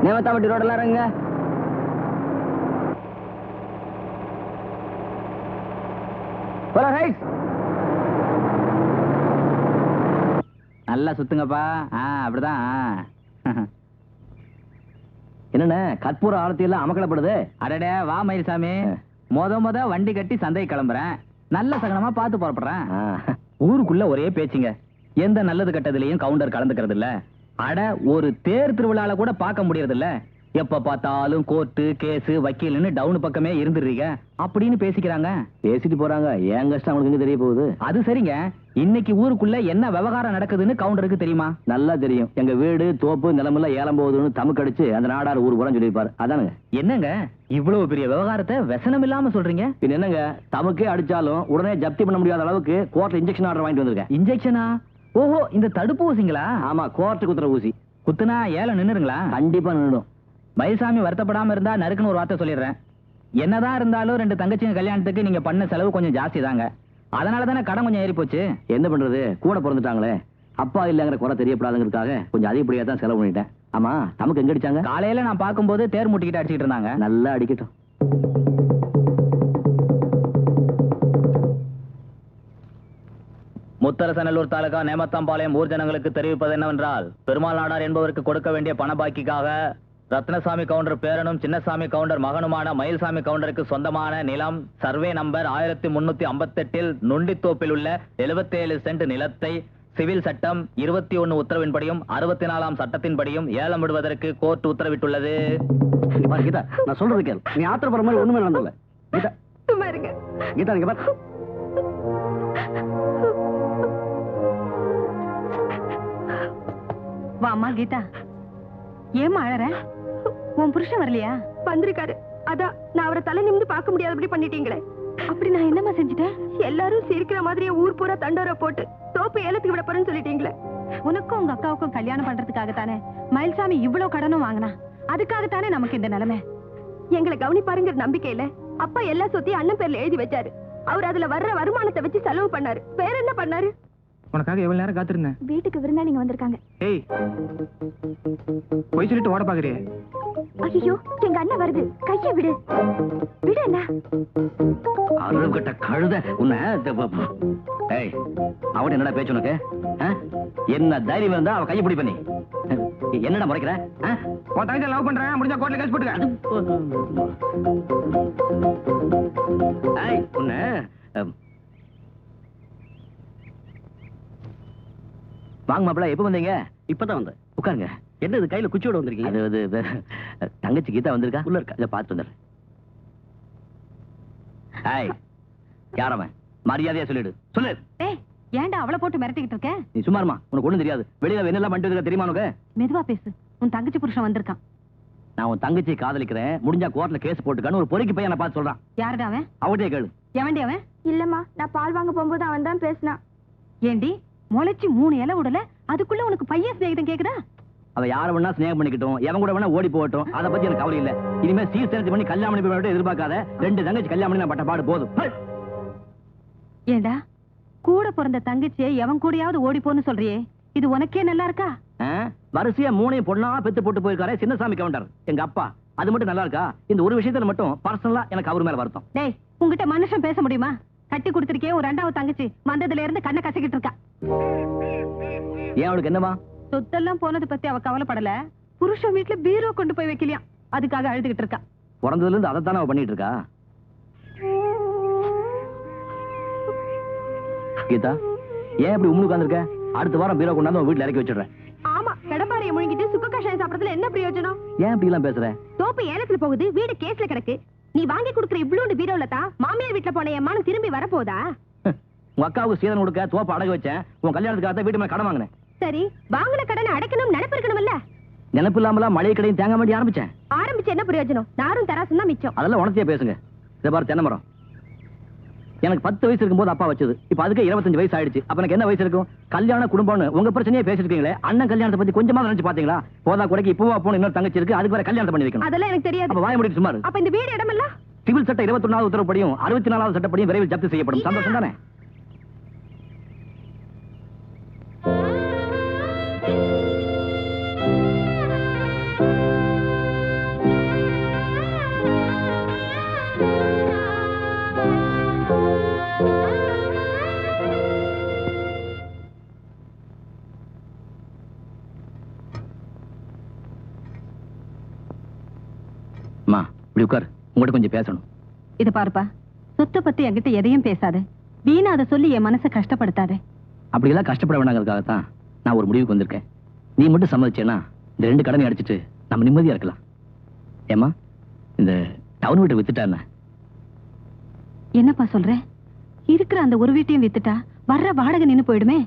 நேமத்தாம்பட்டி ரோடெல்லாம் இறங்குங்க. நல்லா சுத்துங்கப்பா. அப்படிதான். என்னண்ண கற்பூர ஆரத்தி எல்லாம் அமக்கலப்படுது. அடடே வா மயில்சாமி, முத வண்டி கட்டி சந்தை கிளம்புறேன். நல்ல சகனமா பார்த்து புறப்படுறேன். ஊருக்குள்ள ஒரே பேச்சுங்க, எந்த நல்லது கட்டதுலயும் கவுண்டர் கலந்துக்கிறது இல்ல. அட ஒரு தேர் திருவிழால கூட பார்க்க முடியறது இல்ல. எப்ப பார்த்தாலும் கோர்ட்டு கேஸ் வக்கீல்னு டவுன் பக்கமே இருந்துடுறீங்க அப்படின்னு பேசிக்கிறாங்க. பேசிட்டு போறாங்க, ஏன் கஷ்டம் அவங்களுக்கு தெரிய போகுது. அது சரிங்க, இன்னைக்கு ஊருக்குள்ள என்ன விவகாரம் நடக்குதுன்னு கவுண்டருக்கு தெரியுமா? நல்லா தெரியும். எங்க வீடு தோப்பு நிலமெல்லாம் ஏலம் போகுதுன்னு தமுக்கடிச்சு அந்த நாடார் ஊர் புறம் சொல்லியிருப்பாரு. அதானுங்க. என்னங்க இவ்வளவு பெரிய விவகாரத்தை வெசனம் இல்லாம சொல்றீங்க? பின் என்னங்க, தமுக்கே அடிச்சாலும் உடனே ஜப்தி பண்ண முடியாத அளவுக்கு கோர்ட்ல இன்ஜெக்ஷன் ஆர்டர் வாங்கிட்டு வந்திருக்கேன். இன்ஜெக்ஷனா? ஓஹோ, இந்த தடுப்பு ஊசிங்களா? ஆமா, கோர்ட்டு குத்துற ஊசி. குத்துனா ஏலம் நின்னுருங்களா? கண்டிப்பா நின்னுடும். மயில்சாமி வருத்தப்படாம இருந்தா நறுக்குன்னு ஒரு வார்த்தை சொல்லிடுறேன். என்னதான் இருந்தாலும் 2 தங்கச்சிங்க கல்யாணத்துக்கு நீங்க பண்ண செலவு கொஞ்சம் ஜாஸ்தி தாங்க. அதனாலதானே கடன் கொஞ்சம் ஏறி போச்சு. என்ன பண்றது, கூட பிறந்துட்டாங்களே, அப்பா இல்லங்கிற குறை தெரியப்படாதுங்கிறதுக்காக கொஞ்சம் அதிகப்படியா தான் செலவு பண்ணிட்டேன். ஆமா, நமக்கு எங்க அடிச்சாங்க? காலையில நான் பார்க்கும்போது தேர் முட்டிக்கிட்டு அடிச்சிட்டு இருந்தாங்க. நல்லா அடிக்கட்டும். முத்தரசநல்லூர் தாலுகா நேமத்தாம்பாளையம் ஊர் ஜனங்களுக்கு தெரிவிப்பது என்னவென்றால், பெருமாள் நாடார் என்பவருக்கு கொடுக்க வேண்டிய பண பாக்கிக்காக ரத்னசாமி கவுண்டர் பேரனும் சின்னசாமி கவுண்டர் மகனுமான மயில்சாமி கவுண்டருக்கு சொந்தமான நிலம் சர்வே நம்பர் 1358 நொண்டித்தோப்பில் உள்ள 77 சென்ட் நிலத்தை சிவில் சட்டம் 21 உத்தரவின்படியும் 64ஆம் சட்டத்தின்படியும் ஏலம் விடுவதற்கு கோர்ட் உத்தரவிட்டுள்ளது. கீதா, நான் சொல்றது கேள். நீ ஆத்திரப்படுற மாதிரி ஒண்ணுமே நடந்தல. கீதா சும்மா இருங்க. கீதா நீங்க பாரு. வாமா கீதா, ஏமா அழற? உன் புருஷன் வரலையா? வந்திருக்காரு. அதான் நான் அவரை தலை நிமிந்து பார்க்க முடியாதபடி பண்ணிட்டீங்களே. அப்படி நான் என்னமா செஞ்சுட்டேன்? எல்லாரும் சிரிக்கிற மாதிரியே ஊர் பூரா தண்டோர போட்டு தோப்பு ஏலத்துக்கு விட போறேன்னு சொல்லிட்டீங்களே. உனக்கும் உங்க அக்காவுக்கும் கல்யாணம் பண்றதுக்காகத்தானே மயில்சாமி இவ்வளவு கடனும் வாங்கினா. அதுக்காகத்தானே நமக்கு இந்த நிலைமை. எங்களை கவனிப்பாருங்கிற நம்பிக்கையில அப்பா எல்லா சொத்தையும் அண்ணன் பேர்ல எழுதி வச்சாரு. அவர் அதுல வர்ற வருமானத்தை வச்சு செலவு பண்ணாரு. வேற என்ன பண்ணாரு? உனக்காக எவ்வளவு நேரம் காத்திருந்தேன். வீட்டுக்கு விருந்தாளிங்க வந்திருக்காங்க. ஏய், போய் சொல்லிட்டு ஓட பாக்குறியே? ஐயோ, எங்க அண்ணன் வருது. கையை விடு. விடு அண்ணா. அருகட்ட கழுத உன்னை. ஏய், அவன் என்னடா பேச்சு உனக்கு? என்ன தைரியம் இருந்தா அவ கையை பிடி பண்ணி என்னடா முறைக்கிற? உன் தங்கச்சி லவ் பண்றேன், முடிஞ்சா கோர்ட்ல கேஸ் போட்டுக்க. ஏய், உன்னை வாங்க மாப்பிள்ள. எப்ப வந்தீங்க? இப்பதான் வந்தேன். உட்காருங்க. என்ன இது கையில குச்சியோட வந்திருக்கீங்க? அது தங்கச்சி கீதா வந்திருக்கா? உள்ள இருக்கா? இதை பார்த்து வந்துடுறேன். ஹாய், யாரவன்? மரியாதையா சொல்லிடு. சொல்லு. ஏய், ஏன்டா அவளை போட்டு மிரட்டிக்கிட்டு இருக்க? நீ சும்மாருமா, உனக்கு ஒண்ணும் தெரியாது. வெளியில என்னெல்லாம் பண்ணிட்டு இருக்க தெரியுமா உனக்கு? மெதுவா பேசு. உன் தங்கச்சி புருஷன் வந்திருக்கான். நான் உன் தங்கச்சியை காதலிக்கிறேன், முடிஞ்சா கோர்ட்ல கேஸ் போட்டுக்கான்னு ஒரு பொறுக்கி பையனை பார்த்து சொல்றான். யாருடா அவன்? அவட்டே கேளு. எவன்டி அவன்? இல்லம்மா, நான் பால் வாங்க போகும்போது அவன் தான் பேசினான். ஏண்டி முளைச்சு 3 இலை விடல, அதுக்குள்ள உனக்கு பையன் சிநேகிதம் கேக்குதா? அவ யார வேணா ஸ்நேகம் பண்ணிக்கிட்டோம், எவன் கூட வேணா ஓடி போகட்டும், அதை பத்தி எனக்கு கவலை இல்ல. இனிமே சீர்திருத்தி பண்ணி கல்யாணம் பண்ணி எதிர்பார்க்காத. 2 தங்கச்சி கல்யாணம் பண்ணி நான் பட்ட பாடு போதும். ஏண்டா கூட பிறந்த தங்கச்சியை எவன் கூடயாவது ஓடி போன்னு சொல்றியே, இது உனக்கே நல்லா இருக்கா? வரிசையா 3 பொண்ணா பெத்து போட்டு போயிருக்காரு சின்னசாமி கவுண்டர் எங்க அப்பா. அது மட்டும் நல்லா இருக்கா? இந்த ஒரு விஷயத்துல மட்டும் பர்சனலா எனக்கு அவர் மேல வருத்தம். டேய், உங்ககிட்ட மனுஷன் பேச முடியுமா? கட்டி கொடுத்திருக்கே ஒரு 2வது தங்கச்சி வந்ததுல இருந்து கண்ணை கசக்கிட்டு இருக்கா. ஏன் அவளுக்கு என்னவா? சொத்தெல்லாம் போனது பத்தி அவ கவலைப்படல. புருஷன் வீட்டுல பீரோ கொண்டு போய் வைக்கலையா, அதுக்காக அழுதுகிட்டு இருக்கா. பிறந்ததுல இருந்து அதைத்தானே அவ பண்ணிட்டு இருக்கா. கீதா, ஏன் இப்படி உம்முன்னு உட்கார்ந்திருக்க? அடுத்த வாரம் பீரோ கொண்டாந்து உன் வீட்டுல இறக்கி வச்சிடுறேன். ஆமா, கடப்பாறையை முழுங்கிட்டு சுக்க கஷாயம் சாப்பிடறதுல என்ன பிரயோஜனம்? ஏன் இப்படி எல்லாம் பேசுற? தோப்பு ஏலத்துல போகுது, வீடு கேஸ்ல கிடக்கு. நீ வாங்கி கொடுக்குற இவ்வளவு பீரோல தான் மாமியார் வீட்டுல போன என் மானம் திரும்பி வரப்போதா? உங்க அக்காவுக்கு சீதனம் கொடுக்க தோப்பு அடகு வச்சேன். உன் கல்யாணத்துக்காக வீட்டு மேல கடன் வாங்கினேன். சரி, வாங்கின கடனை அடைக்கணும், நினைப்பு இருக்கணும்ல. நினைப்பு இல்லாமலாம் மளிகை கடையும் தேங்க வேண்டி ஆரம்பிச்சேன். ஆரம்பிச்சு என்ன பிரயோஜனம்? நாரும் தராசும் தான் மிச்சம். அதெல்லாம் உணர்ச்சியா பேசுங்க. இதை பாரு, தென்னை மரம் எனக்கு 10 வயசு இருக்கும்போது அப்பா வச்சது. இப்ப அதுக்கு 25 வயசு ஆயிடுச்சு. அப்ப எனக்கு என்ன வயசு இருக்கும்? கல்யாண குடும்பம்னு உங்க பிரச்சனையே பேசிருக்கீங்களே, அண்ணன் கல்யாணத்தை பத்தி கொஞ்சமா நினைச்சு பாத்தீங்களா? போதா கூடக்கு இப்பவா போன இன்னொரு தங்கச்சி இருக்கு, அதுக்கு வேற கல்யாணம் பண்ணி வைக்கணும். அதெல்லாம் எனக்கு தெரியாது. அப்ப வாய முடிச்சு சும்மா இரு. அப்ப இந்த வீடு இடம் இல்ல? சிவில் சட்டம் 21வது உத்தரவுப்படியும் 64வது சட்டப்படியும் விரைவில் ஜப்தி செய்யப்படும். சந்தோஷம் தானே? இப்படி உட்கார், உங்கள்கிட்ட கொஞ்சம் பேசணும். இது பாருப்பா, சொத்தை பத்தி என்கிட்ட எதையும் பேசாத. வீணா அதை சொல்லி என் மனசை கஷ்டப்படுத்தாத. அப்படியெல்லாம் கஷ்டப்பட வேண்டாங்கிறதுக்காகத்தான் நான் ஒரு முடிவுக்கு வந்திருக்கேன். நீ மட்டும் சம்மதிச்சேன்னா இந்த 2 கடனை அடிச்சிட்டு நம்ம நிம்மதியா இருக்கலாம். ஏமா, இந்த டவுன் வீட்டை வித்துட்டா? என்னப்பா சொல்ற? இருக்கிற அந்த ஒரு வீட்டையும் வித்துட்டா வர்ற வாடகை நின்னு போயிடுமே.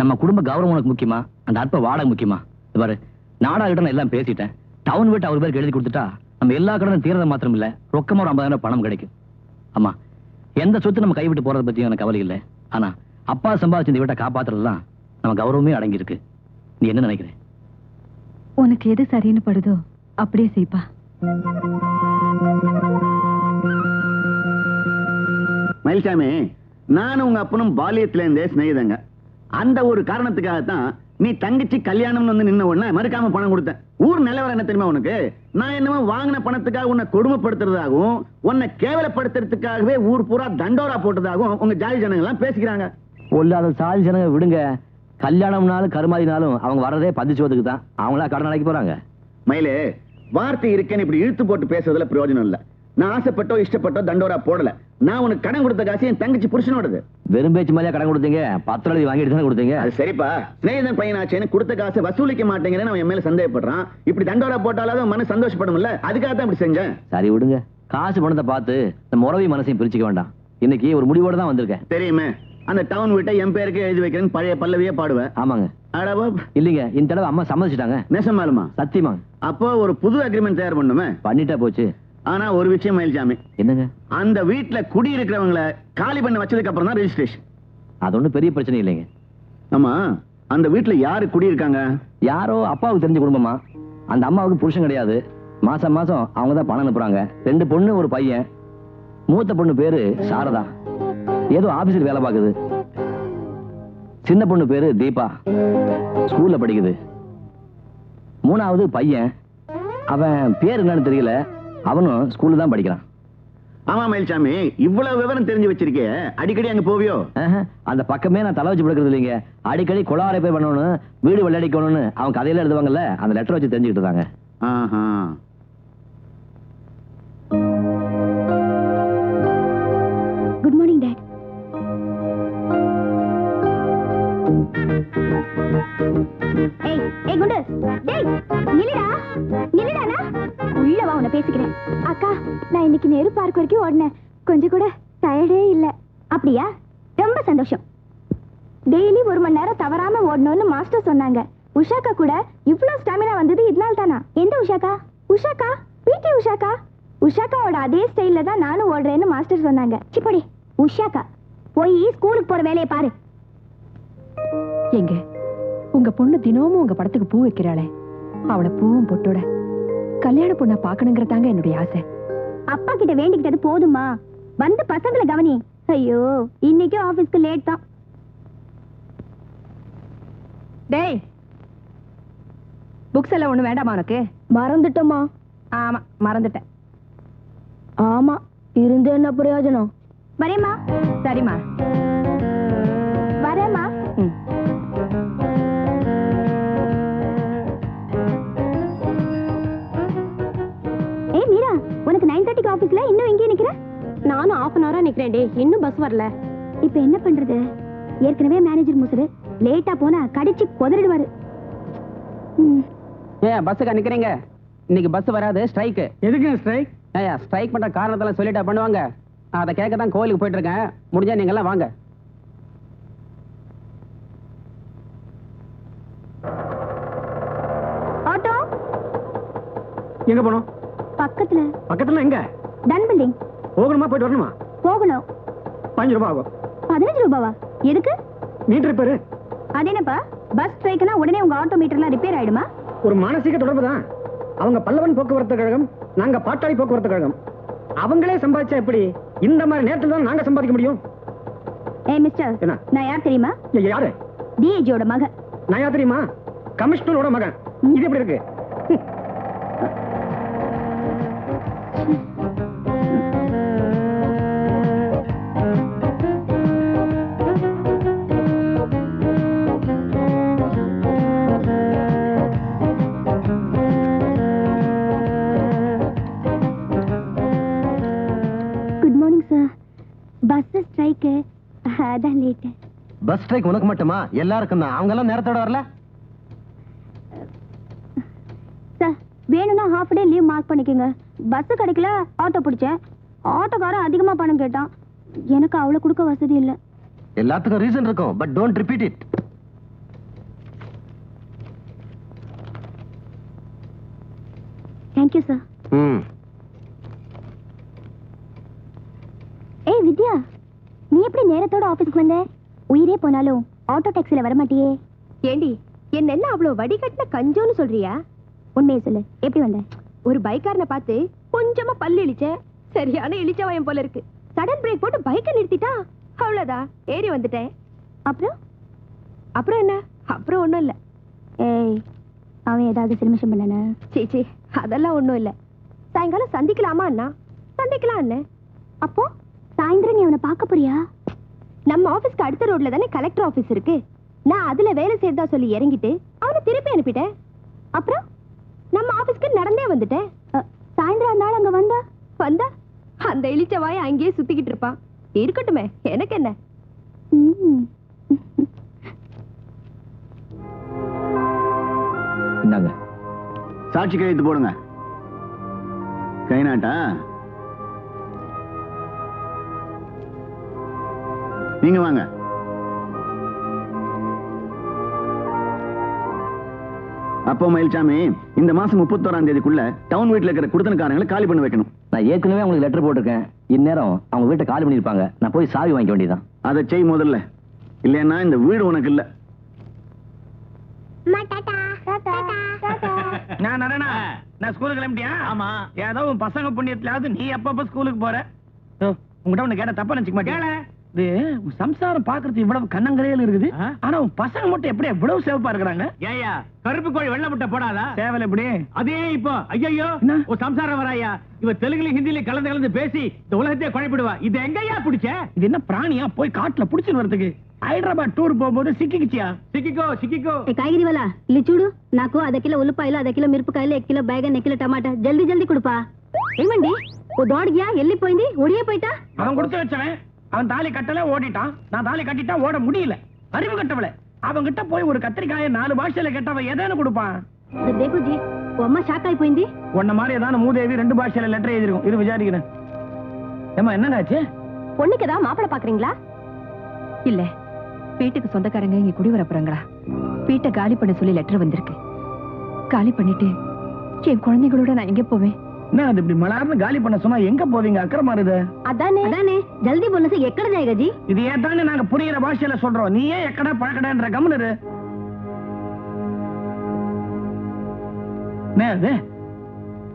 நம்ம குடும்ப கௌரவம் உனக்கு முக்கியமா, அந்த அற்ப வாடகை முக்கியமா? இது பாரு, நாடாகிட்ட நான் எல்லாம் பேசிட்டேன். டவுன் வீட்டை அவர் பேருக்கு எழுதி கொடுத்துட்டா நம்ம எல்லா கடனும் தீரத மாத்திரம் இல்ல, ரொக்கமா ஒரு 50,000 பணம் கிடைக்கும். ஆமா, எந்த சொத்து நம்ம கைவிட்டு போறதை பத்தியும் எனக்கு கவலை இல்லை. ஆனா அப்பா சம்பாதிச்சு இந்த வீட்டை காப்பாத்துறதுதான் நம்ம கௌரவமே அடங்கி இருக்கு. நீ என்ன நினைக்கிற? உனக்கு எது சரின்னு படுதோ அப்படியே செய்ப்பா. மயில்சாமி, நானும் உங்க அப்பனும் பாலியத்துல இருந்தே சிநேகிதங்க. அந்த ஒரு காரணத்துக்காகத்தான் நீ தங்கச்சி கல்யாணம்னு வந்து நின்ன உடனே மறுக்காம பணம் கொடுத்தேன். ஊர் நிலவரம் என்ன தெரியுமா உனக்கு? நான் என்னமோ வாங்கின பணத்துக்காக உன்னை கொடுமைப்படுத்துறதாகவும் உன்னை கேவலப்படுத்துறதுக்காகவே ஊர் பூரா தண்டோரா போட்டதாகவும் உங்க ஜாதி ஜனங்க எல்லாம் பேசிக்கிறாங்க. பொல்லாத சாதி ஜனங்க விடுங்க. கல்யாணம்னாலும் கருமாதினாலும் அவங்க வர்றதே பதிச்சுவதுக்கு தான். அவங்களா கடன் அடைக்க போறாங்க. மயிலே, வார்த்தை இருக்கேன்னு இப்படி இழுத்து போட்டு பேசுறதுல பிரயோஜனம் இல்ல. நான் ஆசைப்பட்டோ இஷ்டப்பட்டோ தண்டோரா போடல. நான் உனக்கு கடன் கொடுத்த காசு என் தங்கச்சி புருஷனோடது. வெறும் பேச்சு மாதிரியா கடன் கொடுத்தீங்க? 10 எழுதி வாங்கிட்டு தானே கொடுத்தீங்க. அது சரிப்பா, சிநேகிதன் பையனாச்சேன்னு கொடுத்த காசை வசூலிக்க மாட்டேங்கிறேன்னு அவன் என் மேல சந்தேகப்படுறான். இப்படி தண்டோரா போட்டாலும் மன சந்தோஷப்படும்ல, அதுக்காக தான் இப்படி செஞ்சேன். சரி விடுங்க, காசு பணத்தை பார்த்து நம்ம உறவி மனசையும் பிரிச்சுக்க வேண்டாம். இன்னைக்கு ஒரு முடிவோட தான் வந்திருக்கேன். தெரியுமே, அந்த டவுன் வீட்டை என் பேருக்கு எழுதி வைக்கிறேன்னு பழைய பல்லவியே பாடுவேன். ஆமாங்க. அடவா, இல்லீங்க, இந்த தடவை அம்மா சம்மதிச்சிட்டாங்க. நெசமாலுமா? சத்தியமா. அப்போ ஒரு புது அக்ரிமெண்ட் தயார் பண்ணுமே. பண்ணிட்டா போச்சு. ஆனா ஒரு விஷயம் மயில்சாமி, என்னங்க? அந்த வீட்டுல குடி இருக்கிறவங்களை காலி பண்ண வச்சதுக்கு அப்புறம் தான் ரெஜிஸ்ட்ரேஷன். அது ஒண்ணும் பெரிய பிரச்சனை இல்லைங்க. ஆமா, அந்த வீட்டுல யாரு குடி இருக்காங்க? யாரோ அப்பாவுக்கு தெரிஞ்ச குடும்பமா. அந்த அம்மாவுக்கு புருஷன் கிடையாது. மாசம் மாசம் அவங்க தான் பணம் அனுப்புறாங்க. 2 பொண்ணு ஒரு பையன். மூத்த பொண்ணு பேரு சாரதா, ஏதோ ஆபீஸில் வேலை பார்க்குது. சின்ன பொண்ணு பேரு தீபா, ஸ்கூல்ல படிக்குது. 3வது பையன், அவன் பேர் என்னன்னு தெரியல, அவனும் ஸ்கூல்ல தான் படிக்கிறான். ஆமா மயில்சாமி, இவ்வளவு விவரம் தெரிஞ்சு வச்சிருக்கே, அடிக்கடி அங்க போவியோ? அந்த பக்கமே நான் தலை வச்சு படுக்கிறது இல்லைங்க. அடிக்கடி குளாரை போய் பண்ணணும், வீடு வெள்ளடிக்கணும்னு அவன் கதையில எழுதுவாங்கல்ல, அந்த லெட்டர் வச்சு தெரிஞ்சுக்கிட்டு இருக்காங்க. Good morning dot. ஏய் ஏய் குண்டு, டேய் நில்லுடா, நில்லுடானா. உள்ள வா, உன்னை பேசிக்கிறேன். அக்கா, நான் இன்னைக்கு நேரு பார்க் வரைக்கும் ஓடினேன். கொஞ்சம் கூட டயர்டே இல்ல. அப்படியா? ரொம்ப சந்தோஷம். டெய்லி 1 மணி நேரம் தவறாம ஓடணும்னு மாஸ்டர் சொன்னாங்க. உஷாக்கா கூட இவ்வளவு ஸ்டாமினா வந்தது இதனால தானா? எந்த உஷாக்கா? உஷாக்கா, பிடி உஷாக்கா. உஷாக்காவோட அதே ஸ்டைல்ல தான் நானும் ஓடுறேன்னு மாஸ்டர் சொன்னாங்க. சிப்படி உஷாக்கா, போய் ஸ்கூலுக்கு போற வேலையை பாரு. எங்க உங்க பொண்ணு தினமும் உங்க படத்துக்கு பூ வைக்கிறாளே, அவளை பூவும் பொட்டோட கல்யாண பொண்ணா பாக்கணுங்கிறதாங்க என்னுடைய ஆசை. அப்பா கிட்ட வேண்டிக்கிட்டது போதுமா? வந்து பசங்களை கவனி. ஐயோ, இன்னைக்கும் ஆபீஸ்க்கு லேட் தான். டேய், புக்ஸ் எல்லாம் ஒண்ணு வேண்டாமா உனக்கு? மறந்துட்டோமா? ஆமா, மறந்துட்டேன். ஆமா, இருந்து என்ன பிரயோஜனம்? வரேம்மா. சரிம்மா, வரேம்மா. ஏய் மீரா, உனக்கு 9:30க்கு ஆபீஸ்ல இன்னும் எங்கே நிக்கிற? நானும் 1/2 hour நிக்கிறேன். டே, இன்னும் பஸ் வரல. இப்போ என்ன பண்றது? ஏற்கனவே மேனேஜர் முசுரு, லேட்டா போனா கடிச்சு கொதறிடுவாரு. ஏன் பஸ்ஸுக்கு நிக்கிறீங்க? இன்னைக்கு பஸ் வராது, ஸ்ட்ரைக். எதுக்கு ஸ்ட்ரைக்? ஏயா, ஸ்ட்ரைக் பண்ற காரணத்தெல்லாம் சொல்லிட்டா பண்ணுவாங்க. அதை கேட்க தான் கோயிலுக்கு போயிட்டு இருக்கேன். முடிஞ்சா நீங்க எல்லாம் வாங்க. ஆட்டோ எங்க போனோம்? பக்கத்துல. பக்கத்துல எங்க? டன் பில்டிங். போகணுமா போயிட்டு வரணுமா? போகணும். 5 ரூபாய் ஆகும். 15 ரூபாவா? எதுக்கு? Meter repair. அது என்னப்பா, பஸ் ஸ்ட்ரைக்னா உடனே உங்க ஆட்டோ மீட்டர்லாம் ரிப்பேர் ஆயிடுமா? ஒரு மானசீக தொடர்பு தான். அவங்க பல்லவன் போக்குவரத்து கழகம், நாங்க பாட்டாளி போக்குவரத்து கழகம். அவங்களே சம்பாதிச்சா எப்படி? இந்த மாதிரி நேரத்துல தான் நாங்க சம்பாதிக்க முடியும். ஏய் மிஸ்டர், என்ன? நான் யார் தெரியுமா? யாரு? டிஏஜியோட மகன். நான் யார் தெரியுமா? கமிஷனரோட மகன். இது எப்படி இருக்கு? பஸ் ஸ்ட்ரைக் உனக்கு மட்டுமா? எல்லாருக்கும் தான். அவங்க எல்லாம் நேரத்தோட வரல. சார் வேணும்னா ஹாஃப் டே லீவ் மார்க் பண்ணிக்கோங்க. பஸ் கிடைக்கல, ஆட்டோ பிடிச்சேன். ஆட்டோக்காரன் அதிகமா பணம் கேட்டான். எனக்கு அவ்வளவு கொடுக்க வசதி இல்ல. எல்லாத்துக்கும் ரீசன் இருக்கும், but don't repeat it. Thank you sir. ஏய் வித்யா, நீ எப்படி நேரத்தோட ஆபீஸ்க்கு வந்த? உயிரே போனாலும் ஆட்டோ டாக்ஸில வர மாட்டியே. ஏண்டி என்ன அவ்வளவு வடிகட்டின கஞ்சோன்னு சொல்றியா? உண்மையை சொல்லு, எப்படி வந்த? ஒரு பைக்காரனை பார்த்து கொஞ்சமா பல்லு இழிச்சேன். சரியான இழிச்சவயம் போல இருக்கு. சடன் பிரேக் போட்டு பைக்கை நிறுத்திட்டா. அவ்வளவுதான், ஏறி வந்துட்டேன். அப்புறம் என்ன? அப்புறம் ஒண்ணும் இல்ல. ஏய், அவன் ஏதாவது சிலிமிஷம் பண்ணனா? சீச்சி, அதெல்லாம் ஒண்ணும் இல்ல. சாயங்காலம் சந்திக்கலாமா அண்ணா? சந்திக்கலாம் அண்ணே. அப்போ சாயந்தரம் நீ அவனை பார்க்க போறியா? நம்ம ஆபீஸ்க்கு அடுத்த ரோட்ல தானே கலெக்டர் ஆபீஸ் இருக்கு. நான் அதுல வேலை செய்யறதா சொல்லி இறங்கிட்டு அவனை திருப்பி அனுப்பிட்டேன். அப்புறம் நம்ம ஆபீஸ்க்கு நடந்தே வந்துட்டேன். சாயந்தரம் அந்த ஆள் அங்க வந்தா அந்த இழிச்ச வாயை அங்கேயே சுத்திக்கிட்டு இருப்பான். இருக்கட்டுமே, எனக்கு என்ன. இந்தாங்க சாட்சி கையெழுத்து போடுங்க. கை நாட்டா? நீங்க வாங்க. அப்போ மயில்சாமி, இந்த மாசம் 31ஆம் தேதிக்குள்ள டவுன் வீட்டுல இருக்கிற குடுத்தனக்காரங்களை காலி பண்ண வைக்கணும். நான் ஏற்கனவே உங்களுக்கு லெட்டர் போட்டிருக்கேன். இந்நேரம் அவங்க வீட்டை காலி பண்ணிருப்பாங்க. நான் போய் சாவி வாங்கிக்க வேண்டியதான். அதை செய் முதல்ல, இல்லைன்னா இந்த வீடு உனக்கு இல்ல. நான் நரேனா, நான் ஸ்கூலுக்கு கிளம்பிட்டியா? ஆமா. ஏதோ உன் பசங்க புண்ணியத்திலாவது நீ எப்பப்ப ஸ்கூலுக்கு போற? உங்ககிட்ட ஒண்ணு கேட்ட தப்பா நினைச்சுக்க மாட்டேன். இது உன் சம்சாரம் பாக்குறது இவ்வளவு கண்ணங்கரையில இருக்குது, ஆனா உன் பசங்க மட்டும் எப்படி எவ்வளவு சேவப்பா இருக்கிறாங்க? ஏயா, கருப்பு கோழி வெள்ளை முட்டை போடாதா? சேவல் எப்படி? அதே இப்போ ஐயோ ஒரு சம்சாரம் வராயா? இவ தெலுங்குல ஹிந்தில கலந்து பேசி இந்த உலகத்தையே குழப்பிடுவா. இது எங்கயா பிடிச்ச? இது என்ன பிராணியா? போய் காட்டுல புடிச்சுன்னு வரதுக்கு. హైదరాబాద్ టూర్ పోబోదు సిక్కికిచ్చియా? సిక్కికో కాయగిరి వాళ్ళ ಇಲ್ಲಿ చూడు, నాకు అర్ధ కిలో ఉల్లిపాయలు, అర్ధ కిలో మిరపకాయలు, 1 కిలో బైగన్, 1 కిలో టమాటా జల్దీ కుడుపా. ఏమండి ఓ దోడియా ఎల్లిపోయింది, ఒడియే పోయిటా? அவன் கொடுத்து வச்சவன். அவன் தாலி கட்டல, ஓடிட்டான். நான் தாலி கட்டிட்டா ஓட முடியல. அறிவு கட்டவள. அவன் கிட்ட போய் ஒரு கத்திரிக்காயை 4 பாஷையில கேட்டவன் எதேன்னு கொடுப்பான்? దేకు జీ ఓ అమ్మ షాక్ అయిపోయింది. உன்ன மாதிரி ஏதாவது மூதேவி 2 பாஷையில லெட்டர் எழுதிருக்கும். இரு விசாரிக்கிறேன். ஏமா என்னங்க ஆச்சு? பொண்ணுக்கு தான் மாப்பிளை பாக்குறீங்களா? இல்ல, வீட்டுக்கு சொந்தக்காரங்க இங்க குடி வர போறாங்களா? வீட்டை காலி பண்ண சொல்லி லெட்டர் வந்திருக்கு. காலி பண்ணிட்டு என் குழந்தைகளோட நான் எங்க போவேன்? என்ன அது இப்படி மலார்னு காலி பண்ண சொன்னா எங்க போவீங்க? அக்கறமா இருது. அதானே ஜல்தி போனஸ் எக்கட ஜாயேगा जी? இது ஏதானே நாங்க புரியுற பாஷையில சொல்றோம். நீ ஏன் எக்கட பழக்கடன்ற கம்முனரு? நேது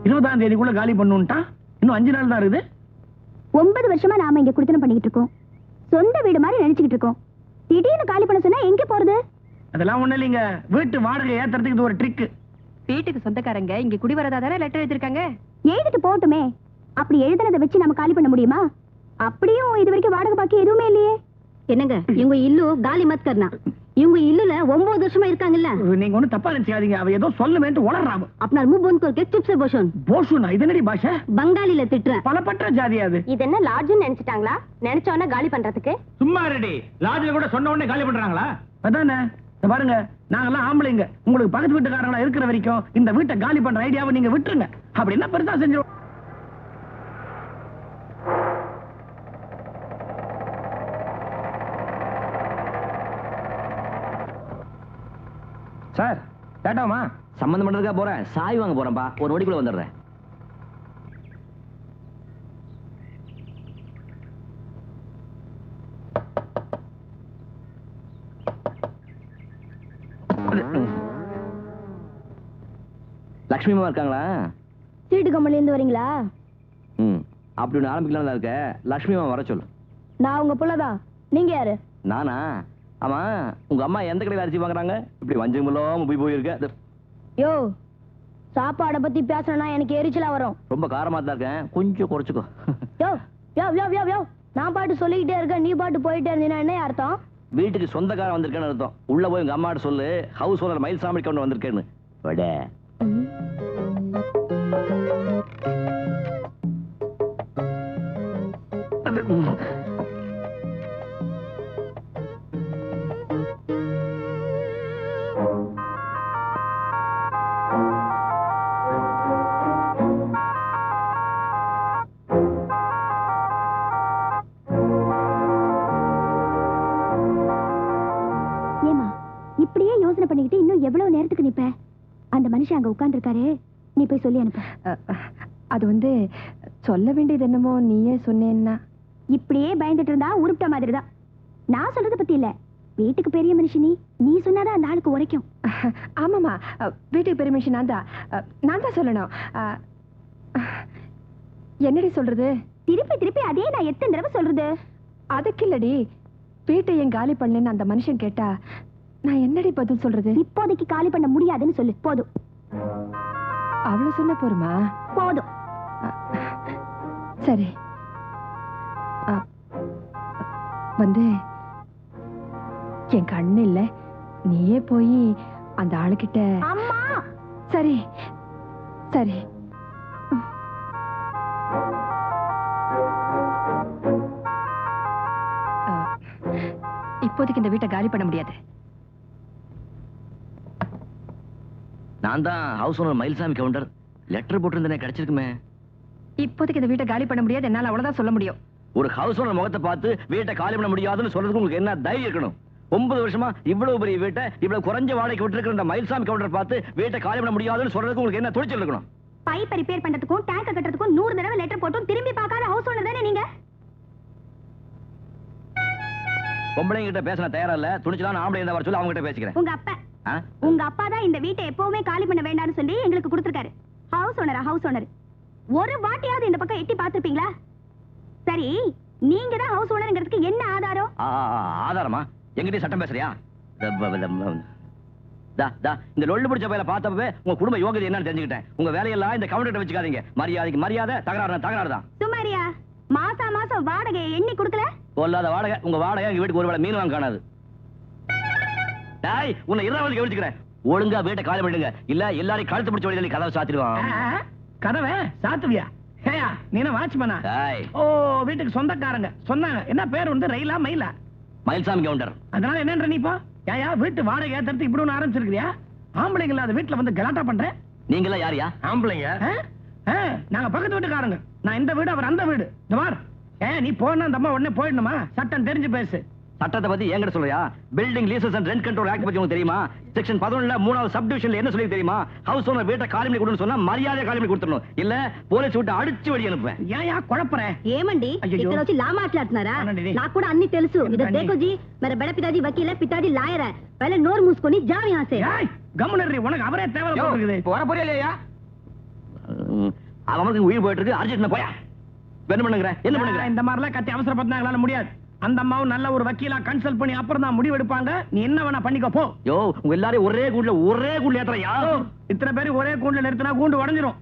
20ஆம் தேதிக்குள்ள காலி பண்ணுன்ட்டா இன்னும் 5 நாள் தான் இருக்குது. 9 வருஷமா நாம இங்க குடுத்தனம் பண்ணிட்டு இருக்கோம். சொந்த வீடு மாதிரி நினைச்சிட்டு இருக்கோம். திடீர்னு காலி பண்ண சொன்னா எங்க போறது? அதெல்லாம் ஒண்ணு இல்லைங்க. வீட்டு வாடகை ஏத்துறதுக்கு இது ஒரு ட்ரிக். வீட்டுக்கு சொந்தக்காரங்க இங்க குடி வரதா தானே லெட்டர் எழுதிருக்காங்க. எழுதிட்டு போட்டுமே. அப்படி எழுதுனதை வச்சு நம்ம காலி பண்ண முடியுமா? அப்படியும் இது வரைக்கும் வாடகை பாக்கி எதுவுமே இல்லையே. என்னங்க இவங்க இல்லு காலி மத் கர்னா. இவங்க இல்லுல 9 வருஷமா இருக்காங்கல்ல. நீங்க ஒண்ணு தப்பா நினைக்காதீங்க. அவ ஏதோ சொல்லுவேன்ட்டு உளறாம. अपना मुंह बंद करके चुप से बोशन. போஷுனா இது என்னடி பாஷை? பங்காளில திட்றேன். பலப்பட்ட ஜாதி அது. இது என்ன லாட்ஜ்னு நினைச்சிட்டாங்களா? நினைச்சவன காலி பண்றதுக்கு? சும்மா ரெடி. லாட்ஜ்ல கூட சொன்ன உடனே காலி பண்றாங்களா? அதானே. பாருங்க, நாங்கெல்லாம் ஆம்பளைங்க. உங்களுக்கு பக்கத்து வீட்டுக்காரங்களா இருக்கிற வரைக்கும் இந்த வீட்டை காலி பண்ற ஐடியாவை நீங்க விட்டுருங்க. அப்படி என்ன பெருசா செஞ்சு சார் கேட்டோமா? சம்பந்தம் பண்றதுக்கா போறேன். சாய் வாங்க போறேன்பா. ஒரு நொடிக்குள்ள வந்துடுறேன். லட்சுமி அம்மா இருக்காங்களா? சீட்டு கம்பெனில இருந்து வரீங்களா? அப்படி ஒன்று ஆரம்பிக்கலாம் இருக்க. லட்சுமி அம்மா வர சொல்லு. நான் உங்க புள்ளதான். நீங்க யாரு? நானா? ஆமா, உங்க அம்மா எந்த கடையில் அரிசி வாங்குறாங்க? இப்படி வஞ்சகம் இல்லாம போயிருக்க. யோ, சாப்பாடை பத்தி பேசணும்னா எனக்கு எரிச்சலா வரும். ரொம்ப காரமா தான் இருக்கேன், கொஞ்சம் குறைச்சுக்கோ. யோ யோ யோ யோ யோ, நான் பாட்டு சொல்லிக்கிட்டே இருக்கேன், நீ பாட்டு போயிட்டே இருந்தீங்கன்னா என்ன அர்த்தம்? வீட்டுக்கு சொந்தக்காரன் வந்திருக்கேன்னு அர்த்தம். உள்ள போய் உங்க அம்மாட்ட சொல்லு, ஹவுஸ் ஓனர் மயில்சாமி கொண்டு வந்திருக்கேன்னு. விட யோசனை பண்ணிக்கிட்டு இன்னும் எவ்வளவு நேரத்துக்கு நிப்ப? அந்த மனுஷன் அங்க உட்கார்ந்துருக்காரு, நீ போய் சொல்லி அனுப்பு. அது வந்து சொல்ல வேண்டியது என்னமோ நீயே சொன்னேன்னா. இப்படியே பயந்துட்டு இருந்தா உருப்பிட்ட மாதிரிதான். நான் சொல்றத பத்தி இல்ல, வீட்டுக்கு பெரிய மனுஷன் நீ சொன்னாதான் அந்த ஆளுக்கு உரைக்கும். ஆமாமா, வீட்டுக்கு பெரிய மனுஷன் நான் தான் சொல்லணும். என்னடி சொல்றது? திருப்பி திருப்பி அதே நான் எத்தனை தடவை சொல்றது? அதுக்கு இல்லடி, வீட்டை ஏன் காலி பண்ணலன்னு அந்த மனுஷன் கேட்டா நான் என்னடி பதில் சொல்றது? இப்போதைக்கு காலி பண்ண முடியாதுன்னு சொல்லு, போதும். அவ்வளவு சொன்ன போருமா? போதும். சரி, வந்து என் கண்ணு இல்ல, நீயே போய் அந்த ஆளுகிட்ட. அம்மா. சரி சரி. இப்போதைக்கு இந்த வீட்டை காலி பண்ண முடியாது. நான் தான் house owner Mayilsamy Gounder. Letter போட்டிருந்தேனே, கிடைச்சிருக்குமே. இப்போதைக்கு இந்த வீட்டை காலி பண்ண முடியாது, என்னால அவ்வளவுதான் சொல்ல முடியும். ஒரு ஹவுஸ் ஓனர் முகத்தை பார்த்து வீட்டை காலி பண்ண முடியாதுன்னு சொல்றதுக்கு உங்களுக்கு என்ன தைரியம் இருக்கணும்? 9 வருஷமா இவ்வளவு பெரிய வீட்டை இவ்வளவு குறைஞ்ச வாடகைக்கு விட்டுருக்கிற இந்த மயில்சாமி கவுண்டர் பார்த்து வீட்டை காலி பண்ண முடியாதுன்னு சொல்றதுக்கு உங்களுக்கு என்ன துணிச்சல் இருக்கணும்? பைப்பை ரிப்பேர் பண்றதுக்கும் டேங்க் கட்டுறதுக்கும் 100 தடவை லெட்டர் போட்டும் திரும்பி பார்க்காத ஹவுஸ் ஓனர் தானே நீங்க? பொம்பளைங்க கிட்ட பேச தயாரா இல்ல, துணிச்சலான ஆம்பளை இருந்தா வர சொல்லி அவங்க கிட்ட பேசிக்கிறேன். உங்க அப்பா தான் இந்த வீட்டை எப்பவுமே காலி பண்ண வேண்டாம்னு சொல்லி எங்களுக்கு கொடுத்திருக்காரு. ஹவுஸ் ஓனர் ஒரு வாட்டியாவது இந்த பக்கம் எட்டி பார்த்திருப்பீங்களா? சரி, நீங்க தான் ஹவுஸ் ஓனர்ங்கிறதுக்கு என்ன ஆதாரம்? ஆதாரமா? எங்கிட்ட சட்டம் பேசுறியா? இந்த லொள்ளு பிடிச்ச பையில பார்த்தப்பவே உங்க குடும்ப யோகியதை என்னன்னு தெரிஞ்சுக்கிட்டேன். உங்க வேலையெல்லாம் இந்த கவுண்டர்ட்ட வச்சுக்காதீங்க. மரியாதைக்கு மரியாதை, தகராறு தான். சுமாரியா, மாசம் வாடகையை எண்ணி கொடுக்கல? கொல்லாத வாடகை. உங்க வாடகை எங்க வீட்டுக்கு ஒரு வேளை மீன் வாங்க காணாது. உன்னை இருபது கவனிச்சுக்கிறேன். ஒழுங்கா வீட்டை காலி பண்ணிடுங்க, இல்ல எல்லாரையும் கழுத்து பிடிச்ச வழி கதவை சாத்திடுவான். கதவை சாத்துவியா? நீ வாட்ச்மேனா? ஓ, வீட்டுக்கு சொந்தக்காரங்க சொன்னாங்க. என்ன பேர் வந்து ரயிலா மயிலா? மயில்சாமி கவுண்டர். அதனால என்னன்ற நீ இப்போ ஏயா வீட்டு வாடகை ஏத்துறதுக்கு இப்படி ஒண்ணு ஆரம்பிச்சிருக்கியா? ஆம்பளைங்க இல்லாத வீட்டுல வந்து கலாட்டா பண்றேன். நீங்களா யாரியா? ஆம்பளைங்க நாங்க பக்கத்து வீட்டுக்காரங்க. நான் இந்த வீடு, அவர் அந்த வீடு. இந்த மாதிரி நீ போனா அந்த அம்மா உடனே போயிடணுமா? சட்டம் தெரிஞ்சு பேசு. சட்டத்தை பத்தி என்கிட்ட சொல்றியா? Building leases and rent control act பத்தி உங்களுக்கு தெரியுமா? செக்ஷன் 11ல 3வது சப் டிவிஷன்ல என்ன சொல்லி தெரியுமா? ஹவுஸ் ஓனர் வீட்டை காலி பண்ணி கொடுன்னு சொன்னா மரியாதை காலி பண்ணி கொடுத்துடணும், இல்ல போலீஸ் விட்டு அடிச்சு வெளிய அனுப்புவேன். ஏயா குழப்பற? ఏమండి ఇక్కడ వచ్చి లా మాట్లాడుతున్నారా? నాకు కూడా అన్ని తెలుసు. ఇదర్ देखो जी, मेरा बड़ा पिताजी वकील है, पिताजी लायर है. पहले नोर मूसकोनी जाओ यहां से. கம்முனரி, உனக்கு அவரே தேவை போட்டுருக்குது. வர போறியா? அவனுக்கு உயிர் போயிட்டு இருக்கு, அர்ஜென்ட்ல போயா. என்ன பண்ணுங்கற? இந்த மாதிரிலாம் கத்தி அவசரப்பட்டாங்களால முடியாது. அந்த அம்மாவும் நல்ல ஒரு வக்கீலா கன்சல்ட் பண்ணி அப்புறம் தான் முடிவு எடுப்பாங்க. நீ என்ன வேணா பண்ணிக்கோ போ. யோ, உங்க எல்லாரும் ஒரே கூண்டுல ஏத்துறயா? இத்தனை பேர் ஒரே கூண்டுல நிறுத்தினா கூண்டு உடைஞ்சிரும்.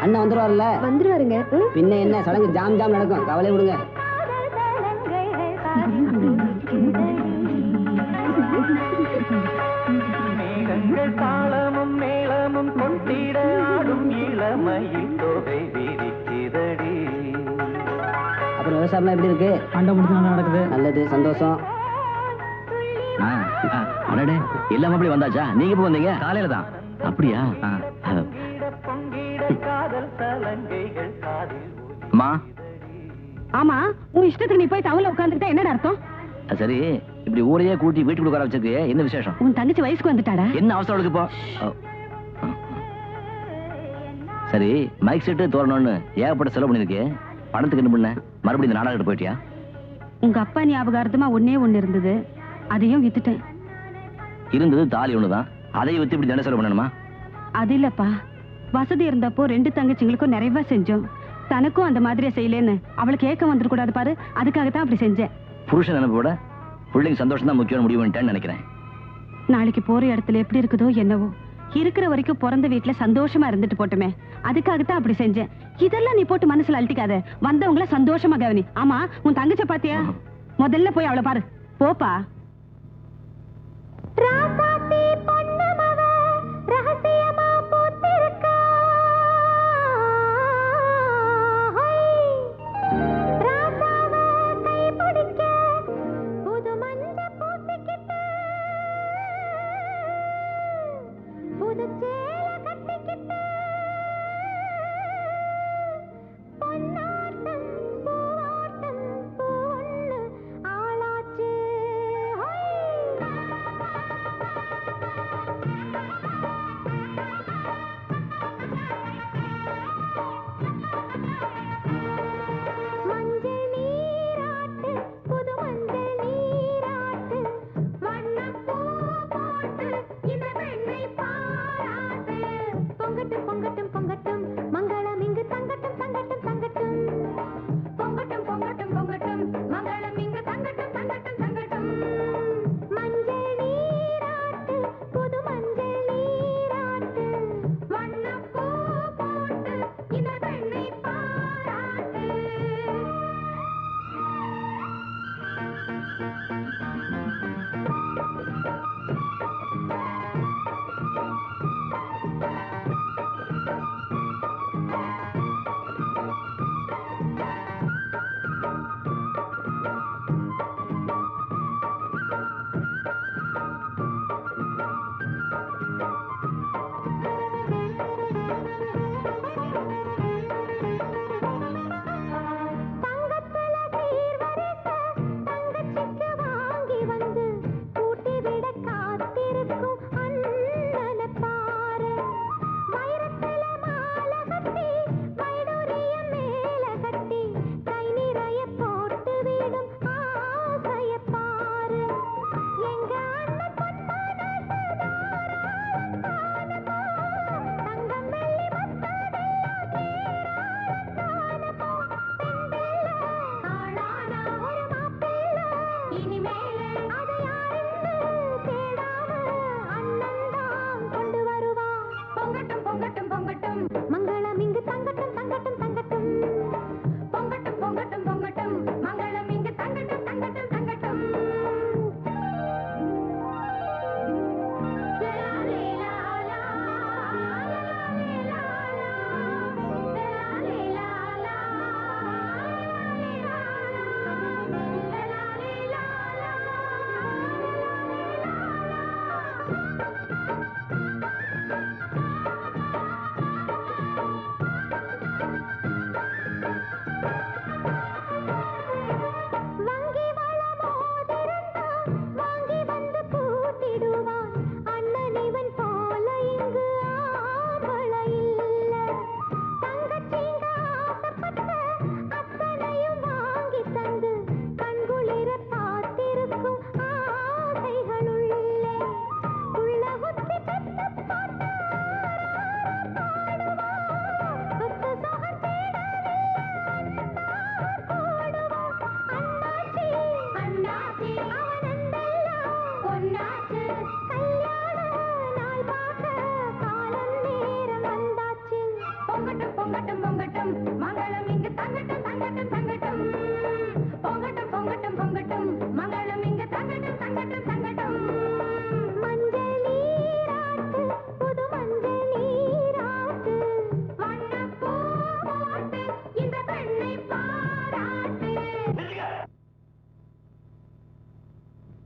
அண்ணா வந்துருவாருல்ல? வந்துருவாருங்க. பின்ன என்ன சடங்கு ஜாம் நடக்கும், கவலை விடுங்க. தாளமும் மேளமும் கொண்டிட ஆடும் இளமையில் தொகை விரிக்கிறடி. அப்புறம் விவசாயம் எப்படி இருக்கு? அண்டை முடிச்சு நடக்குது. நல்லது, சந்தோஷம். அடடே, எல்லாமே அப்படி வந்தாச்சா? நீங்க எப்ப வந்தீங்க? காலையில தான். அப்படியா? காதல் சலங்கைகள் காதில். அம்மா. ஆமா, உன் இஷ்டத்துக்கு நீ போய் டவுன்ல உட்கார்ந்துட்டா என்னடா அர்த்தம்? சரி, இப்படி ஊரையே கூட்டி வீட்டுக்கு உட்கார வச்சிருக்கு, என்ன விசேஷம்? உன் தங்கச்சி வயசுக்கு வந்துட்டாடா. என்ன அவசரம் இருக்கு இப்போ? சரி, மைக் செட்டு தோறணும்னு ஏகப்பட்ட செலவு பண்ணிருக்கு. பணத்துக்கு என்ன பண்ண? மறுபடியும் இந்த நாடகம் போயிட்டியா? உங்க அப்பா ஞாபகார்த்தமா ஒண்ணு இருந்தது, அதையும் வித்துட்டேன். இருந்தது தாலி ஒண்ணுதான், அதையும் வித்து இப்படி தின செலவு பண்ணணுமா? அது இல்லப்பா, வசதி இருந்தப்போ 2 தங்கச்சிங்களுக்கும் நிறைவா செஞ்சோம். தனக்கும் அந்த மாதிரியே செய்யலேன்னு அவளுக்கு ஏக்கம் வந்துடக்கூடாது பாரு, அதுக்காகத்தான் அப்படி செஞ்சேன். புருஷன் நினைப்போட பிள்ளைங்க சந்தோஷம் தான் முக்கியம் முடிவு பண்ணிட்டேன்னு நினைக்கிறேன். நாளைக்கு போற இடத்துல எப்படி இருக்குதோ என்னவோ, இருக்கிற வரைக்கும் பிறந்த வீட்டுல சந்தோஷமா இருந்துட்டு போட்டுமே, அதுக்காகத்தான் அப்படி செஞ்சேன். இதெல்லாம் நீ போட்டு மனசுல அழட்டிக்காத, வந்தவங்கள சந்தோஷமா கவனி. ஆமா, உன் தங்கச்ச பாத்தியா? முதல்ல போய் அவளை பாரு, போப்பா. பொன்னாட்டம் பூவாட்டம் பூன்னு ஆளாச்சு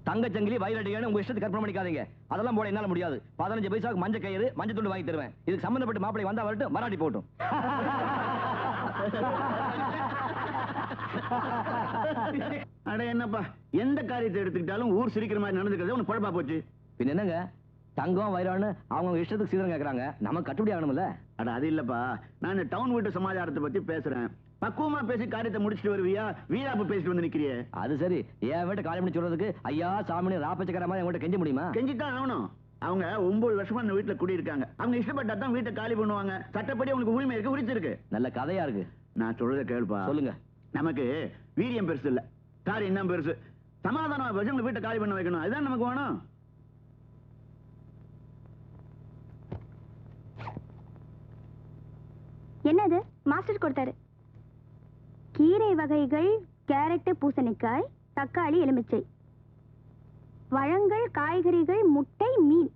தங்கச்சங்கிலி வயலடியான உங்க இஷ்டத்துக்கு கற்பனை பண்ணிக்காதீங்க. அதெல்லாம் போட என்னால முடியாது. 15 பைசாக்கு மஞ்ச கயிறு மஞ்சள் துண்டு வாங்கி தருவேன். இதுக்கு சம்பந்தப்பட்ட மாப்பிளை வந்தா வரட்டும், மராட்டி போட்டும். அட என்னப்பா, எந்த காரியத்தை எடுத்துக்கிட்டாலும் ஊர் சிரிக்கிற மாதிரி நடந்துக்கிறது உனக்கு பழப்பா போச்சு. பின்ன என்னங்க, தங்கம் வைரான்னு அவங்க இஷ்டத்துக்கு சீதனம் கேக்குறாங்க, நம்ம கட்டுப்படி ஆகணும்ல. அட அது இல்லப்பா, நான் இந்த டவுன் வீட்டு சமாச்சாரத்தை பத்தி பேசுறேன். பக்குவமா பேசி காரியத்தை முடிச்சுட்டு வருவியா, வீராப்பு பேசிட்டு வந்து நிக்கிறியே. அது சரி, என் வீட்டை காலி பண்ணி சொல்றதுக்கு ஐயா சாமினி ராப்பச்சக்கர மாதிரி என்கிட்ட கெஞ்ச முடியுமா? கெஞ்சித்தான் ஆகணும். அவங்க 9 வருஷமா இந்த வீட்டுல குடியிருக்காங்க. அவங்க இஷ்டப்பட்டா தான் வீட்டை காலி பண்ணுவாங்க. சட்டப்படி அவங்களுக்கு உரிமை இருக்கு, உரிச்சு இருக்கு. நல்ல கதையா இருக்கு. நான் சொல்றத கேள்ப்பா. சொல்லுங்க. நமக்கு வீரியம் பெருசு இல்ல, காரியம் தான் பெருசு. சமாதானமா பேசி உங்க வீட்டை காலி பண்ண வைக்கணும், அதுதான் நமக்கு வேணும். என்னது மாஸ்டர் கொடுத்தாரு? கீரை வகைகள், கேரட், பூசணிக்காய், தக்காளி, எலுமிச்சை, பழங்கள், காய்கறிகள், முட்டை, மீன்.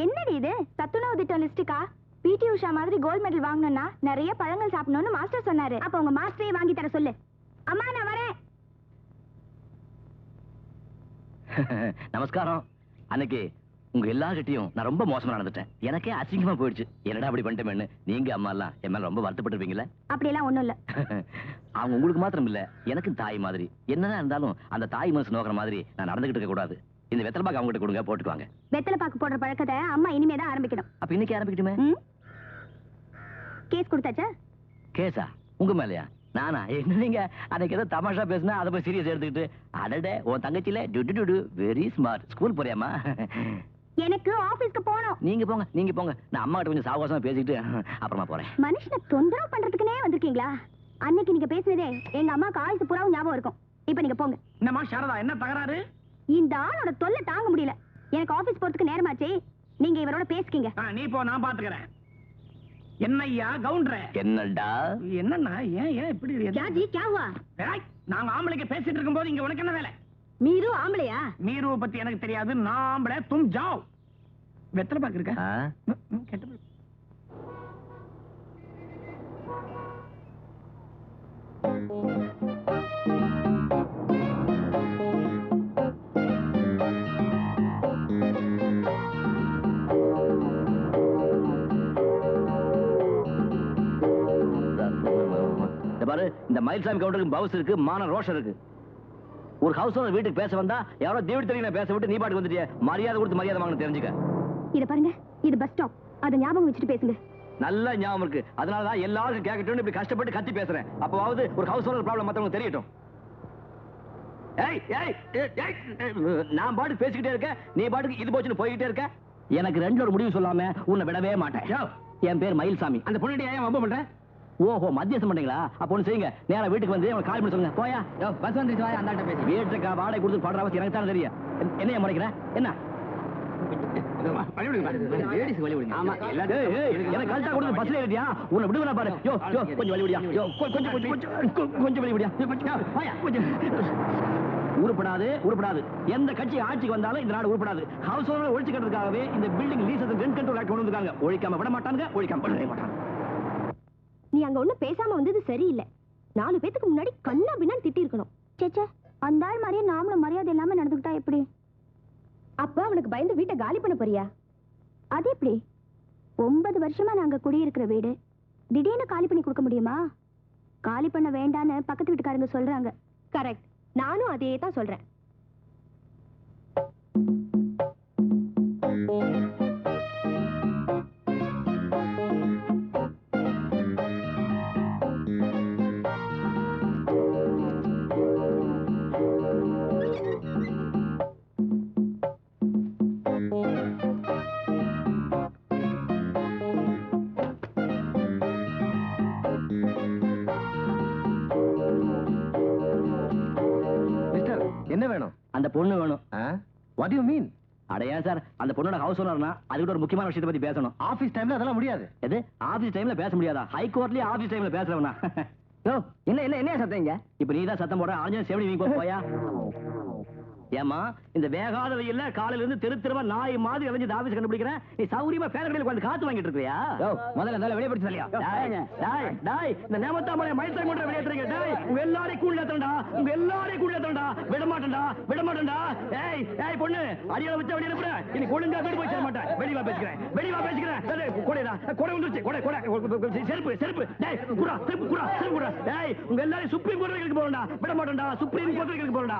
என்னடி இது? சத்துணவு திட்டம் லிஸ்டுக்கா? பிடி உஷா மாதிரி கோல்ட் மெடல் வாங்கணும்னா நிறைய பழங்கள் சாப்பிடணும்னு மாஸ்டர் சொன்னாரு. அப்ப உங்க மாஸ்டரே வாங்கி தர சொல்லு. அம்மா நான் வரேன். நமஸ்காரம். அன்னைக்கு உங்க எல்லார்கிட்டையும் நான் ரொம்ப மோசமா நடந்துட்டேன். எனக்கே அசிங்கமா போயிடுச்சு. என்னடா அப்படி பண்ணிட்டேன்னு நீங்க அம்மா எல்லாம் என் மேல ரொம்ப வருத்தப்பட்டிருப்பீங்களே. அப்படியெல்லாம் ஒண்ணும் இல்ல. அவங்க உங்களுக்கு மாத்திரம் இல்ல, எனக்கு தாய் மாதிரி. என்னதான் இருந்தாலும் அந்த தாய் மனசு நோக்கிற மாதிரி நான் நடந்துகிட்டு இருக்க கூடாது. இந்த வெத்தலை பாக்கு அவங்க கிட்ட கொடுங்க, போட்டுக்குவாங்க. வெத்தலை பாக்கு போடுற பழக்கத்தை அம்மா இனிமே தான் ஆரம்பிக்கணும். அப்ப இன்னைக்கு ஆரம்பிக்கட்டுமே. கேஸ் கொடுத்தாச்சா? கேஸா? உங்க மேலயா? நானா? என்ன நீங்க அன்னைக்கு ஏதோ தமாஷா பேசினா அதை போய் சீரியஸ் எடுத்துக்கிட்டு, அடடே உன் தங்கச்சியில டு வெரி ஸ்மார்ட். ஸ்கூல் போறியாமா? எனக்கு ஆபீஸ்க்கு போகணும். நீங்க போங்க, நீங்க போங்க. நான் அம்மா கிட்ட கொஞ்சம் சாவகாசமா பேசிட்டு அப்புறமா போறேன். மனுஷனை தொந்தரவு பண்றதுக்குனே வந்திருக்கீங்களா? அன்னைக்கு நீங்க பேசுனதே எங்க அம்மாக்கு ஆயுசு பூராவும் ஞாபகம் இருக்கும். இப்ப நீங்க போங்க. என்னம்மா சாரதா, என்ன தகராறு? இந்த ஆளோட தொல்லை தாங்க முடியல. எனக்கு ஆபீஸ் போறதுக்கு நேரமாச்சு. நீங்க இவரோட பேசிக்கீங்க. நீ போ, நான் பாத்துக்கிறேன். என்னய்யா கவுண்டர? என்னடா? என்னன்னா ஏன் இப்படி? क्या जी क्या हुआ? நாங்க ஆம்பளைக்கு பேசிட்டு இருக்கும்போது இங்க உனக்கு என்ன வேலை? மீரு ஆம்பளையா? மீருவை பத்தி எனக்கு தெரியாது. நான் ஆம்பளை, தும் ஜாவ். வெத்தலை பாக்கு இருக்க? கெட்ட பாரு, இந்த மயில்சாமி கவுண்டருக்கு பவுஸ் இருக்கு, மான ரோஷம் இருக்கு. ஒரு ஹவுஸ் ஓனர் வீட்டுக்கு பேச வந்தா யாரோ தேவி தெரியல பேச விட்டு நீ பாட்டுக்கு வந்துட்டிய. மரியாதை கொடுத்து மரியாதை வாங்கணும், தெரிஞ்சுக்க. இத பாருங்க, இது பஸ் ஸ்டாப். அத ஞாபகம் வச்சுட்டு பேசுங்க. நல்ல ஞாபகம் இருக்கு. அதனாலதான் எல்லாரும் கேட்கட்டும் இப்படி கஷ்டப்பட்டு கத்தி பேசுறேன். அப்பவாவது ஒரு ஹவுஸ் ஓனர் ப்ராப்ளம் மத்தவங்க தெரியட்டும். ஏய் ஏய் ஏய், நான் பாட்டுக்கு பேசிக்கிட்டே இருக்கேன், நீ பாட்டுக்கு இது போச்சுன்னு போய்கிட்டே இருக்க. எனக்கு ரெண்டுல ஒரு முடிவு சொல்லாம உன்னை விடவே மாட்டேன். என் பேர் மயில்சாமி. அந்த பொண்ணு ஏன் வம்ப பண்ற? ஓஹோ, மத்தியஸ்தம் பண்றீங்களா? அப்ப ஒண்ணு செய்யுங்க, நேரா வீட்டுக்கு வந்து அவன் கால் பண்ணி சொல்லுங்க. போயா பஸ் வந்துருச்சு, வாயா அந்த பேசி. வீட்டுக்கு வாடகை கொடுத்து படுற அவசியம் எனக்கு தானே தெரியும். என்ன முறைக்கிற? என்ன பஸ்ல ஏறியா? உன்னை விடுவா பாரு. கொஞ்சம் வழி விடியா, கொஞ்சம் வழி விடியா. உருப்படாது உருப்படாது. எந்த கட்சி ஆட்சிக்கு வந்தாலும் இந்த நாடு உருப்படாது. ஹவுஸ் ஓனர் ஒழிச்சுக்கிறதுக்காகவே இந்த building lease rent control act கொண்டு வந்திருக்காங்க. ஒழிக்காம விட மாட்டாங்க, ஒழிக்காம விடவே மாட்டாங்க. நீ அங்க ஒண்ணு பேசாம வந்தது சரியில்லை. 4 பேத்துக்கு முன்னாடி கண்ணா பின்னா திட்டி இருக்கணும். சேச்சே, அந்த ஆள் மாதிரியே நாமளும் மரியாதை இல்லாம நடந்துக்கிட்டா எப்படி? அப்ப அவனுக்கு பயந்து வீட்டை காலி பண்ண போறியா? அது எப்படி? 9 வருஷமா நாங்க குடியிருக்கிற வீடு திடீர்னு காலி பண்ணி கொடுக்க முடியுமா? காலி பண்ண வேண்டான்னு பக்கத்து வீட்டுக்காரங்க சொல்றாங்க. கரெக்ட், நானும் அதே தான் சொல்றேன். என்ன வேணும்? அந்த பொண்ணு வேணும். What do you mean? அடையா சார், அந்த பொண்ணோட ஹவுஸ் ஓனர்னா அதுக்கு ஒரு முக்கியமான விஷயத்தை பத்தி பேசணும். ஆபீஸ் டைம்ல அதெல்லாம் முடியாது. எது ஆபீஸ் டைம்ல பேச முடியாதா? ஹை கோர்ட்லயே ஆபீஸ் டைம்ல பேசுறவனா? என்ன என்ன என்ன சத்தம்? இப்ப நீ தான் சத்தம் போடுற. ஆஞ்சநேயர் செவடி நீ போயா. ஏமா இந்த வேகாத வெயில்ல காலையில இருந்து தெரு தெருவா நாய் மாதிரி இளைஞ்சு ஆபீஸ் கண்டுபிடிக்கிறேன். நீ சௌரியமா பேர கடையில உட்கார்ந்து காத்து வாங்கிட்டு இருக்கியா? முதல்ல நல்லா வெளியே படிச்சு சொல்லியா? டாய் டாய், இந்த நேமத்தாமலை மயில்சாமி கொண்டு வெளியேத்துறீங்க. டாய், உங்க எல்லாரையும் கூண்ல ஏத்துறடா, உங்க எல்லாரையும் கூண்ல ஏத்துறடா. விட மாட்டேன்டா, விட மாட்டேன்டா. ஏய் ஏய் பொண்ணு, அடியால வச்ச வெளிய அனுப்புற. இனி ஒழுங்கா வீடு போய் சேர மாட்டேன். வெளிவா பேசிக்கிறேன், வெளிவா பேசிக்கிறேன். டேய் கோடைடா, கோடை வந்துருச்சு. கோடை கோடை செருப்பு செருப்பு. டேய் குறா செருப்பு குறா செருப்பு குறா. டேய், உங்க எல்லாரையும் சுப்ரீம் கோர்ட் வரைக்கும் போறடா. விட மாட்டேன்டா, சுப்ரீம் கோர்ட் வரைக்கும் போறடா.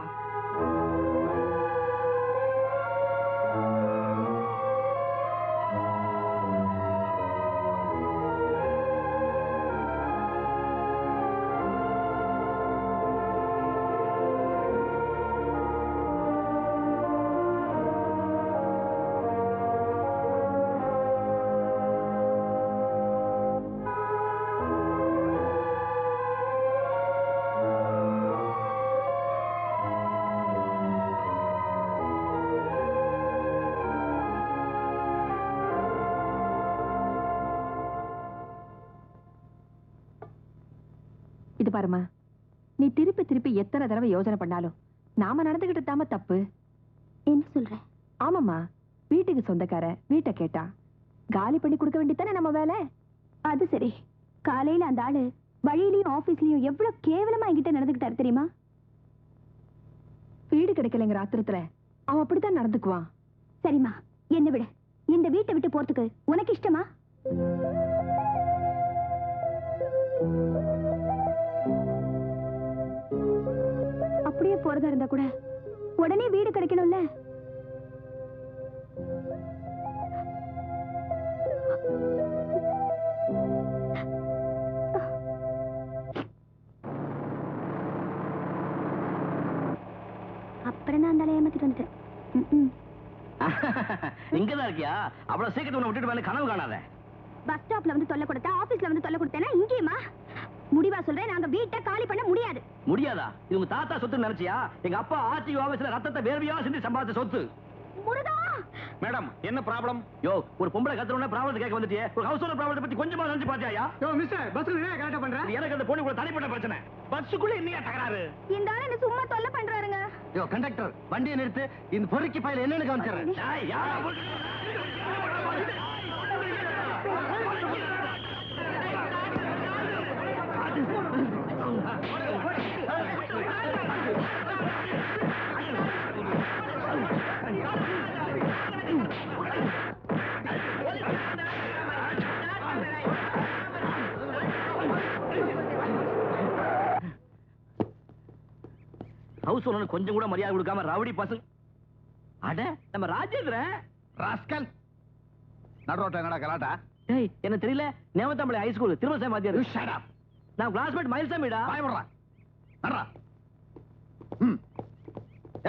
இது பாருமா, நீ திருப்பி திருப்பி எத்தனை தடவை யோசனை பண்ணாலும் நாம நடந்துகிட்டு தாம தப்பு. என்ன சொல்ற? ஆமாமா, வீட்டுக்கு சொந்தக்கார வீட்டை கேட்டா காலி பண்ணி கொடுக்க வேண்டியதானே நம்ம வேலை. அது சரி, காலையில அந்த ஆளு வழியிலயும் ஆபீஸ்லயும் எவ்வளவு கேவலமா என்கிட்ட நடந்துகிட்டாரு தெரியுமா? வீடு கிடைக்கலங்கிற ஆத்திரத்துல அவன் அப்படித்தான் நடந்துக்குவான். சரிம்மா, என்ன விட இந்த வீட்டை விட்டு போறதுக்கு உனக்கு இஷ்டமா? அப்படியே போறதா இருந்தா கூட உடனே வீடு கிடைக்கணும்ல. அப்புறம் நான் அந்த ஏமாத்திட்டு வந்துட்டேன். இங்கதான் இருக்கியா? அவ்வளவு சீக்கிரம் உன்னை விட்டுட்டு வந்து கனவு காணாத. பஸ் ஸ்டாப்ல வந்து தொல்லை கொடுத்தா, ஆபீஸ்ல வந்து தொல்லை கொடுத்தேன்னா இங்கேயுமா? முடிவா சொல்றேன், நாங்க வீட்டை காலி பண்ண முடியாது. முடியாதா? இது உங்க தாத்தா சொத்து நினைச்சியா? எங்க அப்பா ஆட்சி ஆபீஸ்ல ரத்தத்தை வேர்வையா செஞ்சு சம்பாதிச்ச சொத்து. முருகா! மேடம், என்ன ப்ராப்ளம்? யோ, ஒரு பொம்பளை கத்துறோம்னா ப்ராப்ளம் கேட்க வந்துட்டியே. ஒரு ஹவுஸ் ஓனர் ப்ராப்ளத்தை பத்தி கொஞ்சமா நினைச்சு பாத்தியா? யோ மிஸ்டர், பஸ்ல என்ன கரெக்ட்டா பண்ற? எனக்கு அந்த பொண்ணு கூட தனிப்பட்ட பிரச்சனை. பஸ்ஸுக்குள்ள என்னையா தகராறு? இந்த ஆளு என்ன சும்மா தொல்லை பண்றாருங்க. கண்டக்டர் வண்டியை நிறுத்து. இந்த பொறுக்கி பையில என்னன்னு காமிச்சிடுறேன். ஹவுஸ் ஓனர் கொஞ்சம் கூட மரியாதை கொடுக்காம ரவுடி பசங்க. அட நம்ம ராஜேந்திரன் ராஸ்கல் நடுரோட்ட என்னடா கலாட்டா? டேய் என்ன தெரியல, நேமத்தாம்பளை ஹை ஸ்கூல் திருமலை மாத்தியாரு. Shut up. நான் கிளாஸ்மேட் மயில்சாமிடா. பயப்படுறா நடரா.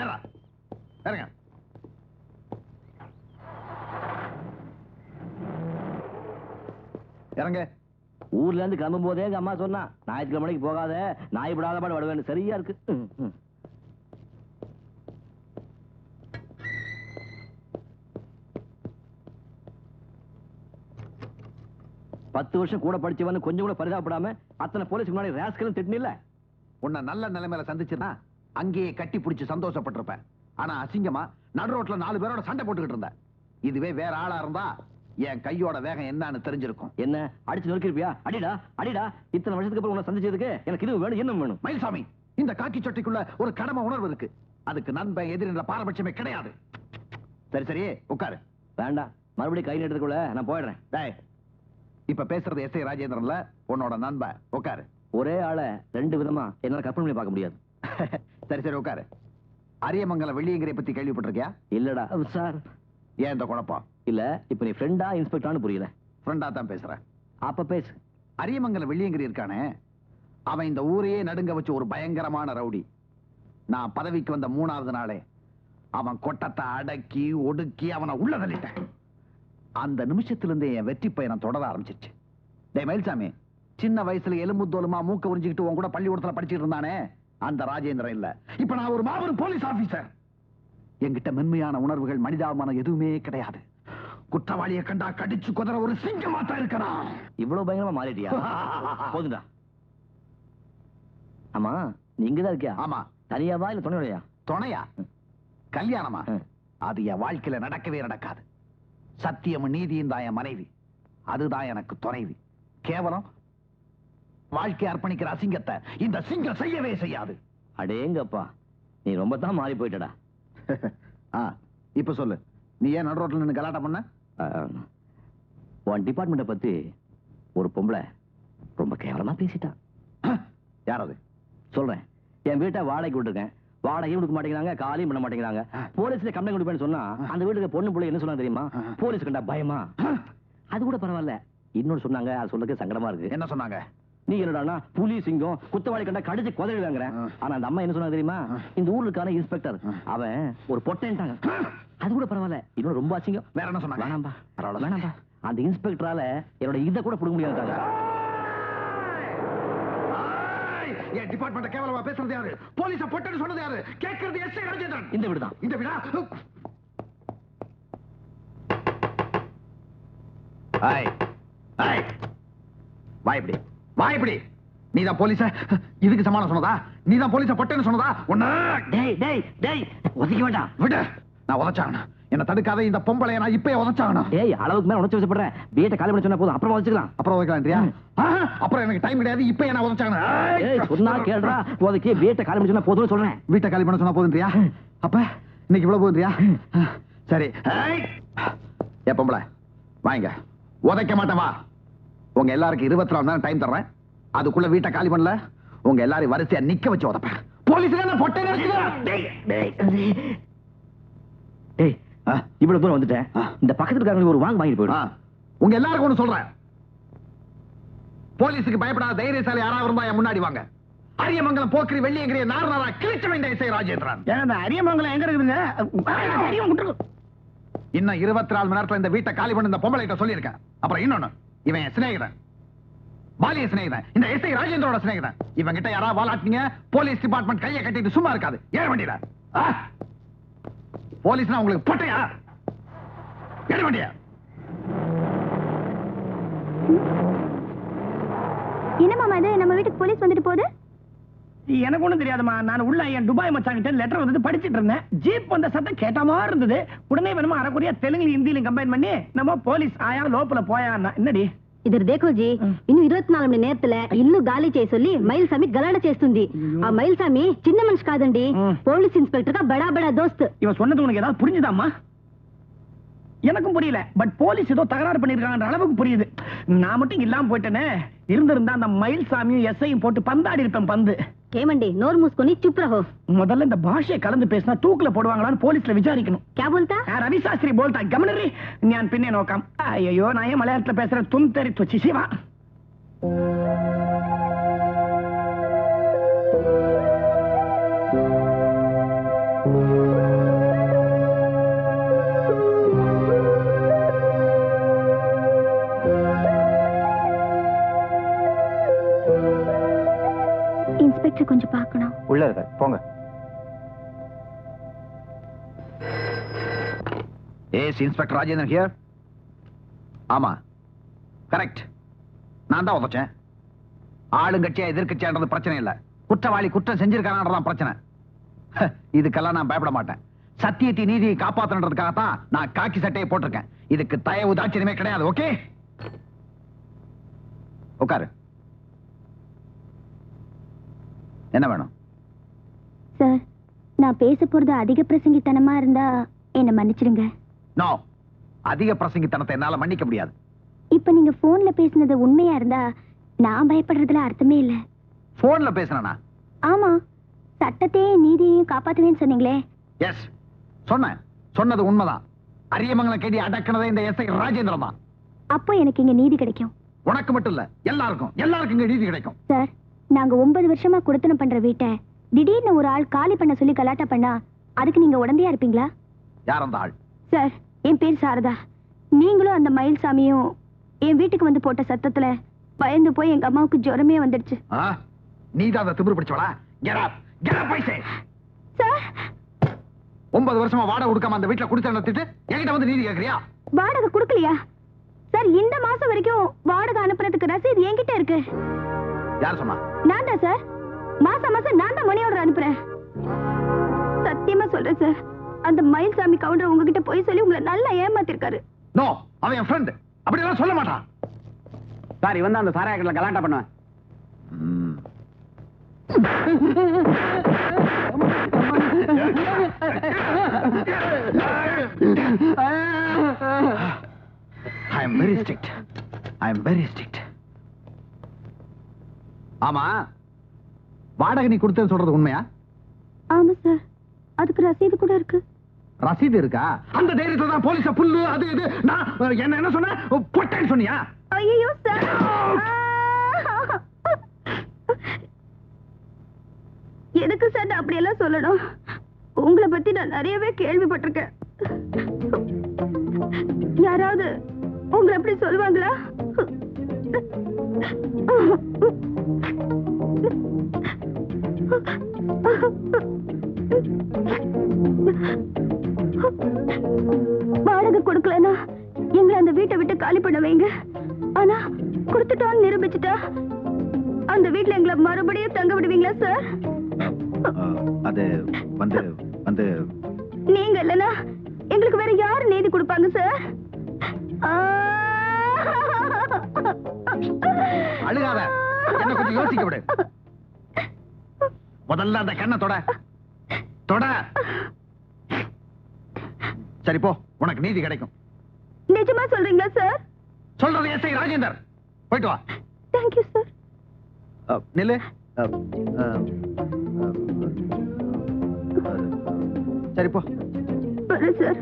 ஏறா இறங்க. இறங்க. ஊர்ல இருந்து கிளம்பும் போதே எங்க அம்மா சொன்னா, ஞாயிற்றுக்கிழமைக்கு போகாத, நாய் விடாத பாடு வடுவேன்னு. சரியா இருக்கு. 10 வருஷம் கூட படிச்சவன் கொஞ்சம் கூட பரிதாபப்படாம அத்தனை போலீஸ் முன்னாடி ராஸ்கலும் திட்டினில்ல. உன்னை நல்ல நிலைமையில சந்திச்சுனா அங்கேயே கட்டி பிடிச்சு சந்தோஷப்பட்டிருப்பேன். ஆனா அசிங்கமா நடு ரோட்ல 4 பேரோட சண்டை போட்டுக்கிட்டு இருந்த. இதுவே வேற ஆளா இருந்தா என் கையோட வேகம் என்னன்னு தெரிஞ்சிருக்கும். என்ன அடிச்சு நொறுக்கிருப்பியா? அடிடா அடிடா. இத்தனை வருஷத்துக்கு அப்புறம் உன்னை சந்திச்சதுக்கு எனக்கு இது வேணும், என்ன வேணும்? மயில்சாமி, இந்த காக்கி சட்டைக்குள்ள ஒரு கடமை உணர்வு இருக்கு. அதுக்கு நண்பன் எதிரின்ற பாரபட்சமே கிடையாது. சரி சரி உட்காரு. வேண்டாம், மறுபடியும் கை நீட்டுறதுக்குள்ள நான் போயிடுறேன். டேய், இப்ப பேசுறது எஸ்.ஐ. ராஜேந்திரன்ல, உன்னோட நண்பன். உட்காரு. ஒரே ஆளை 2 விதமா என்னால கற்பனை பண்ணி பார்க்க முடியாது. சரி சரி உட்காரு. அரியமங்கலம் வெள்ளியங்கிரியை பத்தி கேள்விப்பட்டிருக்கியா? இல்லடா சார். ஏன் இந்த குழப்பம்? இல்ல, இப்ப நீ ஃப்ரெண்டா இன்ஸ்பெக்டரானு புரியல. ஃப்ரெண்டா தான் பேசுறேன். அப்ப பேசு. அரியமங்கலம் வெள்ளியங்கிரி இருக்கானே, அவன் இந்த ஊரையே நடுங்க வச்ச ஒரு பயங்கரமான ரவுடி. நான் பதவிக்கு வந்த 3வது நாளே அவன் கொட்டத்தை அடக்கி ஒடுக்கி அவனை உள்ள தள்ளிட்டேன். அந்த நிமிஷத்திலிருந்து என் வெற்றி பயணம் தொடர ஆரம்பிச்சிருச்சு. டேய் மயில்சாமி, சின்ன வயசுல எலும்புத்தோலுமா மூக்க உறிஞ்சிக்கிட்டு உன் கூட பள்ளிக்கூடத்துல படிச்சுட்டு இருந்தானே, அந்த ராஜேந்திரன் இல்ல. இப்ப நான் ஒரு மாபெரும் போலீஸ் ஆபீசர். என்கிட்ட மென்மையான உணர்வுகள், மனிதாபிமானம் எதுவுமே கிடையாது. குற்றவாளியை கண்டா கடிச்சு குதிர ஒரு சிங்கமா தான் இருக்கிறான். இவ்வளவு பயங்கரமா மாறிட்டியா? போதுண்டா. ஆமா, நீ இங்கதான் இருக்கியா? ஆமா. தனியாவா இல்ல துணையா? துணையா? கல்யாணமா? அது என் வாழ்க்கையில நடக்கவே நடக்காது. சத்தியமும் நீதியும் தான் என் மனைவி. அதுதான் எனக்கு துணைவி. கேவலம் வாழ்க்கை அர்ப்பணிக்கிற அசிங்கத்தை இந்த சிங்கம் செய்யவே செய்யாது. அடேங்கப்பா, நீ ரொம்ப தான் மாறி போயிட்டடா. இப்ப சொல்லு, நீ ஏன் நடு ரோட்ல நின்னு கலாட்டா பண்ண? உன் டிபார்ட்மெண்ட்டை பத்தி ஒரு பொம்பளை ரொம்ப கேவலமா பேசிட்டா. யார் அது? சொல்றேன். என் வீட்டை வாடகைக்கு விட்டுருக்கேன். வாடகையும் கொடுக்க மாட்டேங்கிறாங்க, காலியும் பண்ண மாட்டேங்கிறாங்க. போலீஸ்ல கம்ப்ளைண்ட் கொடுப்பேன்னு சொன்னா அந்த வீட்டுக்கு பொண்ணு பிள்ளை என்ன சொன்னா தெரியுமா? போலீஸ் கண்டா பயமா. அது கூட பரவாயில்ல, இன்னொன்னு சொன்னாங்க, அது சொல்றதுக்கு சங்கடமா இருக்கு. என்ன சொன்னாங்க? நீ என்னடா புலி சிங்கம் குத்தவாளி கண்டா கடிச்சு குதறி வாங்குறேன். ஆனா அந்த அம்மா என்ன சொன்னா தெரியுமா? இந்த ஊருக்கான இன்ஸ்பெக்டர் அவன் ஒரு பொட்டேன்ட்டாங்க. அது கூட பரவாயில்ல, இன்னொரு ரொம்ப அசிங்கம். வேற என்ன சொன்னாங்க? வேணாம்பா வேணாம்பா, அந்த இன்ஸ்பெக்டரால என்னோட இதை கூட புடுங்க முடியாது. என் டிபார்ட்மெண்ட் கேவலமா பேசுறது யாரு? போலீஸ பொட்டன்னு சொன்னது யாரு? கேட்கிறது எஸ்.ஐ. ராஜேந்திரன். இந்த வீடு தான். இந்த வீடா? வா இப்படி. நீதான் போலீஸ இதுக்கு சமாளம் சொன்னதா? நீதான் போலீஸ பொட்டன்னு சொன்னதா? ஒண்ணு ஒதுக்க வேண்டாம், விடு. நான் உதச்சாங்க. என்ன தடுக்காத. இந்த பொம்பளைய நான் இப்பயே உதச்சாகணும். ஏய், அளவுக்கு மேல உணர்ச்சி வசப்படுறேன். வீட்டை காலி பண்ண சொன்னா போதும், அப்புறம் உதச்சிக்கலாம். அப்புறம் உதைக்கலாம்ன்றியா? அப்புறம் எனக்கு டைம் கிடையாது. இப்ப என்ன உதச்சாகணும்? ஏய், சொன்னா கேளுடா. உதக்கி வீட்டை காலி பண்ண சொன்னா போதும்னு சொல்றேன். வீட்டை காலி பண்ண சொன்னா போதுன்றியா? அப்ப இன்னைக்கு இவ்வளவு போதுன்றியா? சரி. ஏ பொம்பளை, வாங்க. உதைக்க மாட்டேன், வா. உங்க எல்லாருக்கும் 24 மணி நேரம் டைம் தர்றேன். அதுக்குள்ள வீட்டை காலி பண்ணல, உங்க எல்லாரையும் வரிசையா நிக்க வச்சு உதப்பேன். போலீஸ் பொட்டை இவ்வளவு தூரம் வந்துட்டேன். இந்த பக்கத்துக்காரங்க ஒரு வாங்கிட்டு போயிடும். உங்க எல்லாருக்கும் ஒண்ணு சொல்றேன். போலீஸுக்கு பயப்படாத தைரியசாலி யாராவது இருந்தா என் முன்னாடி வாங்க. அரியமங்கலம் போக்கிரி வெள்ளியங்கிரிய நார்நாரா கிழிச்ச வேண்டிய எஸ்.ஐ. ராஜேந்திரன். அரியமங்கலம் எங்க இருக்குதுங்க? இன்னும் 24 மணி நேரத்துல இந்த வீட்டை காலி பண்ண இந்த பொம்பளை கிட்ட சொல்லியிருக்கேன். அப்புறம் இன்னொன்னு, இவன் என் சிநேகிதன், பாலிய சிநேகிதன், இந்த எஸ்.ஐ. ராஜேந்திரோட சிநேகிதன். இவன் கிட்ட யாராவது வாலாட்டினீங்க, போலீஸ் டிபார்ட்மெண்ட் கையை கட்டிட்டு சும்மா இருக்காது. ஏற வண்டியில. போலீஸ்னா உங்களுக்கு பொட்டையா? ஏற வண்டியா. என்ன மாமா இது, நம்ம வீட்டுக்கு போலீஸ் வந்துட்டு போகுது? எனக்கு ஒண்ணும் தெரியாதுமா. நான் உள்ள என் துபாய் மச்சாங்கிட்ட லெட்டர் வந்து படிச்சிட்டு இருந்தேன். ஜீப் வந்த சத்தம் கேட்ட மாதிரி இருந்தது. உடனே வேணுமா அரைக்குறையா தெலுங்கு ஹிந்திலையும் கம்பைன் பண்ணி நம்ம போலீஸ் ஆயா லோப்பல போயான்னா. என்னடி ఇద్దరు దేకోజీ ఇನ್ನು 24 మణి నేర్తల ఇల్లు గాలి చేసొల్లి మైల్సామి గలాడ చేస్తుంది. ఆ మైల్సామి చిన్న మనిషి కాదండి, పోలీస్ ఇన్స్పెక్టర్ గా బడా బడా దోస్త్. இவன் சொன்னது உனக்கு ஏதாவது புரிஞ்சுதாம்மா? எனக்கும் புரியல. பட் போலீஸ் ஏதோ தகராறு பண்ணிருக்காங்கன்ற அளவுக்கு புரியுது. நான் மட்டும் இல்லாம போயிட்டேனே, இருந்திருந்தா அந்த மயில்சாமியும் எஸ்ஐயும் போட்டு பந்தாடி இருப்பேன் பந்து. ఏమండి నోరు మూసుకొని చుప్ రహో. முதல்ல இந்த பாஷையை கலந்து பேசினா தூக்குல போடுவாங்களான்னு போலீஸ்ல விசாரிக்கணும். క్యా బోల్తా? ரவி சாஸ்திரி போல்டா கமனரி. நான் பின்னே நோக்கம். ஐயோ நான் ஏன் மலையாளத்துல பேசுறேன்? தும் தெரி தொச்சி சிவா. இன்ஸ்பெக்டர் கொஞ்சம் பார்க்கணும். உள்ள இருக்க போங்க. Ace inspector Rajendran here. ஆமா கரெக்ட், நான் தான் உதச்சேன். ஆளுங்கட்சியா எதிர்கட்சியான்றது பிரச்சனை இல்ல, குற்றவாளி குற்றம் செஞ்சிருக்கானதான் பிரச்சனை. இதுக்கெல்லாம் நான் பயப்பட மாட்டேன். சத்தியத்தை நீதியை காப்பாற்றன்றதுக்காகத்தான் நான் காக்கி சட்டையை போட்டிருக்கேன். இதுக்கு தயவு தாட்சியமே கிடையாது. ஓகே உட்காரு. என்ன வேணும்? சார், நான் பேச போறது அதிக பிரசங்கித்தனமா இருந்தா என்ன மன்னிச்சிடுங்க. நோ, அதிக பிரசங்கித்தனத்தை என்னால மன்னிக்க முடியாது. இப்ப நீங்க போன்ல பேசினது உண்மையா இருந்தா நான் பயப்படுறதுல அர்த்தமே இல்ல. போன்ல பேசுறேனா? ஆமா, சட்டத்தையும் நீதியையும் காப்பாத்துவேன்னு சொன்னீங்களே. எஸ் சொன்னேன். சொன்னது உண்மைதான். அரியமங்கலம் கேடி அடக்கினதே இந்த எஸ்ஐ ராஜேந்திரன் தான். அப்போ எனக்கு இங்க நீதி கிடைக்கும். உனக்கு மட்டும் இல்ல, எல்லாருக்கும் இங்க நீதி கிடைக்கும். சார், நாங்க 9 வருஷமா குடுத்தனம் பண்ற வீட்டை திடீர்னு ஒரு ஆள் காலி பண்ண சொல்லி கலாட்டா பண்ணா அதுக்கு நீங்க உடந்தையா இருப்பீங்களா? யார் அந்த ஆள்? சார், என் பேர் சாரதா. நீங்களும் அந்த மயில்சாமியும் என் வீட்டுக்கு வந்து போட்ட சத்தத்துல பயந்து போய் எங்க அம்மாவுக்கு ஜுரமே வந்துடுச்சு. நீதான் அந்த திமிரு பிடிச்சவளா? சார், 9 வருஷமா வாடகை கொடுக்காம அந்த வீட்டுல குடிச்சு நடத்திட்டு என்கிட்ட வந்து நீதி கேக்குறியா? வாடகை கொடுக்கலையா? சார், இந்த மாசம் வரைக்கும் வாடகை அனுப்புறதுக்கு ரசீது என்கிட்ட இருக்கு. யார் சொன்னா? நான் தான் சார். மாசம் மாசம் நான் தான் மணி ஆர்டர் அனுப்புறேன். சத்தியமா சொல்றேன் சார், அந்த மயில்சாமி கவுண்டர் உங்ககிட்ட போய் சொல்லி உங்களை நல்லா ஏமாத்திருக்காரு. நோ, அவன் என் ஃப்ரெண்ட். அப்படி எல்லாம் சொல்ல மாட்டான். சார், இவன் தான் அந்த சாராய கடையில கலாட்டா பண்ணுவேன். I am very strict. ஆமா, வாடகை நீ கொடுத்தேன்னு சொல்றது உண்மையா? ஆமா சார், அதுக்கு ரசீது கூட இருக்கு. ரசீது இருக்கா? அந்த தைரியத்துல தான் போலீஸ புல்லு அது இது நான் என்ன சொன்ன? பொட்டேன்னு சொன்னியா? ஐயோ சார், எதுக்கு சார் நான் அப்படி எல்லாம் சொல்லணும்? உங்களை பத்தி நான் நிறையவே கேள்விப்பட்டிருக்கேன். யாராவது உங்களை அப்படி சொல்லுவாங்களா? வாடகை கொடுக்கலன்னா எங்களை அந்த வீட்டை விட்டு காலி பண்ண வைங்க. ஆனா கொடுத்துட்டோன்னு நிரூபிச்சுட்டா அந்த வீட்டுல எங்களை மறுபடியும் தங்க விடுவீங்களா சார்? அது வந்து நீங்க இல்லனா எங்களுக்கு வேற யாரு நீதி கொடுப்பாங்க சார்? அழுகாத, என்ன கொஞ்சம் யோசிக்க விடு. முதல்ல அந்த கண்ணை தொட. சரி போ, உனக்கு நீதி கிடைக்கும். நிஜமா சொல்றீங்களா சார்? சொல்றது எஸ்ஐ ராஜேந்தர். போயிட்டு வா. Thank you sir. நில்லு. சரி போ. சார்,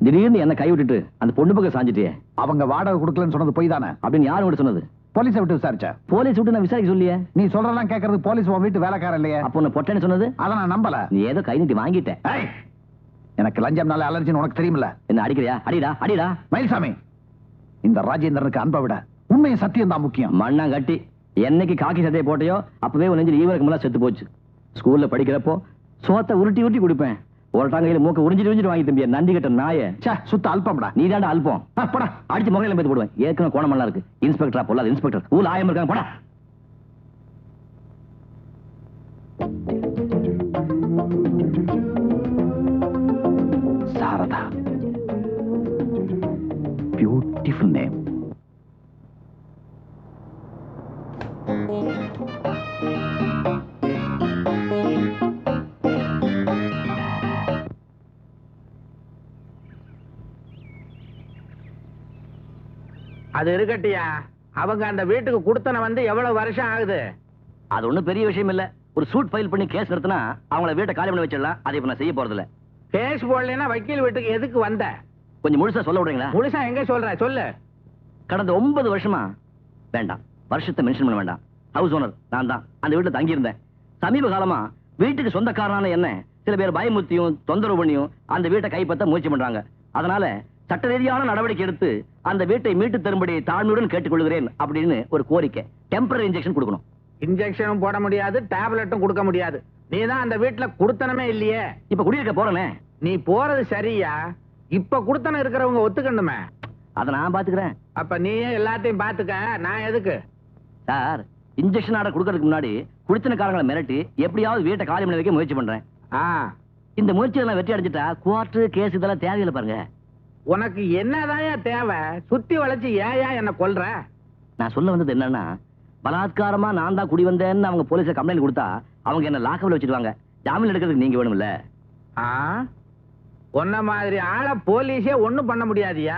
திடீர்னு என்ன கை விட்டுட்டு அந்த பொண்ணு பக்கம் சாஞ்சிட்டியே. அவங்க வாடகை கொடுக்கலன்னு சொன்னது போய் தானே? அப்படின்னு யாரும் கூட சொன்னது? போலீஸை விட்டு விசாரிச்சா? போலீஸ் விட்டு நான் விசாரிக்க சொல்லியே. நீ சொல்றதெல்லாம் கேட்கறது போலீஸ் உன் வீட்டு வேலைக்காரன் இல்லையா? அப்போ உன்னை பொட்டேன்னு சொன்னது? அதை நான் நம்பல. நீ ஏதோ கை நீட்டி வாங்கிட்ட. எனக்கு லஞ்சம்னால அலர்ஜின்னு உனக்கு தெரியுமில்ல? என்ன அடிக்கிறியா? அடிடா. மயில்சாமி, இந்த ராஜேந்திரனுக்கு அன்பை விட உண்மையும் சத்தியம் தான் முக்கியம். மண்ணா கட்டி என்னைக்கு காக்கி சட்டையை போட்டையோ அப்பவே உன் நெஞ்சில் ஈவருக்கு மேல செத்து போச்சு. ஸ்கூல்ல படிக்கிறப்போ சோத்தை உருட்டி கொடுப்பேன். ஒரு டாங்கையில மூக்க உறிஞ்சிட்டு வாங்கி தம்பியா நந்தி கட்ட நாய சுத்த அல்பம்டா. நீ தாண்டா அல்பம் போடா அடிச்சு முகையில பேத்து போடுவேன். ஏற்கனவே கோணமெல்லாம் இருக்கு. இன்ஸ்பெக்டரா போடலாம் இன்ஸ்பெக்டர் ஊர் ஆயம் இருக்காங்க போடா. Sarada, beautiful name. அது இருக்கட்டியா, அவங்க அந்த வீட்டுக்கு கொடுத்தன வந்து எவ்வளவு வருஷம் ஆகுது? அது ஒண்ணும் பெரிய விஷயம் இல்ல. ஒரு சூட் ஃபைல் பண்ணி கேஸ் நிறுத்தினா அவங்கள வீட்டை காலி பண்ணி வச்சிடலாம். அதை இப்ப நான் செய்ய போறது இல்ல. கேஸ் போடலைன்னா வக்கீல் வீட்டுக்கு எதுக்கு வந்த? கொஞ்சம் முழுசா சொல்ல விடுறீங்களா? முழுசா எங்க சொல்ற சொல்லு. கடந்த 9 வருஷமா வேண்டாம், வருஷத்தை மென்ஷன் பண்ண வேண்டாம். ஹவுஸ் ஓனர் நான் தான் அந்த வீட்டுல தங்கி இருந்தேன். சமீப காலமா வீட்டுக்கு சொந்தக்காரனான என்ன சில பேர் பயமுத்தியும் தொந்தரவு பண்ணியும் அந்த வீட்டை கைப்பற்ற முயற்சி பண்றாங்க. அதனால சட்ட ரீதியான நடவடிக்கை எடுத்து அந்த வீட்டை மீட்டு தரும்படி தாழ்மையுடன் கேட்டுக்கொள்கிறேன் அப்படின்னு ஒரு கோரிக்கை. டெம்பரரி இன்ஜெக்ஷன் கொடுக்கணும். இன்ஜெக்ஷனும் போட முடியாது, டேப்லெட்டும் கொடுக்க முடியாது. நீ தான் அந்த வீட்டுல குடுத்தனமே இல்லையே. இப்ப குடியிருக்க போறனே. நீ போறது சரியா? இப்ப குடுத்தன இருக்கிறவங்க ஒத்துக்கணுமே. அதை நான் பாத்துக்கிறேன். அப்ப நீயே எல்லாத்தையும் பாத்துக்க, நான் எதுக்கு? சார், இன்ஜெக்ஷன் ஆர்டர் கொடுக்கறதுக்கு முன்னாடி குடித்தனக்காரங்களை மிரட்டி எப்படியாவது வீட்டை காலி பண்ண வைக்க முயற்சி பண்றேன். இந்த முயற்சியெல்லாம் வெற்றி அடைஞ்சிட்டா கோர்ட்டு கேஸ் இதெல்லாம் தேவையில்லை பாருங்க. உனக்கு என்னதான் தேவை? சுத்தி வளைச்சு ஏயா என்ன கொல்ற? நான் சொல்ல வந்தது என்னன்னா, பலாத்காரமா நான் தான் குடி வந்தேன்னு அவங்க போலீஸ்ல கம்ப்ளைண்ட் கொடுத்தா அவங்க என்ன லாக்கப்ல வச்சிருவாங்க. ஜாமீன் எடுக்கிறதுக்கு நீங்க வேணும்ல. உன்ன மாதிரி ஆளை போலீஸே ஒண்ணும் பண்ண முடியாதியா?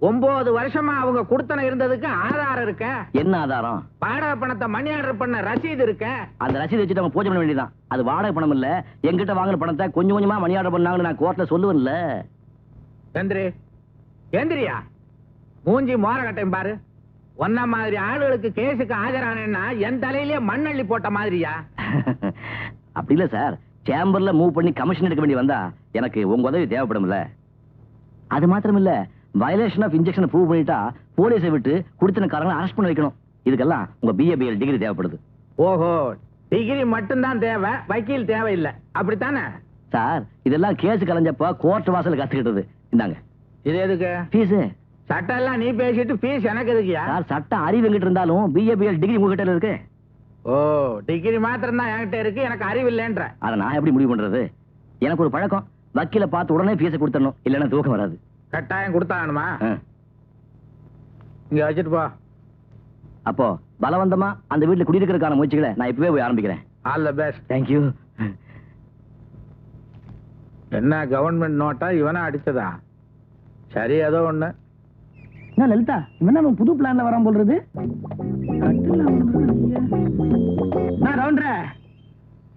9 வருஷமா அவங்க குடுத்தன இருந்ததுக்கு ஆதாரம் இருக்க. என்ன ஆதாரம்? வாடகை பணத்தை மணி ஆர்டர் பண்ண ரசீது இருக்க. அந்த ரசீது வச்சுட்டு அவங்க பூஜை பண்ண வேண்டியதான். அது வாடகை பணம் இல்ல, எங்கிட்ட வாங்கின பணத்தை கொஞ்சம் கொஞ்சமா மணி ஆர்டர் பண்ணாங்கன்னு நான் கோர்ட்ல சொல்லுவேன்ல. ஏந்திரியா, மூஞ்சி மோரகட்டையும் பாரு. ஒன்ன மாதிரி ஆளுகளுக்கு கேஸுக்கு ஆஜரானேன்னா என் தலையிலே மண்ணள்ளி போட்ட மாதிரியா? அப்படி இல்ல சார், சேம்பர்ல மூவ் பண்ணி கமிஷன் எடுக்க வேண்டி வந்தா எனக்கு உங்க உதவி தேவைப்படும்ல. அது மாத்திரம் இல்ல, வயலேஷன் ஆஃப் இன்ஜெக்ஷன் ப்ரூவ் பண்ணிட்டா போலீஸை விட்டு குடித்தனக்காரங்களை அரெஸ்ட் பண்ண வைக்கணும். இதுக்கெல்லாம் உங்க BA டிகிரி தேவைப்படுது. ஓஹோ, டிகிரி மட்டும்தான் தேவை, வக்கீல் தேவையில்லை, அப்படித்தானே? சார், இதெல்லாம் கேஸ் கலைஞ்சப்ப கோர்ட் வாசல் கத்துக்கிட்டது. இந்தாங்க. இது எதுக்கு? ஃபீஸ். சட்டம் எல்லாம் நீ பேசிட்டு ஃபீஸ் எனக்கு எதுக்குயா? சார், சட்ட அறிவு எங்கிட்ட இருந்தாலும் BA டிகிரி உங்ககிட்ட இருக்கு. ஓ, டிகிரி மாத்திரம் தான் என்கிட்ட இருக்கு, எனக்கு அறிவு இல்லைன்ற. அதை நான் எப்படி முடிவு பண்றது? எனக்கு ஒரு பழக்கம், வக்கீல பார்த்து உடனே ஃபீஸை கொடுத்துடணும், இல்லைன்னா தூக்கம் வராது. கட்டாயம் கொடுத்தானுமா? இங்க வச்சுட்டு போ. அப்போ பலவந்தமா அந்த வீட்டுல குடியிருக்கிறதுக்கான முயற்சிகளை நான் இப்பவே போய் ஆரம்பிக்கிறேன். All the best. தேங்க்யூ. என்ன கவர்மெண்ட் நோட்டா இவனா அடிச்சதா? சரி, ஏதோ ஒண்ணு. என்ன லலிதா, இவன் நம்ம புது பிளான்ல வரான் போல்றது. நான் ரவுண்டர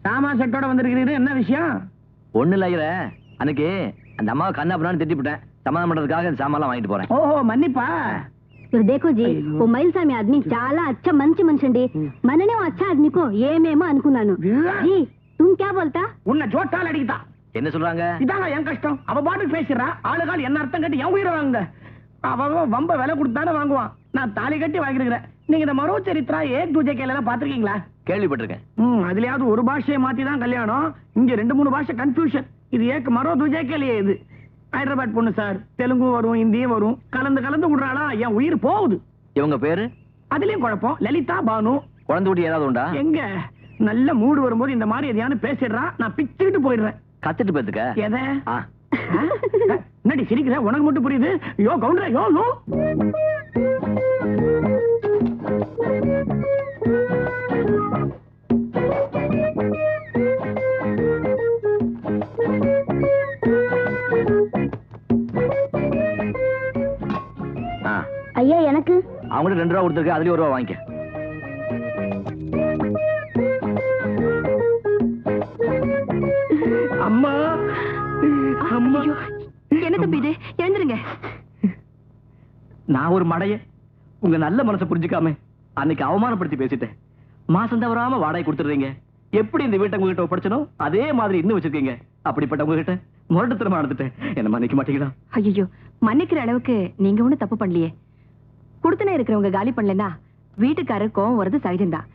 சாமா செட்டோட வந்திருக்கிறீரு, என்ன விஷயம்? ஒண்ணு இல்ல ஐயரே, அன்னைக்கு அந்த அம்மாவை கண்ணாப்பண்ணான்னு திட்டிவிட்டேன். சமாதானம் பண்றதுக்காக இந்த சாமான்லாம் வாங்கிட்டு போறேன். ఓహో మన్నిపా देखो जी वो మైల్ సామి आदमी చాలా अच्छा మంచి మనిషండి మననే अच्छा आदमी को ఏమేమో అనుకున్నాను जी तुम क्या बोलता உன்னை ஜோட்டால் அடிக்குதா? என்ன சொல்றாங்க? இதாங்க என் கஷ்டம். அவ பாட்டுக்கு பேசுறா, ஆளுகால் என்ன அர்த்தம் கட்டி என் உயிரை வாங்க. அவ வம்ப விலை கொடுத்தானே வாங்குவான். நான் தாலி கட்டி வாங்கிருக்கிறேன். நீங்க இந்த மரோ சரித்ரா ஏக் தூஜே கேலாம் பாத்திருக்கீங்களா? கேள்விப்பட்டிருக்கேன். அதுலயாவது ஒரு பாஷையை மாத்தி தான் கல்யாணம். இங்க 2-3 பாஷை கன்ஃபியூஷன். இது ஏக் மரோ தூஜே கேலியே. இது ஹைதராபாத் பொண்ணு சார். தெலுங்கு வரும், ஹிந்தியும் வரும். கலந்து கலந்து விடுறாளா, என் உயிர் போகுது. இவங்க பேரு? அதுலயும் குழப்பம். லலிதா பானு. குழந்தை குட்டி ஏதாவது உண்டா? எங்க நல்ல மூடு வரும்போது இந்த மாதிரி எதையானு பேசிடுறா, நான் பிச்சுக்கிட்டு போயிடுறேன். கத்துட்டு பேத்துக்க. எதை என்னடி சிரிக்கிற? உனக்கு மட்டும் புரியுது. யோ கவுண்டரா, யோ யோ. ஐயா எனக்கு அவங்களுக்கு 2 ரூபா கொடுத்துருக்கு, அதுலயும் 1 ரூபா வாங்கிக்க. அம்மா அம்மா, என்ன தம்பி இது? எழுந்துருங்க. நான் ஒரு மடைய உங்க நல்ல மனசை புரிஞ்சுக்காம அன்னைக்கு அவமானப்படுத்தி பேசிட்டேன். மாசம் தவறாம வாடகை கொடுத்துறீங்க. எப்படி இந்த வீட்டை உங்ககிட்ட ஒப்படைச்சனோ அதே மாதிரி இன்னும் வச்சிருக்கீங்க. அப்படிப்பட்ட உங்ககிட்ட முரட்டுத்தனமா நடந்துட்டேன். என்ன மன்னிக்க மாட்டீங்களா? ஐயோ, மன்னிக்கிற அளவுக்கு நீங்க ஒண்ணும் தப்பு பண்ணலையே. குடுத்தன இருக்கிறவங்க காலி பண்ணலன்னா வீட்டுக்காரர் கோவம் வருது சகஜம்தான்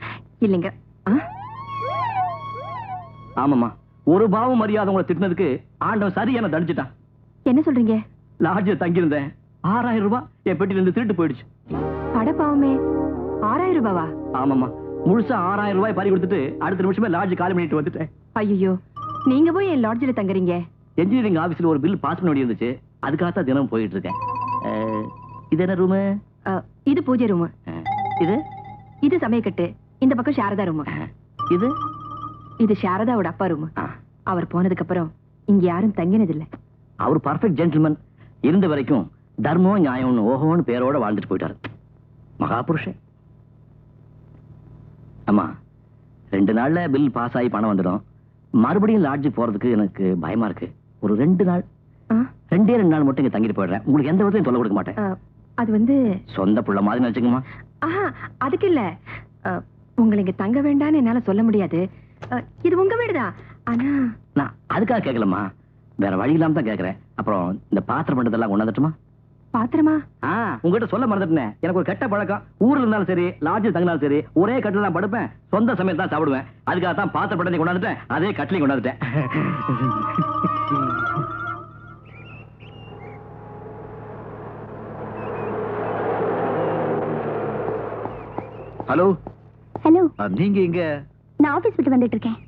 இல்லைங்க. ஆமாமா, ஒரு பாவம் மரியாதை உங்களை திட்டினதுக்கு ஆண்டவன் சரியான தண்டிச்சிட்டான். என்ன சொல்றீங்க? லாட்ஜில் தங்கியிருந்தேன். 6000 ரூபாய் என் பெட்டியில இருந்து திருட்டு போயிடுச்சு. அடப்பாவமே, 6000 ரூபாவா? ஆமாமா, முழுசா 6000 ரூபாய் பறி கொடுத்துட்டு அடுத்த நிமிஷமே லாட்ஜ் காலி பண்ணிட்டு வந்துட்டேன். ஐயோ, நீங்க போய் என் லாட்ஜில் தங்குறீங்க? என்ஜினியரிங் ஆபீஸ்ல ஒரு பில் பாஸ் பண்ண வேண்டிய இருந்துச்சு. அதுக்காகத்தான் தினம் போயிட்டு இருக்கேன். இது என்ன ரூமு? இது பூஜை ரூமு. இது இது சமயக்கட்டு. இந்த பக்கம் சாரதா ரூமு. இது இது சாரதாவோட அப்பா ரூமு. அவர் போனதுக்கு அப்புறம் இங்க யாரும் தங்கினதில்லை. அவர் பர்ஃபெக்ட் ஜென்டில்மேன். இருந்த வரைக்கும் தர்மம் நியாயம்னு ஓஹோன்னு பேரோட வாழ்ந்துட்டு போயிட்டாரு. மகாபுருஷன். ஆமா, 2 நாள்ல பில் பாஸ் ஆகி பணம் வந்துடும். மறுபடியும் லாட்ஜுக்கு போறதுக்கு எனக்கு பயமா இருக்கு. ஒரு 2 நாள், 2 நாள் மட்டும் இங்க தங்கிட்டு போயிடுறேன். உங்களுக்கு எந்த விதத்தையும் தொல்லை கொடுக்க மாட்டேன். அது வந்து சொந்த புள்ள மாதிரி நினைச்சுக்குமா? அதுக்கு இல்ல, உங்களை இங்க தங்க வேண்டாம்னு என்னால சொல்ல முடியாது. இது உங்க வீடுதான். ஆனா நான் அதுக்காக கேட்கலமா, வேற வழி இல்லாம தான் கேட்கறேன். அப்புறம் இந்த பாத்திரம் பண்டதெல்லாம் கொண்டாந்துட்டுமா? பாத்திரமா? உங்ககிட்ட சொல்ல மறந்துட்டேன். எனக்கு ஒரு கெட்ட பழக்கம். ஊர்ல இருந்தாலும் சரி, லாட்ஜில் தங்கினாலும் சரி, ஒரே கட்டில தான் படுப்பேன். சொந்த சமையல் தான் சாப்பிடுவேன். அதுக்காக தான் பாத்திர பண்டத்தை கொண்டாந்துட்டேன். அதே கட்டிலையும் கொண்டாந்துட்டேன். ஹலோ. ஹலோ. நீங்க இங்க? நான் ஆபீஸ் விட்டு வந்துட்டு இருக்கேன்.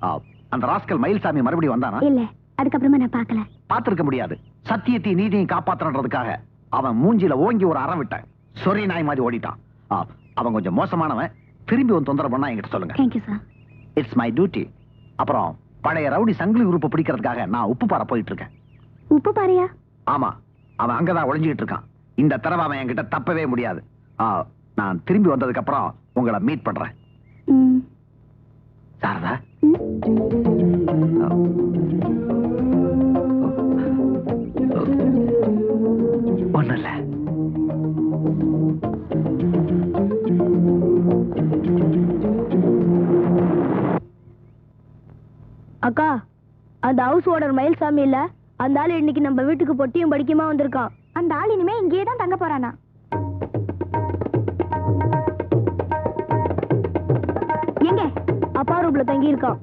அந்த ராஸ்கல் மயில்சாமி மறுபடியும் வந்தானா? இல்ல, அதுக்கப்புறமா நான் பார்க்கல. பாத்திருக்க முடியாது. சத்தியத்தையும் நீதியையும் காப்பாத்துறதுக்காக அவன் மூஞ்சில ஓங்கி ஒரு அறம் விட்டான். சொரி நாய் மாதிரி ஓடிட்டான். அவன் கொஞ்சம் மோசமானவன். திரும்பி வந்து தொந்தரவு பண்ணா என்கிட்ட சொல்லுங்க. Thank you sir. It's my duty. அப்புறம் பழைய ரவுடி சங்கிலி குரூப்பை பிடிக்கிறதுக்காக நான் உப்பு பாறை போயிட்டு இருக்கேன். உப்பு பாறையா? ஆமா, அவன் அங்கதான் ஒளிஞ்சுக்கிட்டு இருக்கான். இந்த தடவை அவன் என்கிட்ட தப்பவே முடியாது. நான் திரும்பி வந்ததுக்கு அப்புறம் உங்களை மீட் பண்றேன். சாரதா, ஒண்ணும் இல்ல. அக்கா, அந்த ஹவுஸ் ஓனர் மயில்சாமி இல்ல, அந்த ஆள் இன்னைக்கு நம்ம வீட்டுக்கு பொட்டியும் படிக்குமா வந்திருக்கான். அந்த ஆள் இனிமே இங்கேயே தான் தங்க போறானா? எங்க? அப்பா ரூம்ல தங்கி இருக்கான்.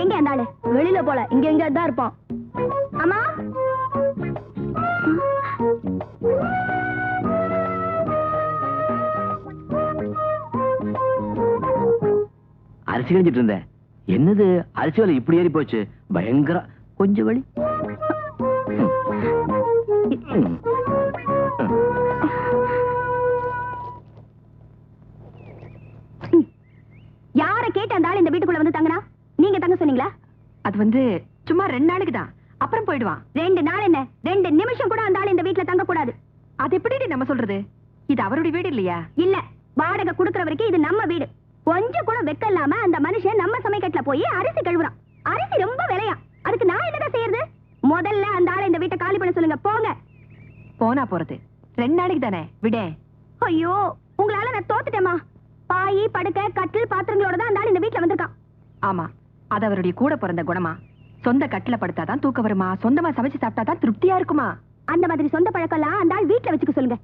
எங்க அந்த ஆளு? வெளியில போல, இங்க எங்க தான் இருப்பான். அம்மா, அரிசி கழிஞ்சிட்டு இருந்தேன். என்னது அரிசி வேலை இப்படி ஏறி போச்சு? பயங்கர. கொஞ்சம் வழி. யார கேட்டு அந்த ஆள் இந்த வீட்டுக்குள்ள வந்து தங்கினா? நீங்க தங்க சொன்னீங்களா? அது வந்து சும்மா 2 நாளைக்கு தான், அப்புறம் போயிடுவான். 2 நாள் என்ன, 2 நிமிஷம் கூட அந்த ஆள் இந்த வீட்டுல தங்க கூடாது. அது எப்படி நம்ம சொல்றது? இது அவருடைய வீடு இல்லையா? இல்ல, வாடகை குடுக்கற வரைக்கும் இது நம்ம வீடு. கொஞ்சம் கூட வெக்க இல்லாம அந்த மனுஷன் நம்ம சமைக்கட்டுல போய் அரிசி கழுவுறான். அரிசி ரொம்ப விலையா. அதுக்கு நான் என்னதான் செய்யறது? முதல்ல அந்த ஆளை இந்த வீட்டை காலி பண்ண சொல்லுங்க. போங்க. போனா போறது, 2 நாளைக்கு தானே, விடே. ஐயோ, உங்களால நான் தோத்துட்டேமா. பாயி, படுக்கை, கட்டில், பாத்திரங்களோட தான் அந்த ஆள் இந்த வீட்டுல வந்திருக்கான். ஆமா, அது அவருடைய கூட பிறந்த குணமா. சொந்த கட்டில படுத்தாதான் தூக்க வருமா, சொந்தமா சமைச்சு சாப்பிட்டாதான் திருப்தியா இருக்குமா. அந்த மாதிரி சொந்த பழக்கம் எல்லாம் அந்த ஆள் வீட்டுல வச்சுக்க சொல்லுங்க.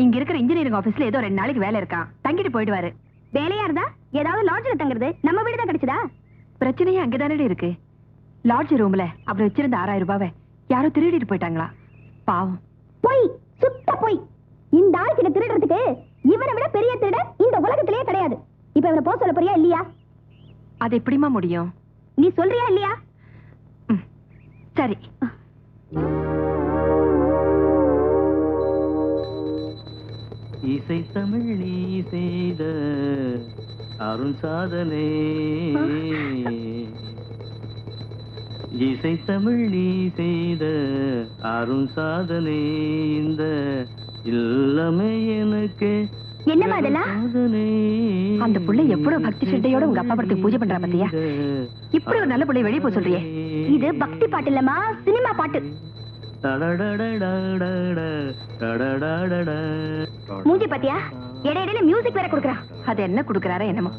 இங்க இருக்கிற இன்ஜினியரிங் ஆபீஸ்ல ஏதோ 2 நாளைக்கு வேலை இருக்கான், தங்கிட்டு போயிடுவாரு. வேலையா இருந்தா ஏதாவது லாட்ஜ்ல தங்குறது. நம்ம வீடு தான் கிடைச்சதா? பிரச்சனையே அங்கதானே இருக்கு. லாட்ஜ் ரூம்ல அப்படி வச்சிருந்த 6000 ரூபாவை யாரோ திருடிட்டு போயிட்டாங்களா? பாவம். போய், சுத்த போய். இந்த ஆள் கிட்ட திருடுறதுக்கு இவனை விட பெரிய திருட இந்த உலகத்திலேயே கிடையாது. இப்ப இவனை போக சொல்ல போறியா இல்லையா? அது எப்படிமா முடியும்? நீ சொல்றியா இல்லையா? சரி. இசை தமிழ் நீ செய்த அருண் சாதனை, இசை தமிழ் நீ செய்த அருண் சாதனை, இந்த இல்லமே எனக்கு என்னமா இதெல்லாம்? அந்த புள்ள எவ்வளவு பக்தி சிட்டையோட உங்க அப்பா படத்துக்கு பூஜை பண்றா பாத்தியா? இப்படி ஒரு நல்ல புள்ளைய வெளியே போக சொல்றியே. இது பக்தி பாட்டு இல்லம்மா, சினிமா பாட்டு. மூஞ்சி பாத்தியா? இடையில மியூசிக் வேற கொடுக்கறா. அது என்ன கொடுக்கறாரோ என்னமோ.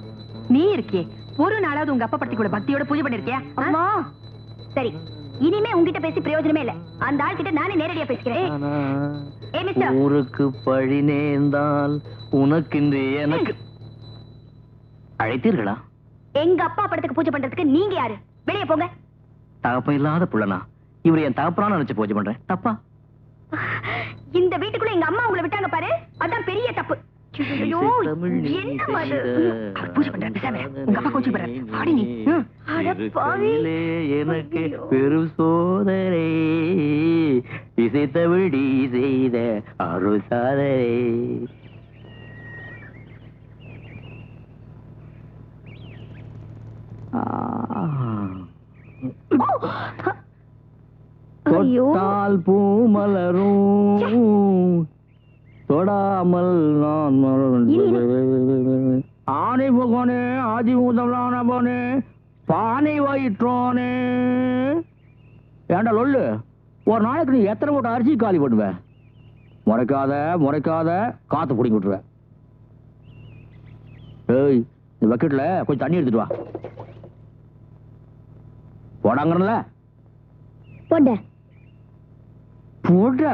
நீ இருக்கியே, ஒரு நாளாவது உங்க அப்பா படத்துக்கு கூட பக்தியோட பூஜை பண்ணிருக்கியா? அம்மா, சரி, இனிமே உங்ககிட்ட பேசி பிரயோஜனமே இல்ல. அந்த ஆள் கிட்ட நானே நேரடியா பேசிக்கிறேன். ஏய் மிஸ்டர், ஊருக்கு பழி நேர்ந்தால் உனக்கின்றி எனக்கு அழைத்தீர்களா? எங்க அப்பா படத்துக்கு பூஜை பண்றதுக்கு நீங்க யாரு? வெளியே போங்க. தகப்பம் இல்லாத புள்ளனா இவர் என் தகப்பனான்னு நினைச்சு பூஜை பண்றேன். தப்பா? இந்த வீட்டுக்குள்ள எங்க அம்மா உங்களை விட்டாங்க பாரு, அதான் பெரிய தப்பு. ஐயோ, என்ன அது? பூஜை பண்றேன் பேசாம. உங்க அப்பா கோச்சு போறாரு. ஆடி நீ. அட பாவி. எனக்கு பெரும் சோதனை இசைத்தவிடி செய்த அருள் சாதனை. தொட்டால் பூ மலரும் தொடாமல் நான் ஆனை போகோனே ஆதி முதலான போனே பானை வயிற்றோனே. ஏண்டா லொல்லு, ஒரு நாளைக்கு நீ எத்தனை மூட்டை அரிசி காலி பண்ணுவேன்? முறைக்காத காத்து பிடிங்கி விட்டுருவேன். ஏய், இந்த பக்கெட்ல கொஞ்சம் தண்ணி எடுத்துட்டு வா. போடாங்கறல போட போடா.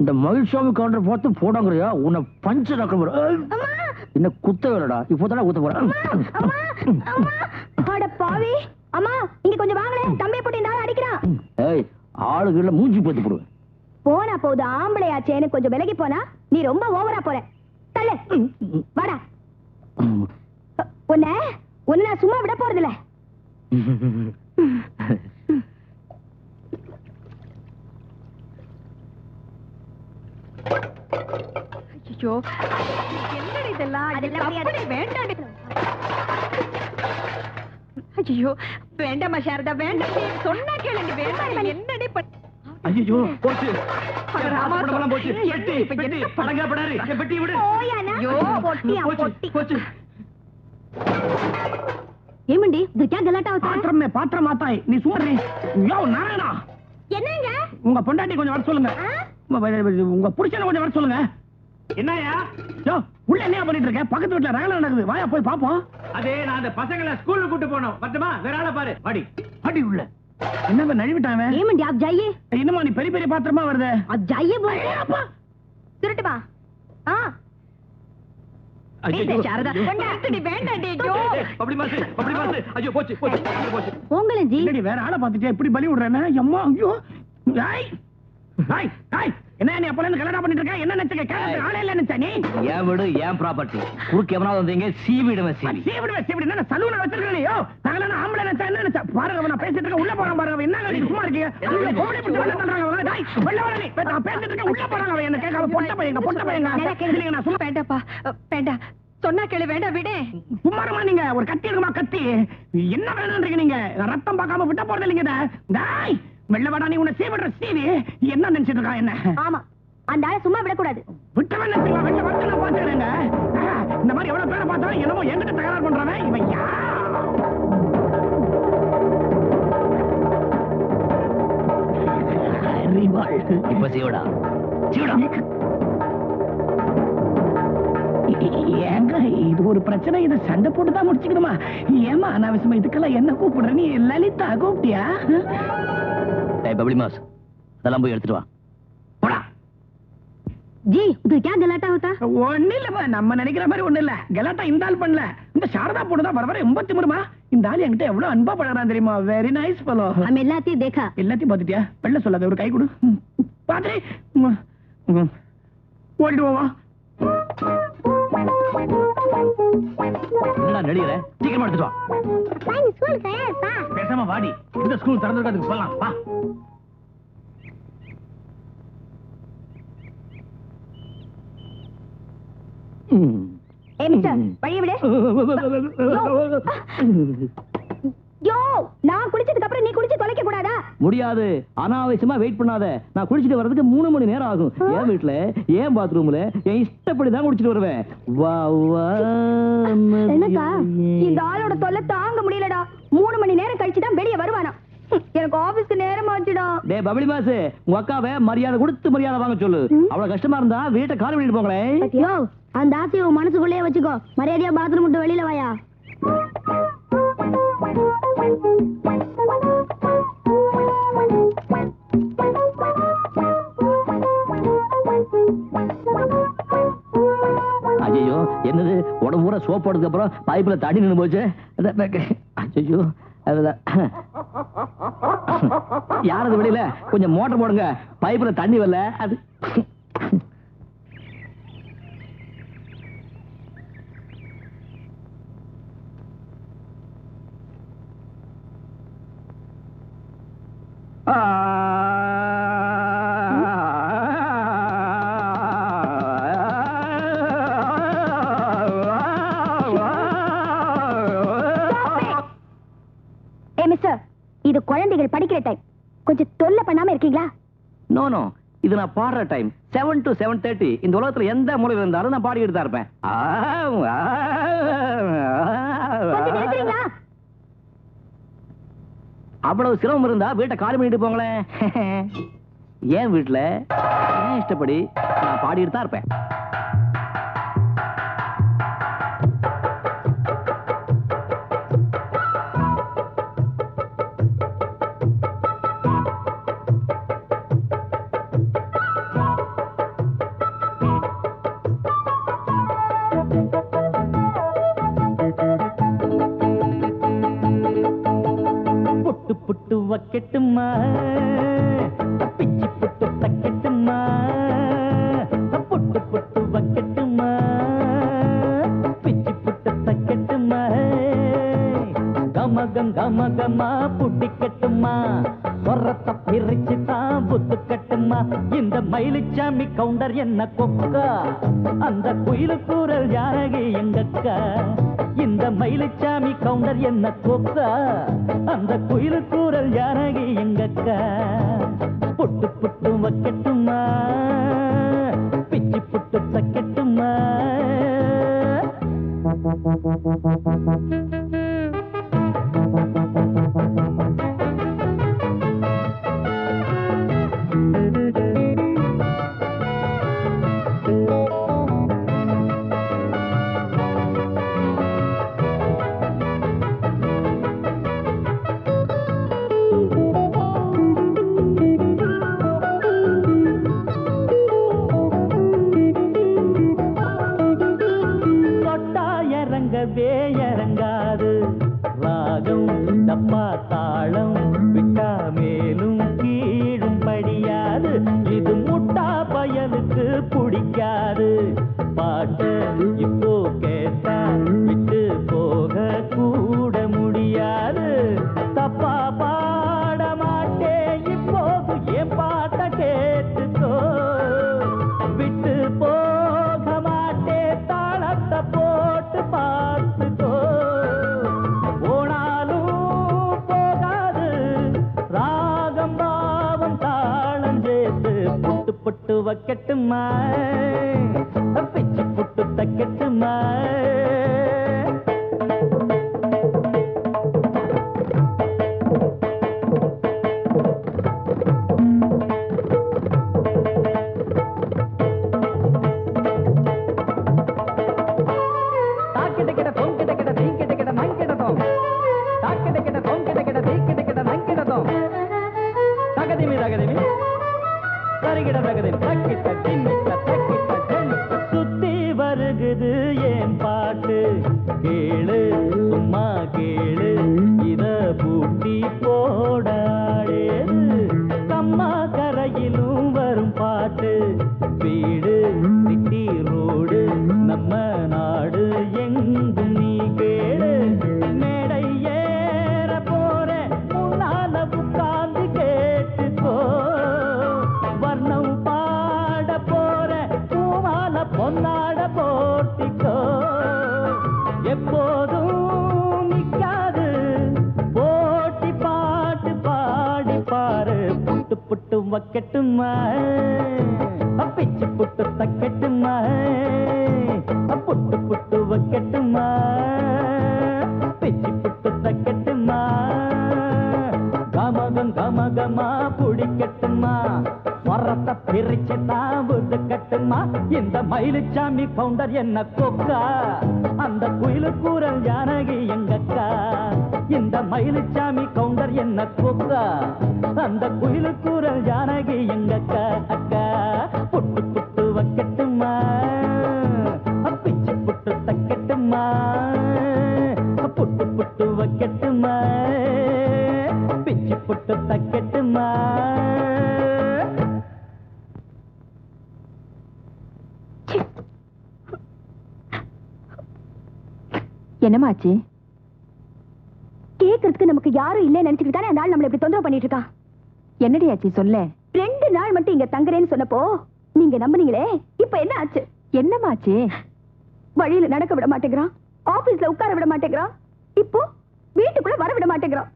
இந்த மகிழ்ச்சாமி கவுண்டர் பார்த்து போடாங்கறியா? உன்னை பஞ்ச நக்கற என்ன குத்த வேறடா. இப்போதானே குத்த போறேன். அட பாவி. அம்மா, இங்க கொஞ்சம் வாங்களே. தம்பியை போட்டு இந்த ஆளை அடிக்கிறான். ஏய், ஆளுகள மூஞ்சி போட்டு போடுவேன். போனா போகுது, ஆம்பளையாச்சேன்னு கொஞ்சம் விலகி போனா நீ ரொம்ப ஓவரா போற. தள்ளு. வாடா. உன்னை நான் சும்மா விட போறதில்ல. ஐயோ, என்னடி இதெல்லாம்? அப்படி வேண்டாம். ஐயோ, வேண்டாமா சாரதா, வேண்டாம். சொன்னா கேளுங்க. வேண்டாம். என்னடி ஐயோ, போச்சு. ராமா போச்சு. பெட்டி படங்க படாரு. பெட்டி விடு. ஐயோ, பொட்டியா பொட்டி. போச்சு. ஏமண்டி, இது क्या गलाटा होता है? பாத்திரம் மாத்தாய். நீ சும்மா யோ நாராயணா. என்னங்க? உங்க பொண்டாட்டி கொஞ்சம் வர சொல்லுங்க. உங்க புருஷனை கொஞ்சம் வர சொல்லுங்க. என்னயா? யோ, உள்ள என்ன பண்ணிட்டு இருக்க? பக்கத்து வீட்டுல ரகலை நடக்குது. வாயா போய் பாப்போம். அதே நான் அந்த பசங்களை ஸ்கூலுக்கு கூட்டி போனோம். பத்துமா வேற ஆளை பாரு. அடி உள்ள. என்ன நழுவிட்டான்? ஏமண்டி, आप जाइए. என்னமா நீ பெரிய பெரிய பாத்திரமா வருது? आप जाइए बोल. அப்பா. திருட்டுமா? சாரதா, கொண்டாடி வேண்டாடி. ஐயோ, அப்படி மாசு. ஐயோ, போச்சு. போங்களே ஜி. என்னடி வேற ஆளை பார்த்துட்டே இப்படி பலி விடுறேன்னா? அம்மா, ஐயோ. என்ன நீ அப்பல இருந்து கலடா பண்ணிட்டு இருக்க? என்ன நினைச்ச? கேட்க ஆளே இல்ல நினைச்ச நீ? ஏன் வீடு, ஏன் ப்ராப்பர்ட்டி. குறுக்கு எவனாவது வந்தீங்க சீவிடுவேன். சீவிடு என்ன சலூனை வச்சிருக்கீங்க? நாங்கள ஆம்பளை நினைச்சா என்ன நினைச்சா? பாருங்க, நான் பேசிட்டு இருக்க. உள்ள போறான் பாருங்க. என்ன நீ சும்மா இருக்கீங்க? கோடி பிடிச்சு வந்து தள்ளுறாங்க. டேய், வெள்ள வர நீ. நான் பேசிட்டு இருக்க. உள்ள போறாங்க. என்ன கேட்காம பொட்ட பையங்க. நான் சும்மா வேண்டாப்பா. வேண்டாம். சொன்னா கேளு. வேண்டாம், விடு. சும்மாரமா நீங்க ஒரு கத்தி எடுக்குமா? கத்தி என்ன வேணும்ன்றீங்க நீங்க? ரத்தம் பார்க்காம விட்ட போறது இல்லைங்க. டேய், வெள்ளவடா, நீ உன்னை சீவிடுற சீவி என்ன நினைச்சிட்டு இருக்கா? என்ன? ஆமா, அந்த ஆளை சும்மா விடக்கூடாது. விட்டவன் நினைச்சுக்கலாம். வெள்ள வரத்தை நான் பாத்துக்கிறேங்க. இந்த மாதிரி எவ்வளவு பேரை பார்த்தாலும் என்னமோ என்கிட்ட தகராறு பண்றவன் இவன் யா? இப்ப சீவடா. ஏங்க, இது ஒரு பிரச்சனை. இதை சண்டை போட்டுதான் முடிச்சுக்கணுமா? ஏமா அனாவசியமா இதுக்கெல்லாம் என்ன கூப்பிடுற? நீ லலிதா கூப்பிட்டியா? பப்ளி மாஸ், அதெல்லாம் போய் எடுத்துட்டு வா. போடா. ஜி, இது क्या गलाटा होता? ஒண்ணு இல்ல, நம்ம நினைக்கிற மாதிரி ஒண்ணு இல்ல. கலாட்டா இந்த ஆள் பண்ணல. இந்த சாரதா பொண்ணுதான் வர வர 83 இந்த ஆள் என்கிட்ட எவ்வளவு அன்பா பழகிறான் தெரியுமா? Very nice fellow. हम எல்லாத்தையும் देखा. எல்லாத்தையும் பாத்துட்டியா? வெள்ள சொல்லாத, ஒரு கை கொடு. பாத்து ஓடிடுவா. என்னடா நடிகற? சீக்கிரமா எடுத்துட்டு வா. பாய், ஸ்கூல் தயார்ப்பா. பேசாம வாடி. இந்த ஸ்கூல் திறந்திருக்கிறதுக்கு போலாம். வா. ஏய் மிஸ்டர், வழிய விடு. யோ, நான் குளிச்சதுக்கு அப்புறம் நீ குளிச்சு தொலைக்க கூடாதா? முடியாது. அனாவசியமா வெயிட் பண்ணாத. நான் குளிச்சிட்டு வர்றதுக்கு 3 மணி நேரம் ஆகும். என் வீட்டுல, என் பாத்ரூம்ல என் இஷ்டப்படி தான் குளிச்சிட்டு வருவேன். வா வா. என்னக்கா, இந்த ஆளோட தொல்லை தாங்க முடியலடா. 3 மணி நேரம் கழிச்சு தான் வெளியே வருவானா? எனக்கு ஆபீஸ்க்கு நேரம் ஆச்சுடா. டேய் பப்ளி மாஸ், உங்க அக்காவை மரியாதை கொடுத்து மரியாதை வாங்க சொல்லு. அவ்வளவு கஷ்டமா இருந்தா வீட்டை காலி பண்ணிட்டு போங்களே. யோ, அந்த ஆசையை உன் மனசுக்குள்ளே வச்சுக்கோ. மரியாதையா பாத்ரூம் விட்டு வெளியில வாயா. என்னது உடம்பு பூரா சோப் போடுறதுக்கு அப்புறம் பைப்ல தண்ணி நின்று போச்சு. ஐயோ யாரது வெளியில கொஞ்சம் மோட்டர் போடுங்க, பைப்ல தண்ணி வரல. அது இது குழந்தைகள் படிக்கிற டைம், கொஞ்சம் தொல்லை பண்ணாம இருக்கீங்களா? நோ நோ, இது நான் பாடுற டைம். 7 to 7:30. இந்த உலகத்துல எந்த மூலையில இருந்தாலும் நான் பாடிக்கிட்டு தான் இருப்பேன். அவ்வளவு சிரமம் இருந்தா வீட்டை காலி பண்ணிட்டு போங்களேன். ஏன் வீட்டுல ஏன் இஷ்டப்படி நான் பாடிட்டு தான் இருப்பேன். புட்டு வைக்கட்டுமா, பிச்சு புட்டு தக்கட்டுமா, புட்டு புட்டு வைக்கட்டுமா, பிச்சு புட்டு தக்கட்டுமா, கமகம் கமகமா புட்டிக்கட்டுமா, சொரத்தை பிரிச்சு தான் புத்து கட்டுமா. இந்த மயிலுச்சாமி கவுண்டர் என்ன கொக்கா, அந்த குயிலு கூறல் யாரகி எங்கக்கா. இந்த மயிலுச்சாமி கவுண்டர் என்ன கொக்கா, அந்த குயிலு கூறல் யாரகி எங்கக்கா. புட்டு புட்டு வைக்கட்டுமா, பிச்சு புட்டு தக்கட்டுமா. இறங்காது ராகம் டப்பா தாளம் விட்டா மேலும் கீழும் படியாது. இது முட்டா பயலுக்கு பிடிக்காது. பாட்டு இப்போ கேட்டா விட்டு போக கூட முடியாது. தப்பா பாட மாட்டேன் இப்போது என் பாட்ட கேட்டுக்கோ. விட்டு போக மாட்டேன் தாளத்தை போட்டு பார்த்துக்கோ. ஓனாலும் போகாது ராகம் பாவம் தாளம் சேர்த்து புட்டு புட்டு வைக்கட்டுமா, பிச்சு புட்டு தைக்கட்டுமா. சுத்தி வருகுது ஏன் பாட்டு கேளு, சும்மா கேளு, இத பூட்டி போடாடே. கம்மா கரையிலும் வரும் பாட்டு, வீடு சிட்டி ரோடு நம்ம நாடு எங்கும் நீ கேளு. மேடை ஏற போற முன்னால உட்கார்ந்து கேட்டுக்கோ. வர்ணம் பாட போற பூமால பொன்னாட போட்டிக்கோ. எப்போதும் நிக்காது போட்டி பாட்டு பாடி பாரு. புட்டு புட்டு வைக்கட்டுமா, பிச்சு புட்டு தைக்கட்டுமா. புட்டு புட்டு வைக்கட்டுமா, பிச்சு புட்டு தைக்கட்டுமா. கமகம் கமகமா புடிக்கட்டுமா, வரத்தை பிரிச்சு தாவுது கட்டுமா. இந்த மயிலுச்சாமி கவுண்டர் என்ன கொக்கா, அந்த குயிலு கூறல் ஜானகி எங்கக்கா. இந்த மயிலுச்சாமி கவுண்டர் என்ன கொக்கா, அந்த குயிலு கூறல் ஜானகி எங்கக்கா. அக்கா புட்டு புட்டு வைக்கட்டுமா, பிச்சு புட்டு என்னமாச்சு? கேக்குறதுக்கு நமக்கு யாரும் இல்ல நினைச்சுட்டு தானே அந்த ஆள் நம்மள இப்படி தொந்தரவு பண்ணிட்டு இருக்கான். என்னடி ஆச்சு சொல்ல? 2 நாள் மட்டும் இங்க தங்குறேன்னு சொன்னப்போ நீங்க நம்புனீங்களே, இப்ப என்ன ஆச்சு? என்னமாச்சு? வழியில நடக்க விட மாட்டேங்கிறான், ஆபீஸ்ல உட்கார விட மாட்டேங்கிறான், இப்போ வீட்டுக்குள்ள வர விட மாட்டேங்கிறான்.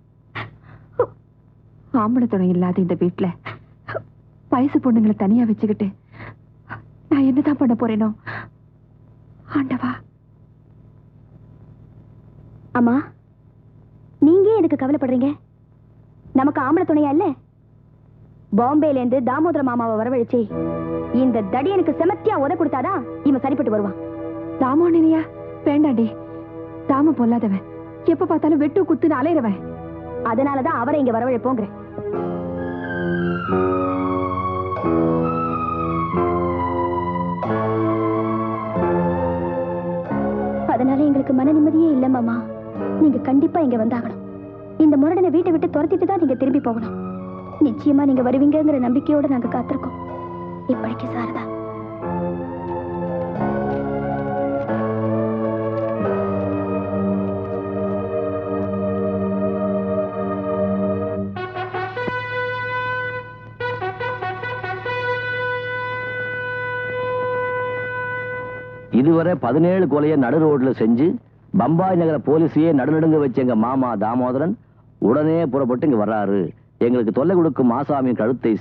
ஆம்பளை துணை இல்லாத இந்த வீட்டுல வயசு பொண்ணுங்களை தனியா வச்சுக்கிட்டு நான் என்னதான் பண்ண போறேனோ ஆண்டவா. அம்மா, நீங்க எதுக்கு கவலைப்படுறீங்க? நமக்கு ஆம்பளை துணையா இல்ல? பாம்பேல இருந்து தாமோதர மாமாவை வரவழைச்சு இந்த தடியனுக்கு செமத்தியா உத கொடுத்தாதான் இவன் சரிப்பட்டு வருவான். தாமோனியா? வேண்டாண்டி, தாம பொல்லாதவன், எப்ப பார்த்தாலும் வெட்டு குத்துன்னு அலையிறவன். அதனாலதான் அவரை இங்க வரவழைப்போங்க. அதனால எங்களுக்கு மன நிம்மதியே இல்ல மாமா. நீங்க கண்டிப்பா இங்க வந்தாகணும். இந்த முரடனை வீட்டை விட்டு துரத்திட்டு தான் நீங்க திரும்பி போகணும். நிச்சயமா நீங்க வருவீங்கங்கிற நம்பிக்கையோட நாங்க காத்திருக்கோம். இப்படிக்கு சாரதா. இதுவரை 17 கொலையை நடு ரோட்ல செஞ்சு பம்பாய் நகர போலீஸையே நடுநடுங்க வச்ச எங்க மாமா தாமோதரன் உடனே புறப்பட்டு இங்க வர்றாரு. எங்களுக்கு தொல்லை கொடுக்கும் ஆசாமியின் கழுத்தை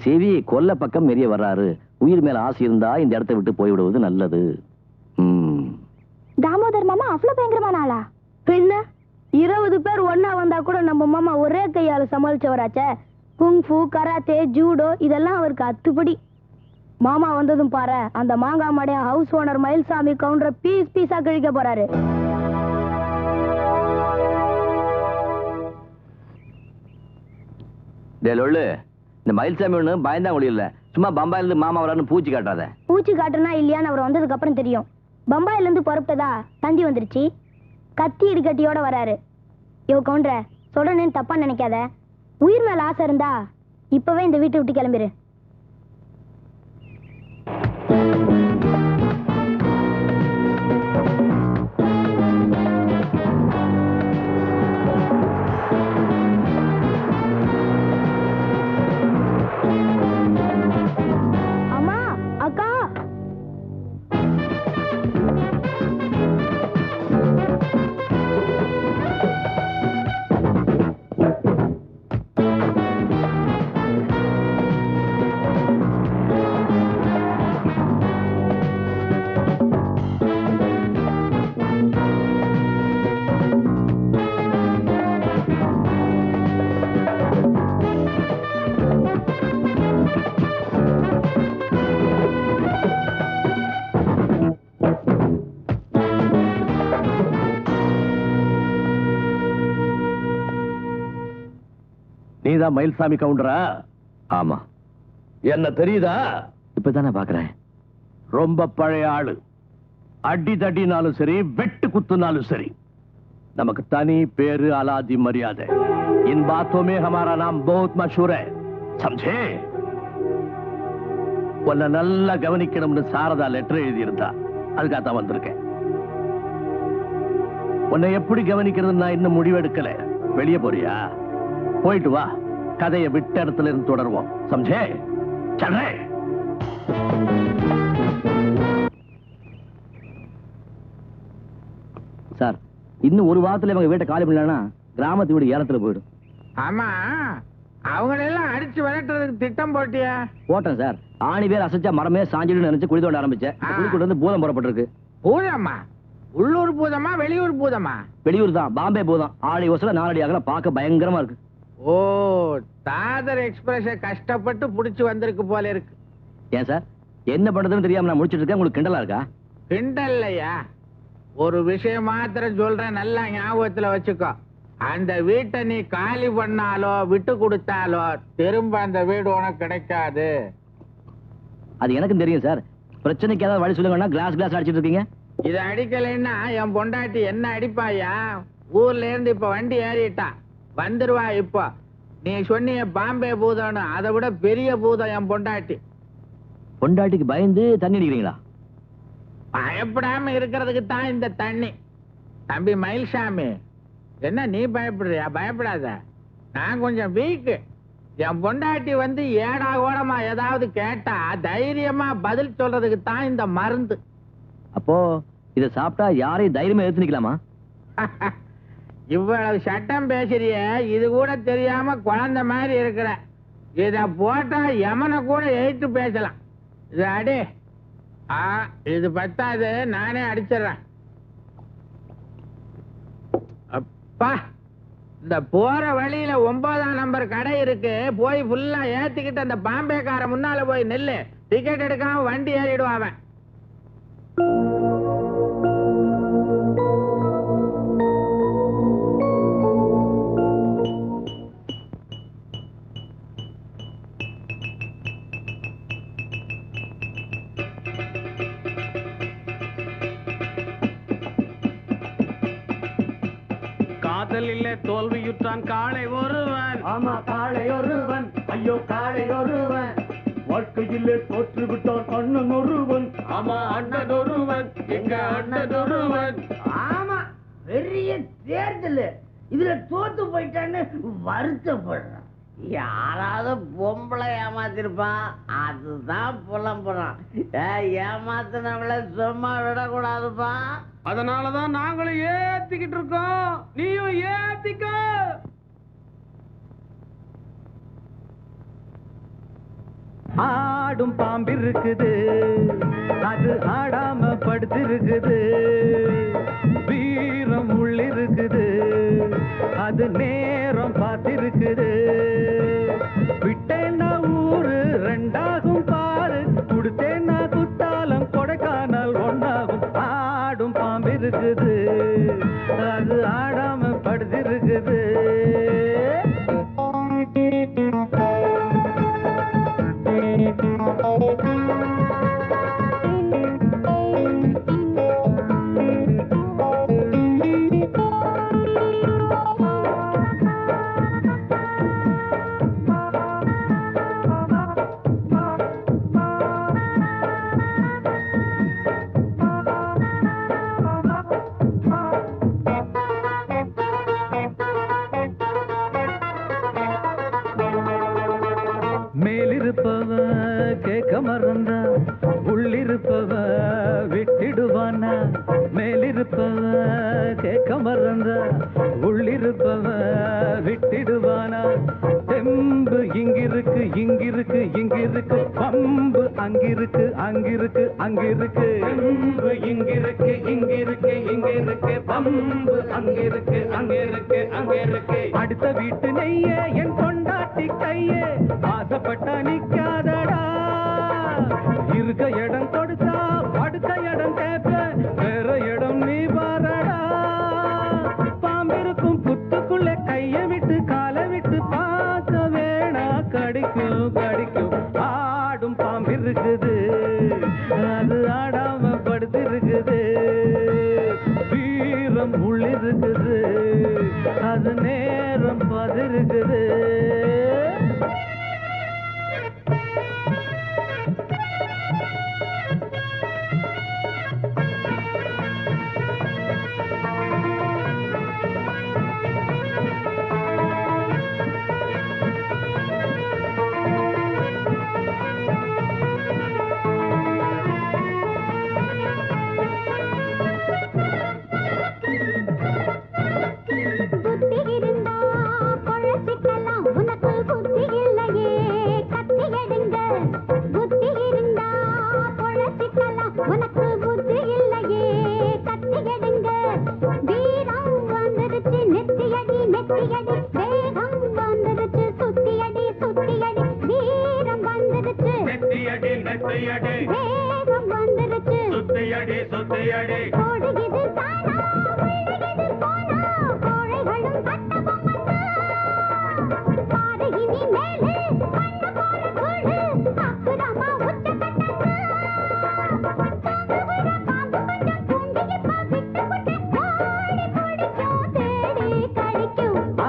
சீவி கொல்ல பக்கம் மெரிய வர்றாரு. உயிர் மேல ஆசை இருந்தா இந்த இடத்தை விட்டு போய்விடுவது நல்லது. தாமோதர் மாமா அவ்வளவு பயங்கரமான ஆளா? பின்ன 20 பேர் ஒன்னா வந்தா கூட நம்ம மாமா ஒரே கையால சமாளிச்சவராச்சே. குங்ஃபு, கராத்தே, ஜூடோ இதெல்லாம் அவருக்கு அத்துப்படி. மாமா வந்ததும் பாரு, அந்த மாங்காய் மடைய house owner Mayilsamy Gounder piece பீஸா கழிக்க போறாரு. இந்த மயில்சாமி ஒண்ணு பயந்தா முடியல. சும்மா பம்பாயில இருந்து மாமா வரான்னு பூச்சி காட்டாத. பூச்சி காட்டுனா இல்லையான்னு அவர் வந்ததுக்கு அப்புறம் தெரியும். பம்பாயில இருந்து புறப்பட்டதா தந்தி வந்துருச்சு. கத்தி இடுக்கட்டியோட வராரு. யோ கவுண்டர, சொல்றேன்னு தப்பா நினைக்காத. உயிர் மேல ஆசை இருந்தா இப்பவே இந்த வீட்டை விட்டு கிளம்பிரு. அம்மா, அக்கா, நீதான் மயில்சாமி கவுண்டரா? ஆமா. என்ன தெரியுதா? இப்பதானே பாக்குறேன். ரொம்ப பழைய ஆளு. அடி தடினாலும் சரி, வெட்டு குத்துனாலும் சரி, நமக்கு தனி பேரு, அலாதி மரியாதை. इन बातों में हमारा नाम बहुत मशहूर है, समझे? உன்னை நல்லா கவனிக்கணும்னு சாரதா லெட்டர் எழுதியிருந்தா, அதுக்காகத்தான் வந்திருக்கேன். உன்னை எப்படி கவனிக்கிறது நான் இன்னும் முடிவெடுக்கல. வெளியே போறியா? போயிட்டு வா. கதையை விட்ட இடத்துல இருந்து தொடருவோம். சம்ஜே? சல்லே. சார், இன்னும் ஒரு வாரத்துல இவங்க வீட்டை காலி பண்ணலன்னா கிராமத்து வீடு ஏலத்துல போயிடும். ஆமா, அவங்களெல்லாம் அடிச்சு விரட்டுறதுக்கு திட்டம் போட்டியா? போட்டேன் சார். ஆணி பேர் அசைச்சா மரமே சாஞ்சிடும் நினைச்சு குழி தோண்ட ஆரம்பிச்சேன். குழி கொண்டு வந்து பூதம் போடப்பட்டிருக்கு. பூதமா? உள்ளூர் பூதமா வெளியூர் பூதமா? வெளியூர் தான், பாம்பே பூதம். ஆளி ஒசல 4 அடி அகல, பார்க்க பயங்கரமா இருக்கு. ஓ, தாதர் எக்ஸ்பிரஸ் கஷ்டப்பட்டு புடிச்சு வந்திருக்கு போல இருக்கு. ஏன் சார், என்ன பண்றதுன்னு தெரியாம நான் முடிச்சிட்டு இருக்கேன். உங்களுக்கு கிண்டலா இருக்கா? கிண்டல்லையா? ஒரு விஷயம் மாத்திரம் சொல்றேன், நல்லா ஞாபகத்துல வச்சுக்கோ. அந்த வீட்டை நீ காலி பண்ணாலோ விட்டு கொடுத்தாலோ திரும்ப அந்த வீடு உனக்கு கிடைக்காது. அது எனக்கும் தெரியும் சார். பிரச்சனைக்கு ஏதாவது வழி சொல்லுங்கன்னா கிளாஸ் அடிச்சிட்டு இருக்கீங்க. இதை அடிக்கலைன்னா என் பொண்டாட்டி என்ன அடிப்பாயா? ஊர்ல இருந்து இப்ப வண்டி ஏறிட்டா, வந்துருவா. இப்போ நீ சொன்னிய பாம்பே பூதம்னு, அதை விட பெரிய பூதம் என் பொண்டாட்டி. பொண்டாட்டிக்கு பயந்து தண்ணி அடிக்கிறீங்களா? பயப்படாம இருக்கிறதுக்கு தான் இந்த தண்ணி. தம்பி மயில்சாமி, என்ன நீ பயப்படுறியா? பயப்படாத, நான் கொஞ்சம் வீக்கு. என் பொண்டாட்டி வந்து ஏடா ஓடமா ஏதாவது கேட்டா தைரியமா பதில் சொல்றதுக்கு தான் இந்த மருந்து. அப்போ இத சாப்பிட்டா யாரையும் தைரியமா எடுத்து நிக்கலாமா? இவ்வளவு சட்டம் பேசுறிய, இது கூட தெரியாம குழந்தை மாதிரி இருக்கிற. இத போட்டா யமனை கூட எழுத்து பேசலாம். இது அடி. இது பத்தாது, நானே அடிச்சிடறேன். அப்பா, இந்த போற வழியில 9ஆம் நம்பர் கடை இருக்கு, போய் ஃபுல்லா ஏத்திக்கிட்டு அந்த பாம்பேக்கார முன்னால போய் நெல்லு. டிக்கெட் எடுக்காம வண்டி ஏறிடுவான் அவன். காதலிலே தோல்வியுற்றான் காளை ஒருவன். ஆமா, காளை ஒருவன். ஐயோ, காளை ஒருவன். வாழ்க்கையிலே தோற்று விட்டான் அண்ணன் ஒருவன். ஆமா, அண்ணன் ஒருவன். எங்க அண்ணன் ஒருவன். ஆமா, பெரிய தேர்தல், இதுல தோத்து போயிட்டான்னு வருத்தப்படுறான். யாராவது பொம்பளை ஏமாத்திருப்பான், அதுதான் புலம்புறான். ஏமாத்தினவளை சும்மா விடக்கூடாதுப்பா. அதனாலதான் நாங்களும் ஏத்திக்கிட்டு இருக்கோம், நீயும் ஏத்திக்க. ஆடும் பாம்பு இருக்குது, அது ஆடாம படுத்திருக்குது. வீரம் உள்ளிருக்குது, அது நேரம் பார்த்திருக்குது. விட்டேன்னா ஊரு ரெண்டாகும் பாரு, கொடுத்தேன்னா குத்தாலம் கொடைக்கானல் ஒன்னாகும். ஆடும் பாம்பு இருக்குது, அது ஆடாம படுத்திருக்குது. மேலிருப்பவ கேட்க மறந்தா, உள்ளிருப்பவ விட்டிடுவானா. மேலிருப்பவ கேட்க மறந்தா, உள்ளிருப்பவ விட்டிடுவானா. தெம்பு இங்கிருக்கு இங்கிருக்கு இங்கிருக்கு, பம்பு அங்கிருக்கு அங்கிருக்கு அங்கிருக்கு. தெம்பு இங்கிருக்கு இங்கிருக்கு இங்கிருக்கு, பம்பு அங்கிருக்கு அங்கிருக்கு அங்கிருக்கு. அடுத்த வீட்டு நெய்ய என் கொண்டாட்டி கையே, ஆசைப்பட்டா நிக்காதடா. இருக்க இடம் கொடுத்தா படுக்க இடம் கேட்ப, வேற இடம் நீ பாரடா. பாம்பிருக்கும் புத்துக்குள்ள கைய விட்டு காலை விட்டு பார்க்க வேணா, கடிக்கும் கடிக்கும். ஆடும் பாம்பு இருக்குது, அது ஆடாம படுத்திருக்குது. வீரம் உள்ளிருக்குது, அது நேரம் பதிருக்குது.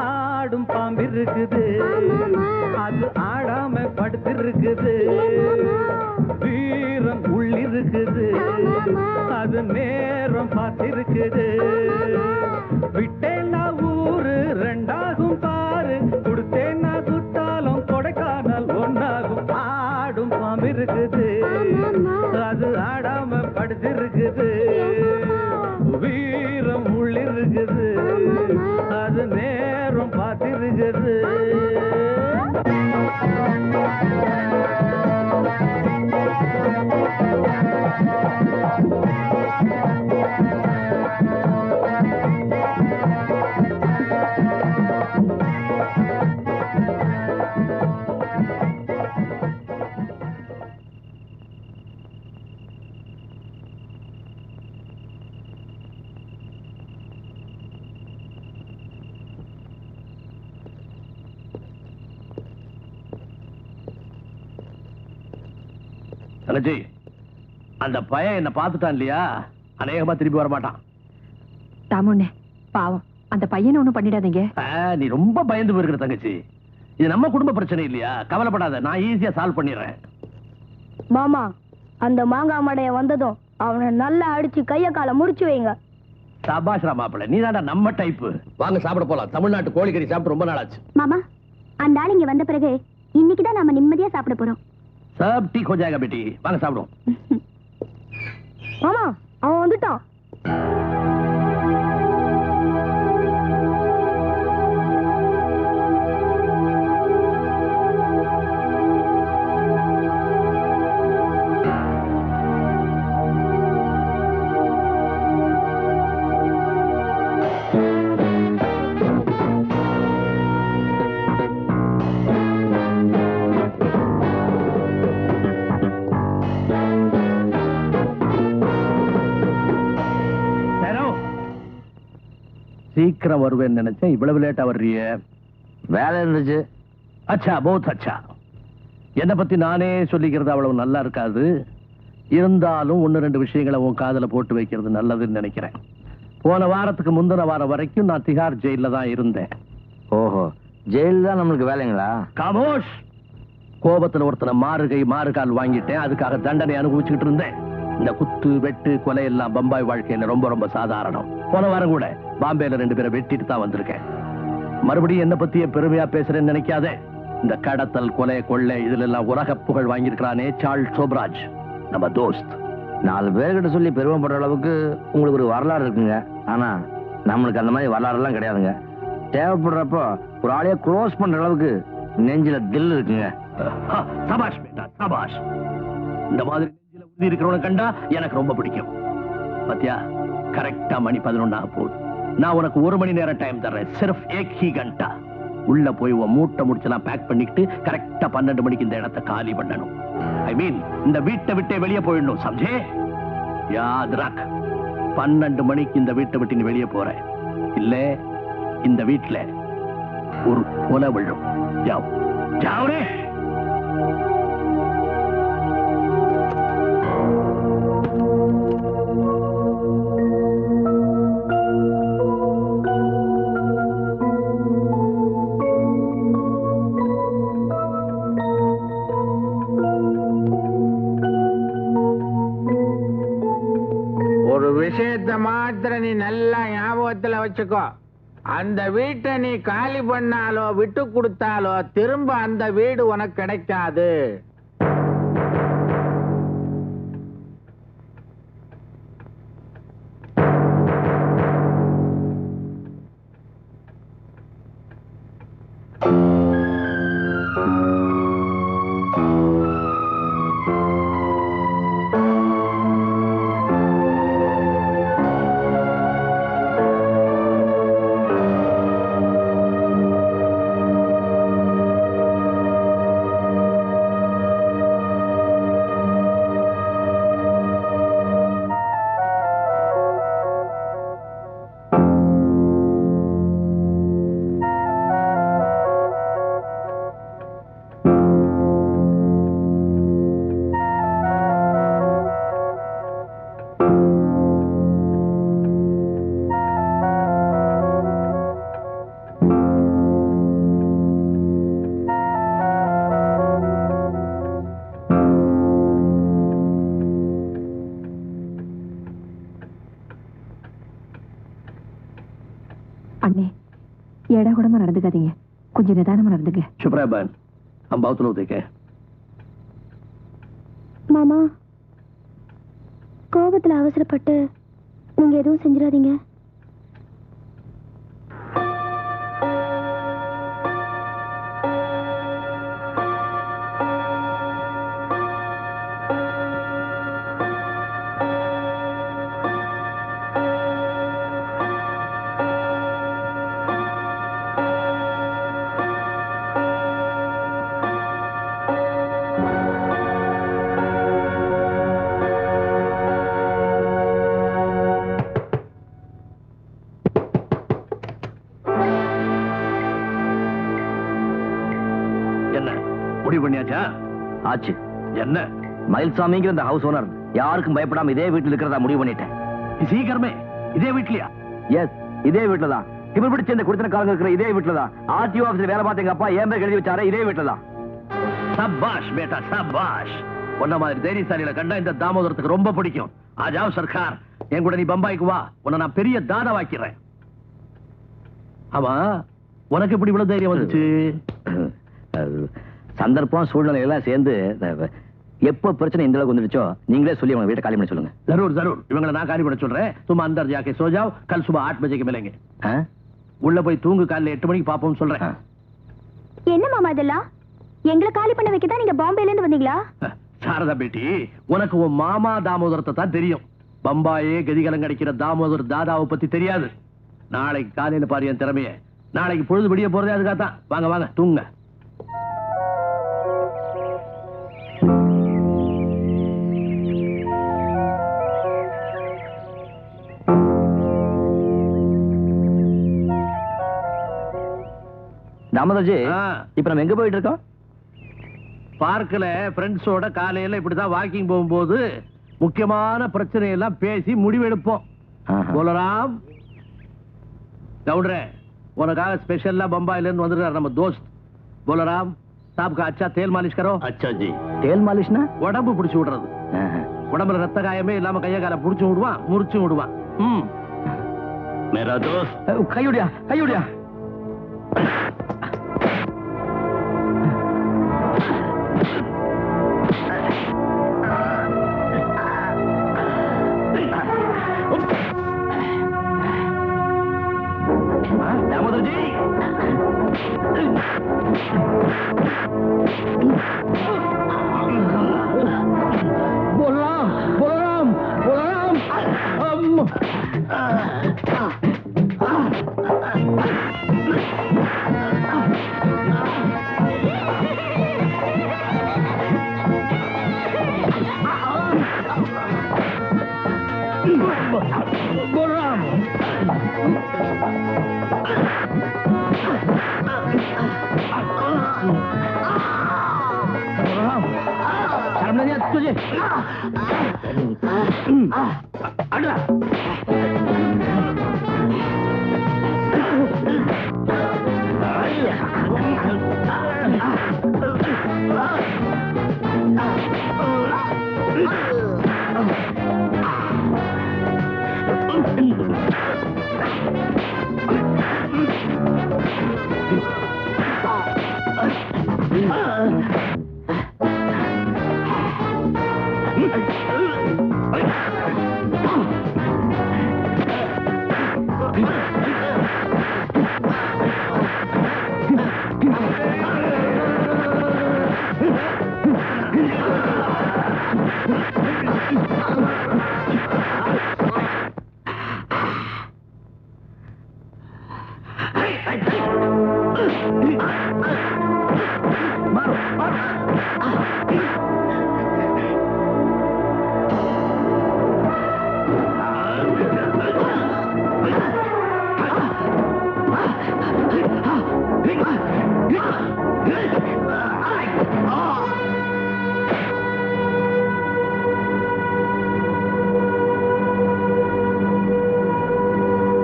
ஆடும் பாம்பு இருக்குது, அது ஆடாம படுத்திருக்குது. வீரம் உள்ளிருக்குது அது நேரம் பார்த்திருக்குது விட்டேன்னா ஊரு ரெண்டாகும் பாரு கொடுத்தேன்னா குத்தாலும் கொடைக்கானல் ஒன்னாகும் ஆடும் பாம்பு இருக்குது அது ஆடாம படுத்திருக்குது வீரம் உள்ளிருக்குது அது நேரம் பார்த்திருக்குது தங்கச்சி, அந்த பையன் என்ன பார்த்துட்டான் இல்லையா, அநேகமா திருப்பி வர மாட்டான். தாமுண்ணே பாவம், அந்த பையனை ஒண்ணும் பண்ணிடாதீங்க. நீ ரொம்ப பயந்து போயிருக்கிற தங்கச்சி. இது நம்ம குடும்ப பிரச்சனை இல்லையா, கவலைப்படாத, நான் ஈஸியா சால்வ் பண்ணிடுறேன். மாமா, அந்த மாங்காய் மடைய வந்ததும் அவனை நல்லா அடிச்சு கைய காலை முடிச்சு வைங்க. சபாஷ்ரா மாப்பிள்ள, நீ தாண்டா நம்ம டைப்பு. வாங்க சாப்பிட போலாம். தமிழ்நாட்டு கோழிக்கறி சாப்பிட்டு ரொம்ப நாள் ஆச்சு. மாமா, அந்த ஆள் இங்க வந்த பிறகு இன்னைக்குதான் நாம நிம்மதியா சாப்பிட போறோம். सब ठीक हो जाएगा बेटी, வாங்க சாப்பிடுவோம். மாமா, அவன் வந்துட்டான். சீக்கிரம் வருவேன்னு நினைச்சேன், இவ்வளவு லேட்டா வர்றிய? வேலை இருந்துச்சு. அச்சா, बहुत अच्छा. என்னை பத்தி நானே சொல்லிக்கிறது அவ்வளவு நல்லா இருக்காது. இருந்தாலும் ஒன்னு ரெண்டு விஷயங்களை உன் காதல போட்டு வைக்கிறது நல்லதுன்னு நினைக்கிறேன். போன வாரத்துக்கு முந்தின வாரம் வரைக்கும் நான் திகார் ஜெயில தான் இருந்தேன். ஓஹோ, ஜெயில தான் நம்மளுக்கு வேலைங்களா? காமோஷ். கோபத்துல ஒருத்தனை மாறுகால் வாங்கிட்டேன், அதுக்காக தண்டனை அனுபவிச்சுக்கிட்டு இருந்தேன். இந்த குத்து வெட்டு கொலை எல்லாம் பம்பாய் வாழ்க்கையில ரொம்ப ரொம்ப சாதாரணம். போன வாரம் கூட பாம்பேல 2 பேரை வெட்டிட்டு தான் வந்திருக்கேன். மறுபடியும் என்ன பத்தியே பெருமையா பேசுறேன்னு நினைக்காதே. இந்த கடத்தல் கொலை கொள்ளை இதுல எல்லாம் உலக புகழ் வாங்கியிருக்கிறானே சார்ல்ஸ் சோப்ராஜ், நம்ம தோஸ்த். 4 பேர்கிட்ட சொல்லி பெருமைப்படுற அளவுக்கு உங்களுக்கு ஒரு வரலாறு இருக்குங்க. ஆனா நம்மளுக்கு அந்த மாதிரி வரலாறு எல்லாம் கிடையாதுங்க. தேவைப்படுறப்போ ஒரு ஆளைய க்ளோஸ் பண்ற அளவுக்கு நெஞ்சில தில் இருக்குங்க. சபாஷ் பேட்டா, சபாஷ். இந்த மாதிரி நெஞ்சில உறுதி இருக்கிறவனை கண்டா எனக்கு ரொம்ப பிடிக்கும். பாத்தியா, கரெக்டா மணி 11 ஆக போகுது. நான் உனக்கு 1 மணி நேரம் டைம் தர்றேன். சிர்ஃப் ஏக் ஹி கண்டா. உள்ள போய் உன் மூட்டை முடிச்செல்லாம் பேக் பண்ணிட்டு கரெக்டா 12 மணிக்கு இந்த இடத்தை காலி பண்ணணும். ஐ மீன், இந்த வீட்டை விட்டே வெளியே போயிடணும். சம்ஜே? யாத் ரக். 12 மணிக்கு இந்த வீட்டை விட்டு நீ வெளியே போற இல்ல, இந்த வீட்டுல ஒரு கொலை விழும். ஜாவ் ஜாவ்ரே. விஷயத்தை மாத்திர நீ நல்லா ஞாபகத்துல வச்சுக்கோ. அந்த வீட்டை நீ காலி பண்ணாலோ விட்டு கொடுத்தாலோ திரும்ப அந்த வீடு உனக்கு கிடைக்காது. ஏடா கூடமா நடந்துக்காதீங்க, கொஞ்சம் நிதானமா நடந்துங்க. சுப்ரா बहन, हम बहुत लोग देखे. மாமா, கோபத்துல அவசரப்பட்டு நீங்க எதுவும் செஞ்சிடாதீங்க. ஆச்சு. என்ன மயில்சாமிங்கிற இந்த ஹவுஸ் ஓனர் யாருக்கும் பயப்படாம இதே வீட்டில் இருக்கிறதா முடிவு பண்ணிட்டேன். சீக்கிரமே இதே வீட்லயா? எஸ், இதே வீட்டுல தான். இப்ப பிடிச்ச இந்த குடித்தனக்காரங்க இருக்கிற இதே வீட்டுல தான். ஆர்டிஓ ஆபீஸ்ல வேலை பார்த்த எங்க அப்பா ஏன் பேர் எழுதி வச்சாரு இதே வீட்டுல தான். சபாஷ் பேட்டா சபாஷ். உன்ன மாதிரி தைரியசாலியில கண்டா இந்த தாமோதரத்துக்கு ரொம்ப பிடிக்கும். ஆஜாவ் சர்க்கார், என் கூட நீ பம்பாய்க்கு வா, உன்னை நான் பெரிய தாதா வாக்கிறேன். ஆமா, உனக்கு எப்படி இவ்வளவு தைரியம் வந்துச்சு? சந்தர்ப்பம் சூழ்நிலை எல்லாம் சேர்ந்து எப்போ பிரச்சனை இந்த அளவுக்கு வந்துடுச்சோ நீங்களே சொல்லி அவங்க வீட்டை காலி பண்ண சொல்லுங்க. ஜரூர் ஜரூர், இவங்களை நான் காலி பண்ண சொல்றேன். சும்மா அந்தர் ஜாக்கே சோ ஜாவ், கல் சுபா 8 बजे மிலேங்க. உள்ள போய் தூங்கு, காலையில 8 மணிக்கு பாப்போம் சொல்றேன். என்ன மாமா இதெல்லாம்? எங்களை காலி பண்ண வைக்க தான் நீங்க பாம்பேல இருந்து வந்தீங்களா? சாரதா பேட்டி, உனக்கு உன் மாமா தாமோதரத்தை தான் தெரியும். பம்பாயே கதிகலம் கிடைக்கிற தாமோதர் தாதாவை பத்தி தெரியாது. நாளைக்கு காலையில பாரு என் திறமைய. நாளைக்கு பொழுது விடிய போறதே அதுக்காகத்தான். வாங்க வாங்க தூங்க. தாமோதர்ஜி, இப்ப நம்ம எங்க போயிட்டு இருக்கோம்? பார்க்கல ஃப்ரெண்ட்ஸோட காலையில இப்படிதான் வாக்கிங் போகும்போது முக்கியமான பிரச்சனை எல்லாம் பேசி முடிவெடுப்போம். போலராம் கவுண்டரே, உனக்காக ஸ்பெஷலா பம்பாயில இருந்து வந்திருக்காரு நம்ம தோஸ்த் போலராம். சாப்கா அச்சா தேல் மாலிஷ் கரோ. அச்சா ஜி. தேல் மாலிஷ்னா உடம்பு பிடிச்சு விடுறது. உடம்புல ரத்த காயமே இல்லாம கைய கால புடிச்சு விடுவான், முறிச்சு விடுவான். மேரா தோஸ்த். கையுடியா கையுடியா. दामोदर जी, बोलराम बोलराम बोलराम। बोलराम शर्म नहीं आती तुझे? अड़ा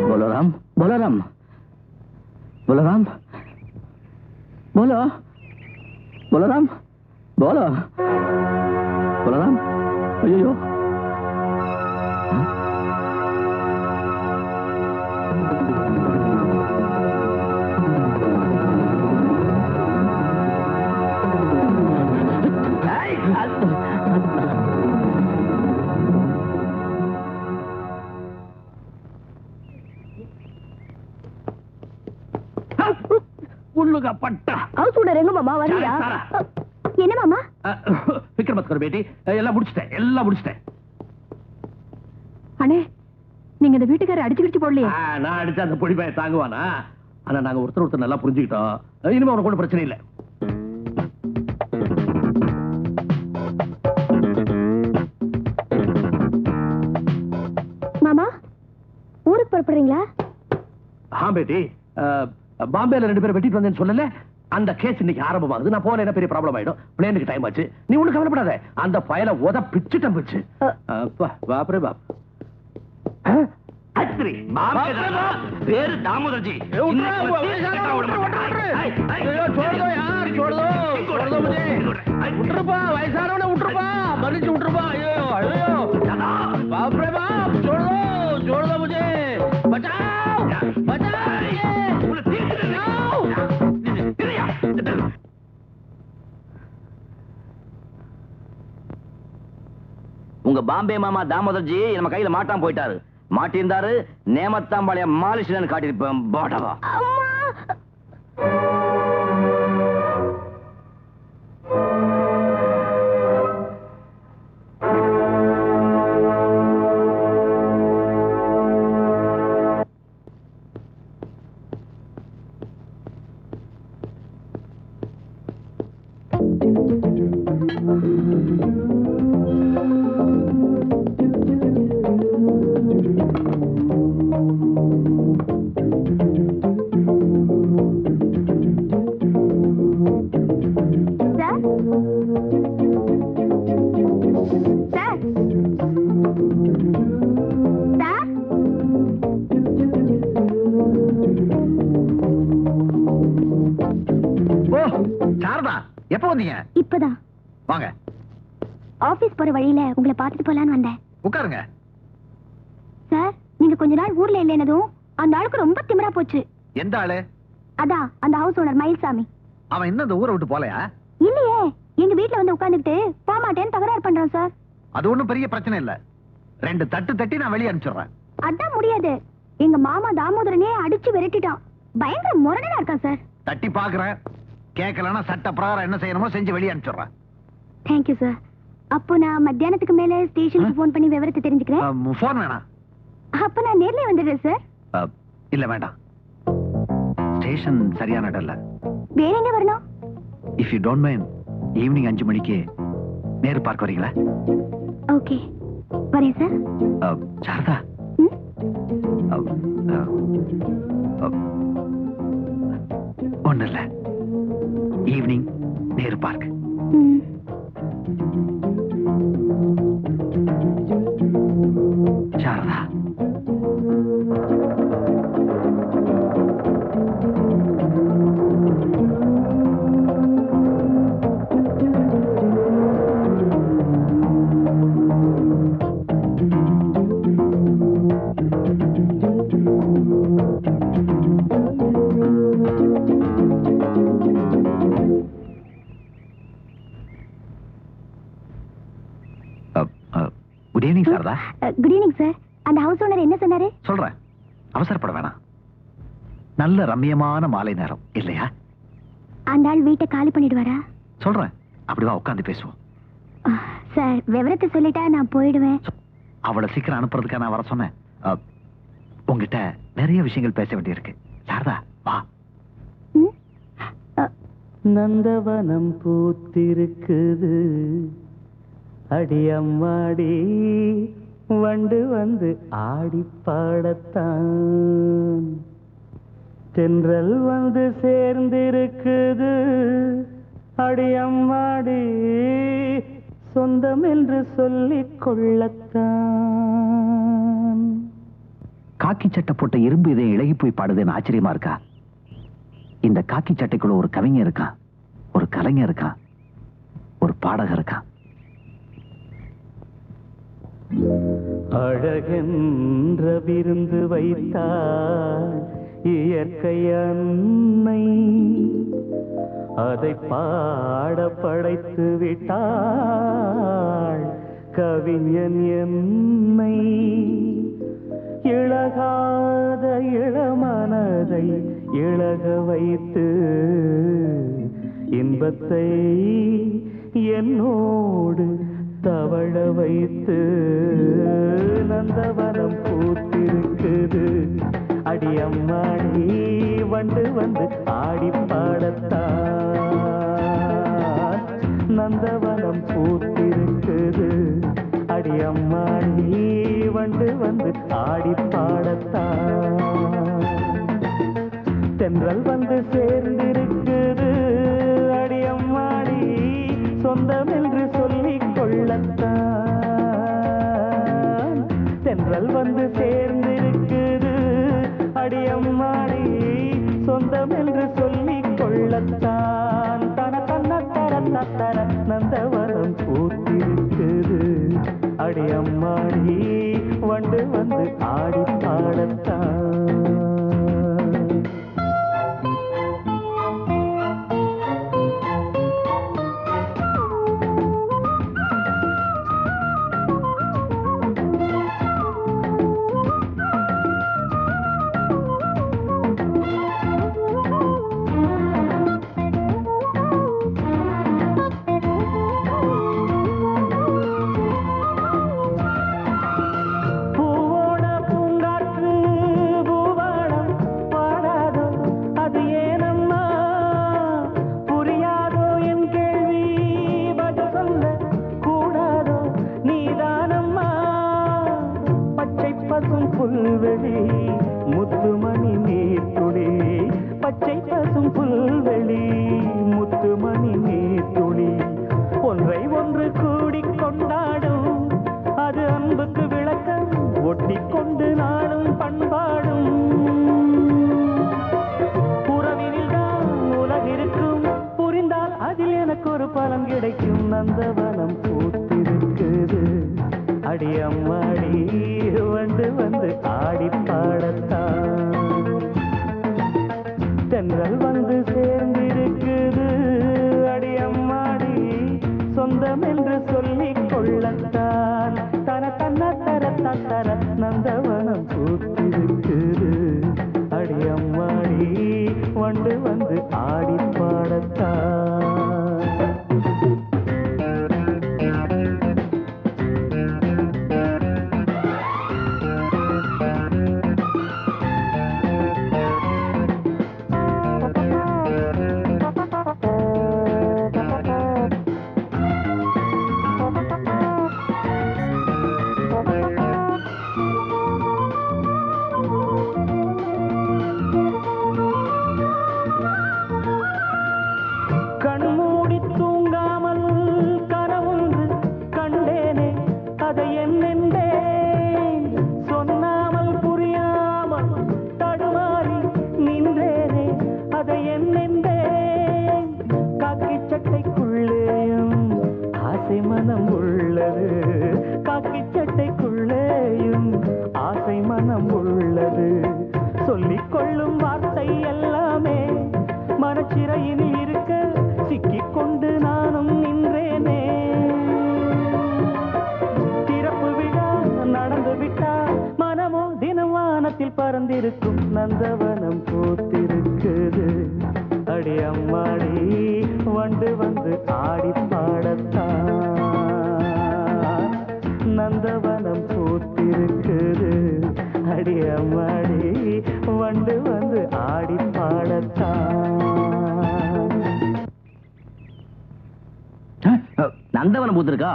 बोलराम बोलराम बोलो बोलराम बोलो बोलराम। अयो ஏகப்பட்ட ஹவுஸ் ஓனர் எங்க மாமா வரலையா? என்ன மாமா? விக்ரமத்கர் பேட்டி எல்லாம் முடிச்சிட்டேன். அண்ணே, நீங்க இந்த வீட்டுக்காரர் அடிச்சு போடலையே? நான் அடிச்சா அந்த பொடி பையன் தாங்குவானா? ஆனா நாங்க ஒருத்தர் நல்லா புரிஞ்சுக்கிட்டோம். இனிமே அவனுக்கு ஒன்றும் பிரச்சனை இல்லை. மாமா ஊருக்கு புறப்படுறீங்களா? பேட்டி, பாம்பேல 2 பேரை வெட்டிட்டு வந்தேன்னு சொல்லல, அந்த கேஸ் இன்னைக்கு ஆரம்பமாகுது. நான் போன பெரிய ப்ராப்ளம் ஆயிடும். பிளேனுக்கு டைம் ஆச்சு. நீ ஒண்ணு கவலைப்படாத. அந்த பயல பிச்சுட்டேன் பிச்சு. பாப்ரே பாப். அத்ரி பேரு தாமோதர்ஜி. வயசானவன விட்டுருப்பா, மன்னிச்சு விட்டுருப்பா. ஐயோ பாப்ரே பாப், छोड़ दो मुझे, बचाओ உங்க பாம்பே மாமா தாமோதர்ஜி நம்ம கையில மாட்டாம போயிட்டாரு. மாட்டிருந்தாரு நேமத்தாம்பாளைய மாலிஷ்லன்னு காட்டியிருப்பேன். பாட்டவா எப்ப வந்தீங்க? இப்பதான் வாங்க. ஆபீஸ் போற வழியில உங்களை பார்த்துட்டு போலான்னு வந்தேன். உட்காருங்க. சார், நீங்க கொஞ்ச நாள் ஊர்ல இல்லைனதும் அந்த ஆளுக்கு ரொம்ப திமிரா போச்சு. எந்த ஆளு? அதான் அந்த ஹவுஸ் ஓனர் மயில்சாமி. அவன் இன்னும் இந்த ஊரை விட்டு போலையா? இல்லையே, எங்க வீட்ல வந்து உட்கார்ந்துட்டு போக மாட்டேன்னு தகராறு பண்றான் சார். அது ஒண்ணும் பெரிய பிரச்சனை இல்ல. 2 தட்டு தட்டி நான் வெளியே அனுப்பிச்சிடுறேன். அதான் முடியாது. எங்க மாமா தாமோதரனே அடிச்சு விரட்டிட்டான். பயங்கர முரடனா இருக்கான் சார். தட்டி பாக்குறேன். கேட்கலன்னா சட்ட பிரகாரம் என்ன செய்யணுமோ செஞ்சு வெளியே அனுப்பிச்சிடுறேன். Thank you sir. அப்போ நான் மத்தியானத்துக்கு மேல ஸ்டேஷனுக்கு போன் பண்ணி விவரத்தை தெரிஞ்சுக்கிறேன். போன் வேணாம். அப்ப நான் நேர்ல வந்துடுறேன் சார். இல்ல வேண்டாம். ஸ்டேஷன் சரியான இடம் இல்ல. வேற எங்க வரணும்? If you don't mind, evening 5 மணிக்கு நேரு பார்க் வரீங்களா? ஓகே, வரேன் சார். சாரதா, ஒண்ணு இல்ல. Evening Nehru park. Sarada, good evening Sarada. Good evening sir. அந்த ஹவுஸ் ஓனர் என்ன சொன்னாரு? சொல்றேன், அவசரப்பட வேணாம். நல்ல ரம்மியமான மாலை நேரம் இல்லையா? அந்த ஆள் வீட்டை காலி பண்ணிடுவாரா? சொல்றேன், அப்படிதான் உட்காந்து பேசுவோம். சார், விவரத்தை சொல்லிட்டா நான் போயிடுவேன். அவளை சீக்கிரம் அனுப்புறதுக்காக நான் வர சொன்னேன். உங்ககிட்ட நிறைய விஷயங்கள் பேச வேண்டியிருக்கு. சாரதா, வா. நந்தவனம் பூத்திருக்குது, அடியம்மாடி வண்டு வந்து ஆடி பாடத்தான், தென்றல் வந்து சேர்ந்திருக்குது, அடியம்மாடி சொந்தம் என்று சொல்லிக் கொள்ளத்தான். காக்கி சட்டை போட்ட இரும்பு இதை இழகி போய் பாடுதுன்னு ஆச்சரியமா இருக்கா? இந்த காக்கி சட்டைக்குள்ள ஒரு கவிஞர் இருக்கான், ஒரு கலைஞர் இருக்கான், ஒரு பாடகர் இருக்கான். அழகென்ற விருந்து வைத்தாள் இயற்கை அன்னை, அதை பாட படைத்து விட்டாள் கவிஞன் என்னை. இழகாத இளமனதை இழக வைத்து இன்பத்தை என்னோடு தவழ வைத்து நந்தவனம் பூத்திருக்குது அடியம்மாடி வண்டு வந்து ஆடி பாடத்தான் நந்தவனம் பூத்திருக்குது அடியம்மாடி வண்டு வந்து ஆடி பாடத்தான் தென்றல் வந்து சேர்ந்திருக்குது அடியம்மாடி சொந்தம் என்று சொல்லிக் கொள்ளத்தான் தென்றல் வந்து சேர்ந்திருக்குது அடியம்மாடி சொந்தம் என்று சொல்லிக் கொள்ளத்தான் தன தன்ன தர தர நந்தவனம் பூத்திருக்குது அடியம்மாடி வண்டு வந்து ஆடி பாடத்தான் புல்வெளி முத்துமணி நீர்த்துளி பச்சை பசும் புல்வெளி முத்துமணி நீர்த்துளி ஒன்றை ஒன்று கூடிக் கொண்டாடும் அது அன்புக்கு விளக்கம் ஒட்டிக்கொண்டு நாளும் பண்பாடும் உறவினில் தான் உலகிருக்கும் புரிந்தால் அதில் எனக்கு ஒரு பலன் கிடைக்கும் நந்தவனம் பூத்திருக்குது அடியம்மாடி வண்டு வந்து ஆடி பாடத்தான் தென்றல் வந்து சேர்ந்திருக்குது அடியம்மாடி சொந்தம் என்று சொல்லிக் கொள்ளத்தான் தன தன்ன தர தர நந்தவனம் பூத்திருக்குது அடியம்மாடி வண்டு வந்து ஆடி பாடத்தான் பறந்திருக்கும் நந்தவனம் பூத்திருக்குது அடியம்மாடி வண்டு வந்து ஆடி பாடத்தான் நந்தவனம் பூத்திருக்குது அடியம்மாடி வண்டு வந்து ஆடி பாடத்தான் நந்தவனம் பூத்திருக்கா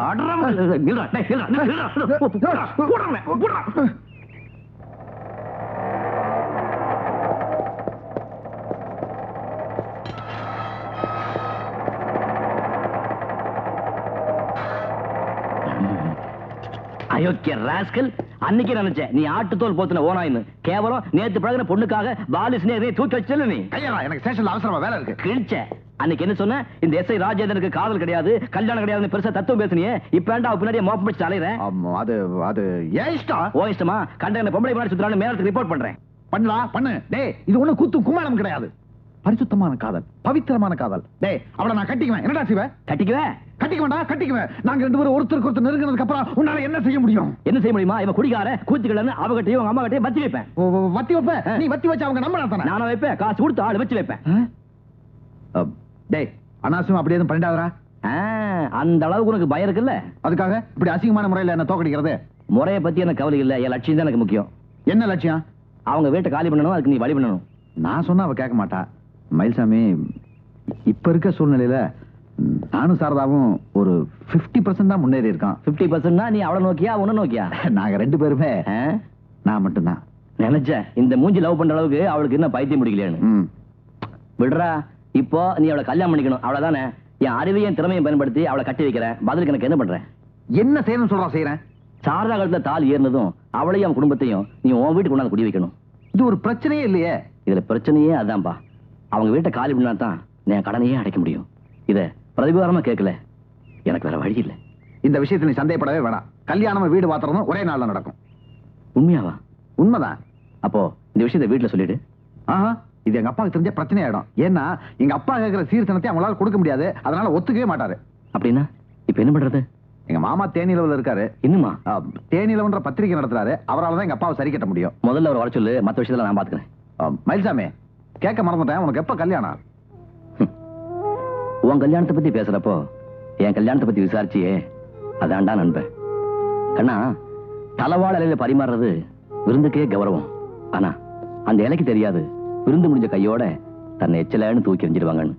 அயோக்கிய ராஸ்கல் அன்னைக்கு நினைச்சேன் நீ ஆட்டு தோல் போத்துன ஓனாயின்னு கேவலம் நேத்து பழகின பொண்ணுக்காக பாலிஸ்னே தூக்கி வச்சல நீ எனக்கு ஸ்டேஷன்ல அவசரமா வேலை இருக்கு கிழிச்ச அன்னைக்கு என்ன சொன்ன இந்த எஸ்ஐ ராஜேந்திரனுக்கு காதல் கிடையாது கல்யாணம் கிடையாதுன்னு பெருசா தத்துவம் பேசுனியே இப்ப அவ பின்னாடியே மோப்பம் பிடிச்சு அலையிறேன் அது அது ஏன் இஷ்டம் ஓ இஷ்டமா கண்ட பொம்பளை பின்னாடி சுத்துறான்னு மேலத்துக்கு ரிப்போர்ட் பண்றேன் பண்ணலாம் பண்ணு டேய் இது ஒண்ணு குத்து குமாரம் கிடையாது பரிசுத்தமான காதல், பவித்திரமான காதல். டேய், அவளை நான் கட்டிக்குவேன். என்னடா செய்வேன்? கட்டிக்குவேன். நாங்க 2 பேரும் ஒருத்தருக்கு ஒருத்தர் நெருங்கினதுக்கு அப்புறம் உன்னால என்ன செய்ய முடியும்? என்ன செய்ய முடியுமா? இவன் குடிக்கார கூத்துக்கலன்னு அவகிட்டையும் உங்க அம்மா கிட்டையும் வச்சு வைப்பேன். வத்தி வைப்ப? நீ வத்தி வச்சு அவங்க நம்ப தானே? நானும் வைப்பேன். காசு கொடுத்து ஆள் வச்சு வைப்பேன். டேய், அனாவசியம் அப்படி எதுவும் பண்ணிடாதடா. அந்த அளவுக்கு உனக்கு பயம் இருக்குல்ல? அதுக்காக இப்படி அசிங்கமான முறையில என்ன தோக்கடிக்கிறது? முறையை பத்தி எனக்கு கவலை இல்ல. என் லட்சியம் தான் எனக்கு முக்கியம். என்ன லட்சியம்? அவங்க வீட்டை காலி பண்ணணும். அதுக்கு நீ வழி பண்ணணும். நான் சொன்னா அவ கேட்க மாட்டா. மயில்சாமி, இப்ப இருக்க சூழ்நிலையில நானும் சாரதாவும் ஒரு 50% தான் முன்னேறி இருக்கான். 50%னா நீ அவளை நோக்கியா உன்ன நோக்கியா? நாங்க 2 பேருமே. நான் மட்டும்தான் நினைச்சேன். இந்த மூஞ்சி லவ் பண்ற அளவுக்கு அவளுக்கு என்ன பைத்தியம் முடிக்கலையான்னு. விடுறா. இப்போ நீ அவளை கல்யாணம் பண்ணிக்கணும், அவ்வளவுதானே? என் அறிவையும் திறமையும் பயன்படுத்தி அவளை கட்டி வைக்கிறேன். பதிலுக்கு எனக்கு என்ன பண்றேன்? என்ன செய்யணும் சொல்றா செய்யறேன். சாரதா கழுத்துல தாலி ஏறினதும் அவளையும் அவன் குடும்பத்தையும் நீ உன் வீட்டுக்கு கொண்டாந்து குடி வைக்கணும். இது ஒரு பிரச்சனையே இல்லையே. இதுல பிரச்சனையே அதான்பா. அவங்க வீட்டை காலி பண்ணா தான் நான் கடனையே அடைக்க முடியும். இத பிரதிபாரமா கேட்கல, எனக்கு வேற வழி இல்லை. இந்த விஷயத்தை நீ சந்தேகப்படவே வேணாம். கல்யாணம் வீடு பாத்திரமும் ஒரே நாள்ல நடக்கும். உண்மையாவா? உண்மைதான். அப்போ இந்த விஷயத்தை வீட்டுல சொல்லிடு. இது எங்க அப்பாவுக்கு தெரிஞ்ச பிரச்சனை ஆயிடும். ஏன்னா எங்க அப்பா கேட்கிற சீர்தனத்தை அவங்களால கொடுக்க முடியாது. அதனால ஒத்துக்கவே மாட்டாரு. அப்படின்னா இப்ப என்ன பண்றது? எங்க மாமா தேனிலவுல இருக்காரு. இன்னுமா? தேனிலவன்ற பத்திரிகை நடத்துறாரு. அவரால் தான் எங்க அப்பாவை சரி கட்ட முடியும். முதல்ல அவர் வர சொல்லு, மத்த விஷயத்துல நான் பாத்துக்கிறேன். மயில்சாமி, கேட்க மறந்துட்டேன். உனக்கு எப்ப கல்யாணம்? உன் கல்யாணத்தை பத்தி பேசுறப்போ என் கல்யாணத்தை பத்தி விசாரிச்சியே, அதான்டா நண்பன். கண்ணா, தலவாழ இலையில பரிமாறுறது விருந்துக்கே கௌரவம். ஆனா அந்த இலைக்கு தெரியாது விருந்து முடிஞ்ச கையோட தன்னை எச்சலைன்னு தூக்கி எறிஞ்சிடுவாங்கன்னு.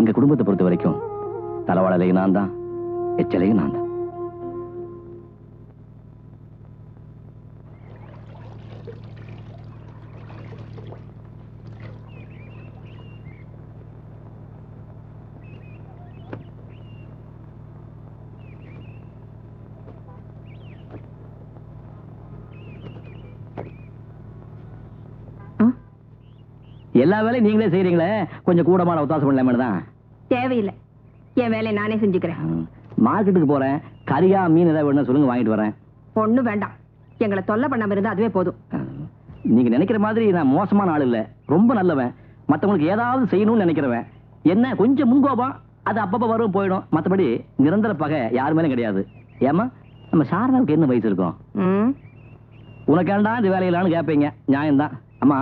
எங்க குடும்பத்தை பொறுத்த வரைக்கும் தலவாழ இலையும் நான் தான், எச்சலையும் நான் தான். எல்லா வேலையும் நீங்களே செய்யறீங்களே, கொஞ்சம் கூடமான ஒத்தாசம் பண்ணலாமே தான். தேவையில்லை, என் வேலையை நானே செஞ்சுக்கிறேன். மார்க்கெட்டுக்கு போறேன், கறியா மீன் ஏதாவது வேணும் சொல்லுங்க, வாங்கிட்டு வரேன். ஒண்ணும் வேண்டாம், எங்களை தொல்லை பண்ணாம இருந்தா அதுவே போதும். நீங்க நினைக்கிற மாதிரி நான் மோசமான ஆள் இல்ல, ரொம்ப நல்லவன். மத்தவங்களுக்கு ஏதாவது செய்யணும்னு நினைக்கிறவன். என்ன கொஞ்சம் முன்கோபம், அது அப்பப்ப வரும் போயிடும். மத்தபடி நிரந்தர பகை யாரு மேலும் கிடையாது. ஏமா, நம்ம சாரதாவுக்கு என்ன வயசு இருக்கும்? உனக்கேண்டா இந்த வேலையிலான்னு கேட்பீங்க, நியாயம்தான். அம்மா,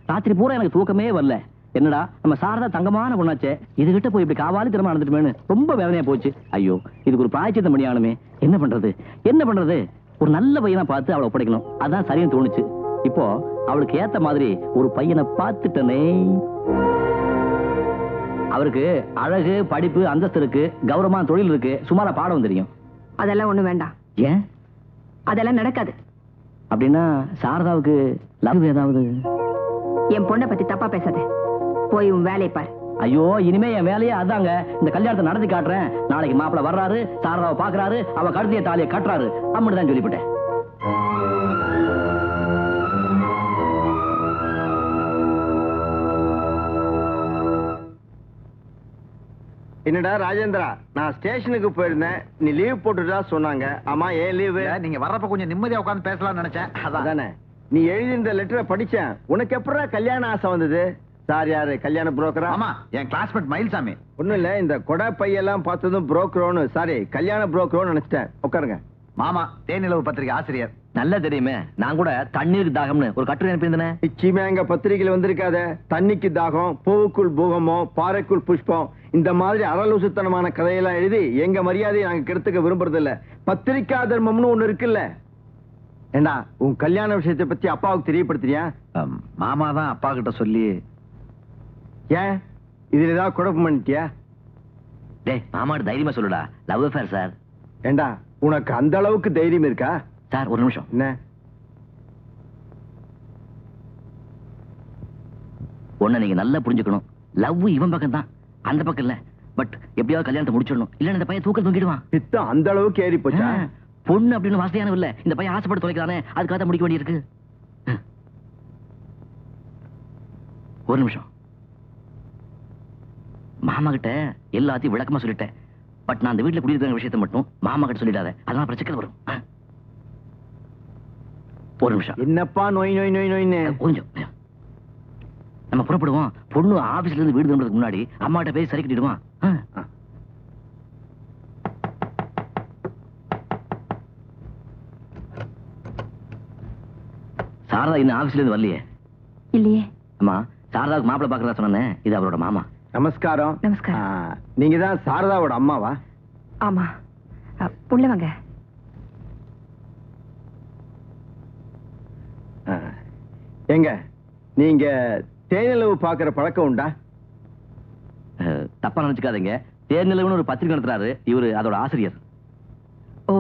ராத்திரி பூரா எனக்கு தூக்கமே வரல. என்னடா நம்ம சாரதா தங்கமான பொண்ணாச்சே, இதுகிட்ட போய் இப்படி காவாலி திறமா நடந்துட்டுமேனு ரொம்ப வேதனையா போச்சு. ஐயோ, இதுக்கு ஒரு பிராய்ச்சித்தம் பண்ணியானுமே. என்ன பண்றது? ஒரு நல்ல பையனை பார்த்து அவளை ஒப்படைக்கணும், அதான் சரின்னு தோணுச்சு. இப்போ அவளுக்கு ஏத்த மாதிரி ஒரு பையனை பார்த்துட்டனே. அவருக்கு அழகு, படிப்பு, அந்தஸ்து இருக்கு, கௌரவமான தொழில் இருக்கு, சுமாரா பாடம் தெரியும். அதெல்லாம் ஒண்ணு வேண்டாம். ஏன்? அதெல்லாம் நடக்காது. அப்படின்னா சாரதாவுக்கு லவ் ஏதாவது? என் பொண்ணை பத்தி தப்பா பேசாத, போய் உன் வேலையை பாரு. ஐயோ, இனிமே என் வேலையே அதாங்க. இந்த கல்யாணத்தை நடத்தி காட்டுறேன். நாளைக்கு மாப்பிள்ள வர்றாரு, சாரதாவை பாக்குறாரு, அவ கழுத்திய தாலியை கட்டுறாரு, அம்மனு தான் சொல்லிவிட்டேன். என்னடா ராஜேந்திரா, நான் ஸ்டேஷனுக்கு போயிருந்தேன், நீ லீவ் போட்டுட்டா சொன்னாங்க. ஆமா, ஏன் லீவு? நீங்க வர்றப்ப கொஞ்சம் நிம்மதியா உட்கார்ந்து பேசலாம்னு நினைச்சேன். அதானே, நீ எழுதி இந்த லெட்டரை படிச்சேன். உனக்கு எப்படா கல்யாண ஆசை வந்தது? சார் யாரு, கல்யாண புரோக்கரா? ஆமா, என் கிளாஸ்மேட் மயில்சாமி. ஒண்ணும் இல்ல, இந்த கொடை பையெல்லாம் பார்த்ததும் புரோக்கரோன்னு, சாரி கல்யாண புரோக்கரோன்னு நினைச்சிட்டேன். உட்காருங்க. மாமா தேனிலவு பத்திரிகை ஆசிரியர். நல்லா தெரியுமே, நான் கூட தண்ணீருக்கு தாகம்னு ஒரு கட்டுரை அனுப்பியிருந்தேன். நிச்சயமா எங்க பத்திரிகையில வந்திருக்காத. தண்ணிக்கு தாகம், பூவுக்குள் பூகமம், பாறைக்குள் புஷ்பம், இந்த மாதிரி அரலூசுத்தனமான கதையெல்லாம் எழுதி எங்க மரியாதையை நாங்க கெடுத்துக்க விரும்புறது இல்ல. பத்திரிகா தர்மம்னு ஒண்ணு இருக்குல்ல. ஏண்டா, உன் கல்யாண விஷயத்தை பத்தி அப்பாவுக்கு தெரியப்படுத்துறியா? மாமா தான் அப்பா கிட்ட சொல்லி. ஏன், இதுல ஏதாவது குழப்பம் பண்ணிட்டியா? டேய், மாமாட்ட தைரியமா சொல்லுடா, லவ் அஃபேர் சார். ஏண்டா, உனக்கு அந்த அளவுக்கு தைரியம் இருக்கா? சார் ஒரு நிமிஷம். என்ன? ஒண்ணு நீங்க நல்லா புரிஞ்சுக்கணும். லவ் இவன் பக்கம் தான், அந்த பக்கம் இல்ல. பட் எப்படியாவது கல்யாணத்தை முடிச்சிடணும், இல்ல இந்த பையன் தூக்கல் தூக்கிடுவான். பித்தம் அந்த அளவுக்கு ஏறி போச்சா? பொண்ணு அப்படின்னு வாசனையான இல்ல, இந்த பையன் ஆசைப்பட்டு தொலைக்கிறானே, அதுக்காக தான் முடிக்க வேண்டியிருக்கு. ஒரு நிமிஷம். மாமா கிட்ட எல்லாத்தையும் விளக்கமா சொல்லிட்டேன். பட் நான் அந்த வீட்டுல குடியிருக்கிற விஷயத்தை மட்டும் மாமா கிட்ட சொல்லிடாத, அதனால பிரச்சனை வரும். ஒரு நிமிஷம். என்னப்பா நோய் நோய் நோய் நோய்னு? கொஞ்சம். நம்ம புறப்படுவோம். பொண்ணு ஆபீஸ்ல இருந்து வீடு திரும்புறதுக்கு முன்னாடி அம்மாட்ட போய் சரி கட்டிடுவான். சாரதா இன்னும் ஆபீஸ்ல இருந்து வரலையே? இல்லையே. அம்மா, சாரதாவுக்கு மாப்பிள்ளை பாக்குறதா சொன்னேன். இது அவரோட மாமா. நமஸ்காரம். நமஸ்காரம். நீங்க தான் சாரதாவோட அம்மாவா? ஆமா. உள்ளவங்க. எங்க நீங்க தேனிலவு பாக்குற பழக்கம் உண்டா? தப்பா நினைச்சுக்காதீங்க. தேனிலவுன்னு ஒரு பத்திரிகை நடத்துறாரு. இவரு அதோட ஆசிரியர். ஓ.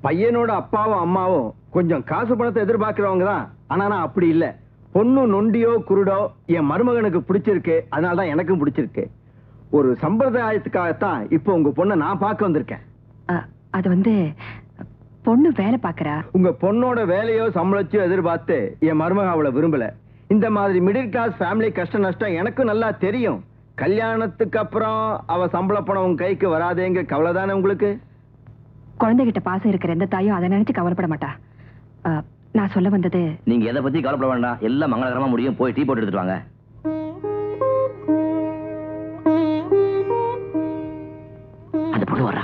பையனோட அப்பாவும் அம்மாவும் கொஞ்சம் காசு பணத்தை எதிர்பார்க்கிறவங்க தான். ஆனா நான் அப்படி இல்ல. பொண்ணு நொண்டியோ குருடோ என் மருமகனுக்கு பிடிச்சிருக்கு. அதனாலதான் எனக்கும் பிடிச்சிருக்கு. ஒரு சம்பிரதாயத்துக்காகத்தான் இப்போ உங்க பொண்ணை நான் பார்க்க வந்திருக்கேன். அது வந்து பொண்ணு வேலை பாக்குறா. உங்க பொண்ணோட வேலையோ சம்பளச்சோ எதிர்பார்த்து என் மருமக அவளை விரும்பல. இந்த மாதிரி மிடில் கிளாஸ் ஃபேமிலி கஷ்ட நஷ்டம் எனக்கும் நல்லா தெரியும். கல்யாணத்துக்கு அப்புறம் அவ சம்பள பணம் உங்க கைக்கு வராதேங்கிற கவலை தானே உங்களுக்கு? குழந்தைகிட்ட பாசம் இருக்கிற எந்த தாயும் அதை நினைச்சு கவலைப்பட மாட்டா. நான் சொல்ல வந்தது, நீங்க எதை பத்தி கவலைப்பட வேண்டாம். எல்லாம் மங்களகரமா முடியும். போய் டீ போட்டு எடுத்துட்டு வாங்க. அந்த பொண்ணு வர்றா.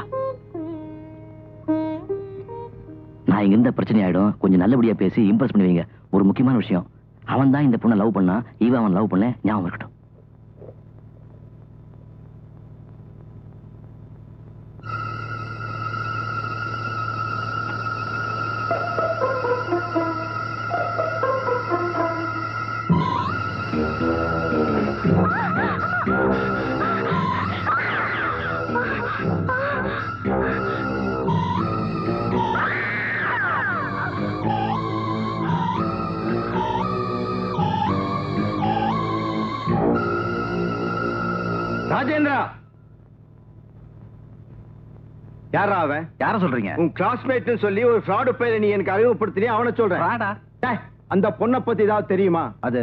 நான் இங்க இருந்த பிரச்சனை ஆயிடும். கொஞ்சம் நல்லபடியா பேசி இம்ப்ரெஸ் பண்ணுவீங்க. ஒரு முக்கியமான விஷயம், அவன் தான் இந்த பொண்ணை லவ் பண்ணா. இவன் அவன் லவ் பண்ண ஞாபகம் இருக்கட்டும். ராஜேந்திரா, யாரா அவன்? யார சொல்றீங்க? உன் கிளாஸ்மேட் சொல்லி ஒரு ஃப்ராடு பையனை நீ எனக்கு அறிமுகப்படுத்தினியா? அவனை சொல்றேன். அந்த பொண்ணை பத்தி ஏதாவது தெரியுமா? அது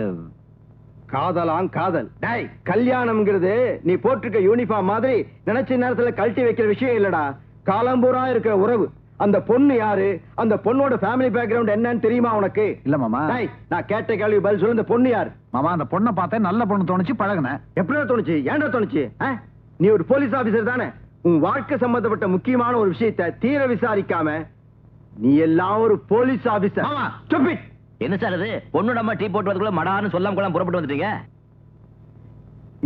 காதலாம் காதல். டேய், கல்யாணம்ங்கிறது நீ போட்டிருக்க யூனிஃபார்ம் மாதிரி நினைச்ச நேரத்துல கழட்டி வைக்கிற விஷயம் இல்லடா. காலம்பூரா இருக்கிற உறவு. அந்த பொண்ணு யாரு? அந்த பொண்ணோட ஃபேமிலி பேக்ரவுண்ட் என்னன்னு தெரியுமா உனக்கு? இல்ல மாமா. டேய், நான் கேட்ட கேள்வி பதில் சொல்லு. இந்த பொண்ணு யாரு? மாமா, அந்த பொண்ணை பார்த்தேன், நல்ல பொண்ணு தோணுச்சு, பழகுனேன். எப்படியா தோணுச்சு? ஏன்டா தோணுச்சு? நீ ஒரு போலீஸ் ஆபீசர் தானே? உன் வாழ்க்கை சம்பந்தப்பட்ட முக்கியமான ஒரு விஷயத்தை தீர விசாரிக்காம நீ எல்லாம் ஒரு போலீஸ் ஆபீசர். ஸ்டூபிட். என்ன சார் இது? பொண்ணு நம்ம டீ போட்டு வரதுக்குள்ள மடான்னு சொல்லாம கூட புறப்பட்டு வந்துட்டீங்க.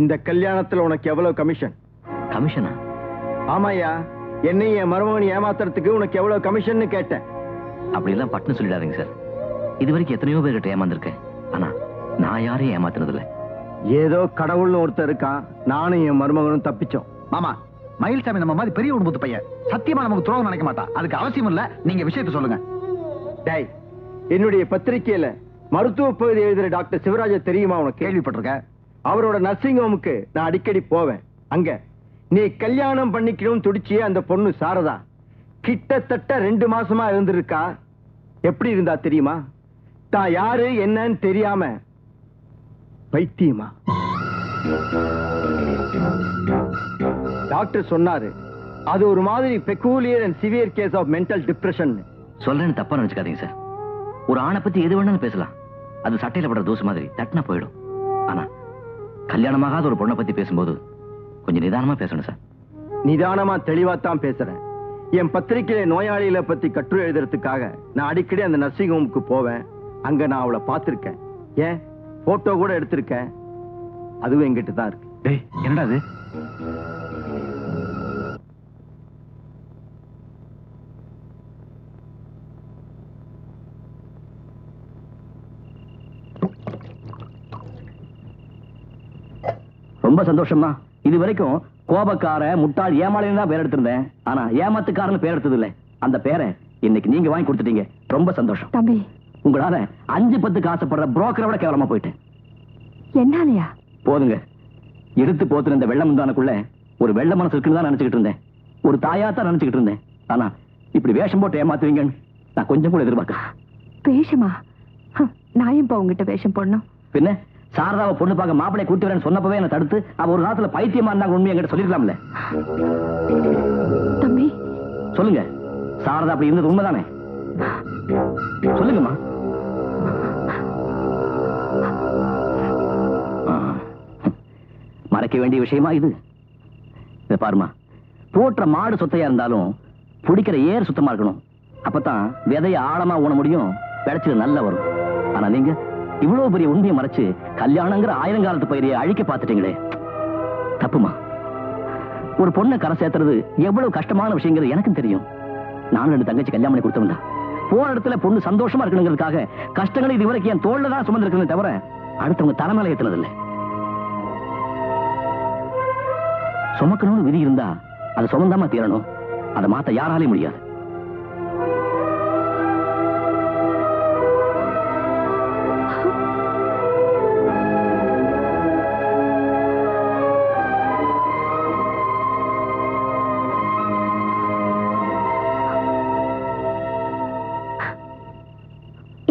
இந்த கல்யாணத்துல உனக்கு எவ்வளவு கமிஷன்? கமிஷனா? ஆமாயா, என்னையும் என் மருமகனை ஏமாத்துறதுக்கு உனக்கு எவ்வளவு கமிஷன் கேட்டேன். அப்படி எல்லாம் பட்டுன்னு சொல்லிடாதீங்க சார். இது வரைக்கும் எத்தனையோ பேர்கிட்ட ஏமாந்துருக்கேன். ஆனா நான் யாரையும் ஏமாத்துறது இல்ல. ஏதோ கடவுள்னு ஒருத்தர் இருக்கான். நானும் என் மருமகனும் தப்பிச்சோம். மாமா, மயில்சாமி நம்ம மாதிரி பெரிய குடும்பத்து பையன். சத்தியமா நமக்கு துரோகம் நினைக்க மாட்டான். அதுக்கு அவசியம் இல்ல. நீங்க விஷயத்தை சொல்லுங்க. டேய், என்னுடைய பத்திரிகையில மருத்துவ பகுதி எழுதுற டாக்டர் சிவராஜ தெரியுமா உனக்கு? கேள்விப்பட்டிருக்கேன். அவரோட நர்சிங் ஹோமுக்கு நான் அடிக்கடி போவேன். அங்க நீ கல்யாணம் பண்ணிக்கணும் துடிச்சியே அந்த பொண்ணு சாரதா கிட்டத்தட்ட 2 மாசமா இருந்திருக்கா. எப்படி இருந்தா தெரியுமா? தான் யாரு என்னன்னு தெரியாம பைத்தியமா. டாக்டர் சொன்னாரு அது ஒரு மாதிரி peculiar and severe case of mental depression. சொல்றேன்னு தப்பா நினைச்சுக்காதீங்க சார். ஒரு ஆணை பத்தி எது வேணாலும் பேசலாம். அது சட்டையில படுற தூசு மாதிரி தட்டினா போயிடும். ஆனா கல்யாணமாகாத ஒரு பொண்ணை பத்தி பேசும்போது கொஞ்சம் நிதானமா பேசணும் சார். நிதானமா தெளிவாத்தான் பேசுறேன். என் பத்திரிகையில நோயாளிகளை பத்தி கட்டுரை எழுதுறதுக்காக நான் அடிக்கடி அந்த நர்சிங் ஹோமுக்கு போவேன். அங்க நான் அவளை பார்த்திருக்கேன். ஏன் போட்டோ கூட எடுத்திருக்கேன். அதுவும் என்கிட்ட தான் இருக்கு. டேய், என்னடா அது? ரொம்ப சந்தோஷமா. இது வரைக்கும் கோபக்கார, முட்டாள், ஏமாளின்னு தான் பேர் எடுத்திருந்தேன். ஆனா ஏமாத்துக்காரன்னு பேர் எடுத்தது இல்ல. அந்த பேரை இன்னைக்கு நீங்க வாங்கி கொடுத்துட்டீங்க. ரொம்ப சந்தோஷம். தம்பி, உங்களால 5-10 ஆசைப்படுற புரோக்கரை விட கேவலமா போயிட்டேன். என்னாலயா? போதுங்க. எடுத்து போத்துன இந்த வெள்ள முந்தானுக்குள்ள ஒரு வெள்ள மனசு இருக்குன்னு தான் நினைச்சுக்கிட்டு இருந்தேன். ஒரு தாயாத்தான் நினைச்சுக்கிட்டு இருந்தேன். ஆனா இப்படி வேஷம் போட்டு ஏமாத்துவீங்கன்னு நான் கொஞ்சம் கூட எதிர்பார்க்க. வேஷமா? நான் இப்ப உங்ககிட்ட வேஷம் போடணும்? பின்ன சாரதாவை பொண்ணு பார்க்க மாப்பிளை கூட்டி வரேன்னு சொன்னப்பவே என்ன தடுத்து அவ ஒரு காலத்துல பைத்தியமா இருந்தாங்க உண்மையை என்கிட்ட சொல்லிருக்கலாம்ல. தம்பி சொல்லுங்க, சாரதா அப்படி இருந்தது உண்மைதானே? சொல்லுங்கம்மா. மறைக்க வேண்டிய விஷயமா இது? இத பாருமா, போற்ற மாடு சொத்தையா இருந்தாலும் பிடிக்கிற ஏர் சுத்தமா இருக்கணும். அப்பதான் விதைய ஆழமா ஊன முடியும், விளைச்சல் நல்லா வரும். ஆனா நீங்க இவ்வளவு பெரிய உண்மையை மறைச்சு கல்யாணங்கிற ஆயிரங்காலத்து பயிரையை அழிக்க பார்த்துட்டீங்களே, தப்புமா. ஒரு பொண்ணை கரை சேர்த்துறது எவ்வளவு கஷ்டமான விஷயங்கிறது எனக்கும் தெரியும். நானும் 2 தங்கச்சி கல்யாணம் பண்ணி கொடுத்தவன் தான். போற இடத்துல பொண்ணு சந்தோஷமா இருக்கணுங்கிறதுக்காக கஷ்டங்களை இதுவரைக்கும் என் தோல்ல தான் சுமந்திருக்கிறேன் தவிர அடுத்தவங்க தலைமையில ஏத்துனதில்லை. சுமக்கணும்னு விதி இருந்தா அதை சுமந்தாம தீரணும். அதை மாத்த யாராலையும் முடியாது.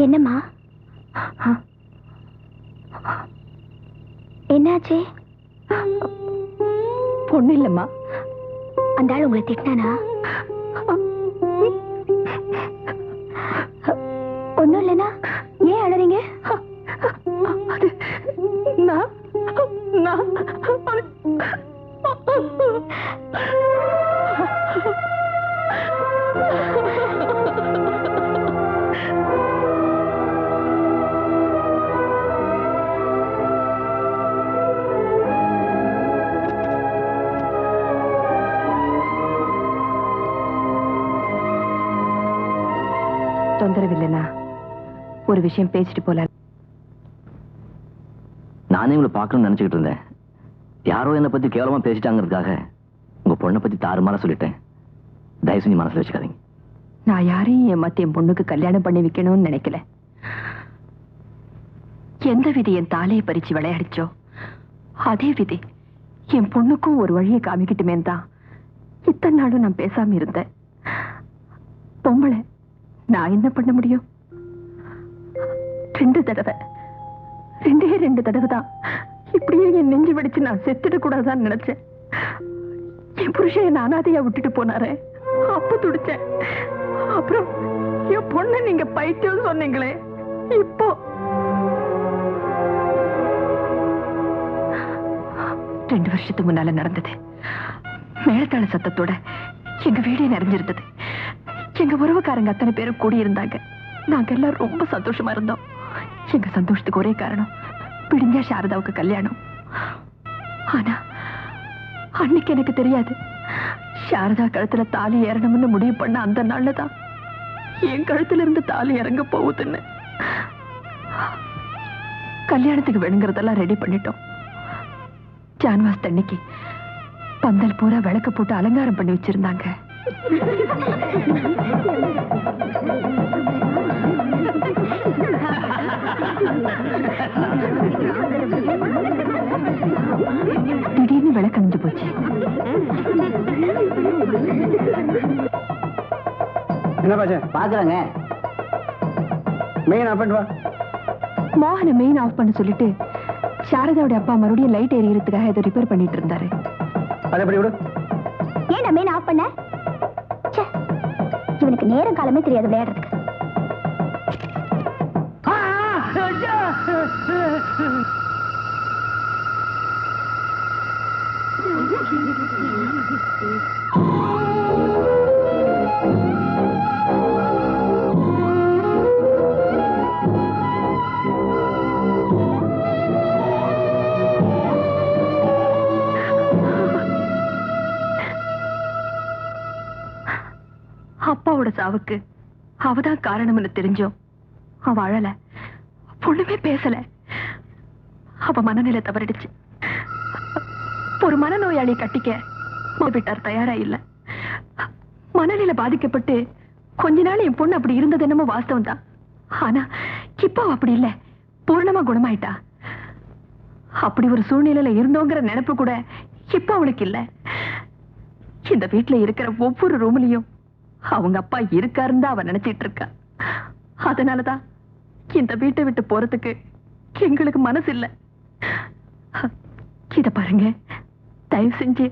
என்னம்மா? என்னாச்சு? பொண்ணு இல்லம்மா. அந்த ஆள் உங்களை திட்டானா? ஒண்ணும் இல்லைனா ஏன் அழறீங்க? தொந்தரவில்லைனா ஒரு விஷயம் பேசிட்டு போல. நானே உங்களை பார்க்கணும்னு நினைச்சுக்கிட்டு இருந்தேன். யாரோ என்னை பத்தி கேவலமா பேசிட்டாங்கிறதுக்காக உங்க பொண்ணை பத்தி தாறுமாறா சொல்லிட்டேன். தயவு செஞ்சு மனசுல வச்சுக்காதீங்க. நான் யாரையும் ஏமாத்தி என் பொண்ணுக்கு கல்யாணம் பண்ணி வைக்கணும்னு நினைக்கல. எந்த விதி என் தாலையை பறிச்சு விளையாடிச்சோ அதே விதி என் பொண்ணுக்கும் ஒரு வழியை காமிக்கிட்டுமே தான் இத்தனை நாளும் நான் பேசாம இருந்தேன். பொம்பளை நான் என்ன பண்ண முடியும்? 2 தடவை, 2 தடவை தான் இப்படியே என் நெஞ்சு வெடிச்சு நான் செத்துட கூடாதான்னு நினைச்சேன். என் புருஷன் நானாதையா விட்டுட்டு போனாரே, அப்ப துடிச்சேன். அப்புறம் என் பொண்ணு நீங்க பைத்தியம் சொன்னீங்களே, இப்போ 2 வருஷத்துக்கு முன்னால நடந்தது. மேலத்தாள சத்தத்தோட எங்க வீடே நிறைஞ்சிருந்தது. எங்க உறவுக்காரங்க அத்தனை பேரும் கூடியிருந்தாங்க. நாங்க எல்லாம் ரொம்ப சந்தோஷமா இருந்தோம். எங்க சந்தோஷத்துக்கு ஒரே காரணம், பிடிஞ்சா சாரதாவுக்கு கல்யாணம். ஆனா அன்னைக்கு எனக்கு தெரியாது, சாரதா கழுத்துல தாலி ஏறணும்னு முடிவு பண்ண அந்த நாள்ல தான் என் கழுத்துல இருந்து தாலி இறங்க போகுதுன்னு. கல்யாணத்துக்கு வேணுங்கிறதெல்லாம் ரெடி பண்ணிட்டோம். ஜான்வாஸ் தண்ணிக்கு பந்தல் பூரா விளக்கு போட்டு அலங்காரம் பண்ணி வச்சிருந்தாங்க. திடீர்னு விளக்கணிஞ்சு போச்சு. என்ன பாச்சா பாக்குறாங்க? மெயின் ஆஃப் வா. மோகனை மெயின் ஆஃப் பண்ண சொல்லிட்டு சாரதாவோட அப்பா மறுபடியும் லைட் எரியறதுக்காக இதை ரிப்பேர் பண்ணிட்டு இருந்தாரு. அதை எப்படி விடு? ஏன் நான் மெயின் ஆஃப் பண்ண? இவனுக்கு நேரம் காலமே தெரியாது விளையாடுறதுக்கு. அப்பாவோட சாவுக்கு அவதான் காரணம்னு தெரிஞ்சோம் அவ அழல, பொண்ணுமே பேசல. அவ மனநிலை தவறிடுச்சு. ஒரு மனநோயாளியை கட்டிக்க வீட்டார் தயாரா இல்ல. மனநிலை பாதிக்கப்பட்டு கொஞ்ச நாள் என் பொண்ணு அப்படி இருந்தது என்னமோ வாஸ்தவம் தான். ஆனா இப்போ அப்படி இல்ல, பூர்ணமா குணமாயிட்டா. அப்படி ஒரு சூழ்நிலையில இருந்தோங்கிற நினைப்பு கூட இப்ப அவளுக்கு இல்ல. இந்த வீட்டுல இருக்கிற ஒவ்வொரு ரூம்லயும் அவங்க அப்பா இருக்காருன்னு அவ நினைச்சிட்டு இருக்கா. அதனாலதான் இந்த வீட்டை விட்டு போறதுக்கு எங்களுக்கு மனசு இல்ல. இத பாருங்க, தயவு செஞ்சு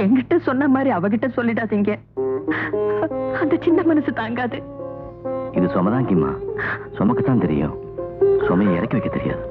என்கிட்ட சொன்ன மாதிரி அவகிட்ட சொல்லிடாதீங்க. அந்த சின்ன மனசு தாங்காது. இது சுமதான் கிம்மா, சுமக்கத்தான் தெரியும், சுமையை இறக்கி வைக்க தெரியாது.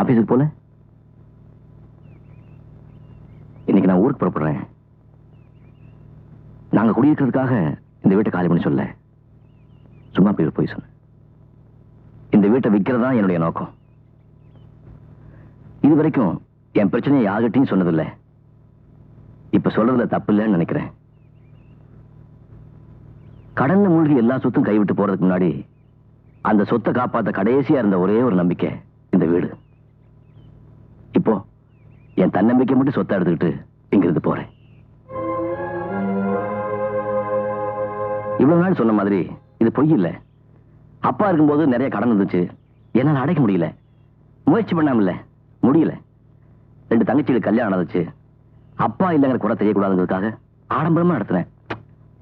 ஆபீஸுக்கு போல? இன்னைக்கு நான் ஊருக்கு புறப்படுறேன். நாங்க குடியிருக்கிறதுக்காக இந்த வீட்டை காலி பண்ணி சொல்ல, சும்மா போய் சொன்ன. இந்த வீட்டை விற்கிறதா என்னுடைய நோக்கம். இது வரைக்கும் என் பிரச்சனையை யார்கிட்டையும் சொன்னதில்லை. இப்ப சொல்றதுல தப்பு இல்லைன்னு நினைக்கிறேன். கடல்ல மூழ்கி எல்லா சொத்தும் கைவிட்டு போறதுக்கு முன்னாடி அந்த சொத்தை காப்பாத்த கடைசியா இருந்த ஒரே ஒரு நம்பிக்கை இந்த வீடு. இப்போ என் தன்னம்பிக்கை மட்டும் சொத்தை எடுத்துக்கிட்டு இங்கிருந்து போறேன். இவ்வளவு நாள் சொன்ன மாதிரி இது பொய் இல்ல. அப்பா இருக்கும்போது நிறைய கடன் இருந்துச்சு, என்னால அடைக்க முடியல. முயற்சி பண்ணாமல முடியல. 2 தங்கச்சிகளுக்கு கல்யாணம் நடந்துச்சு. அப்பா இல்லைங்கிற குறை தெரியக்கூடாதுங்கிறதுக்காக ஆடம்பரமா நடத்தினேன்.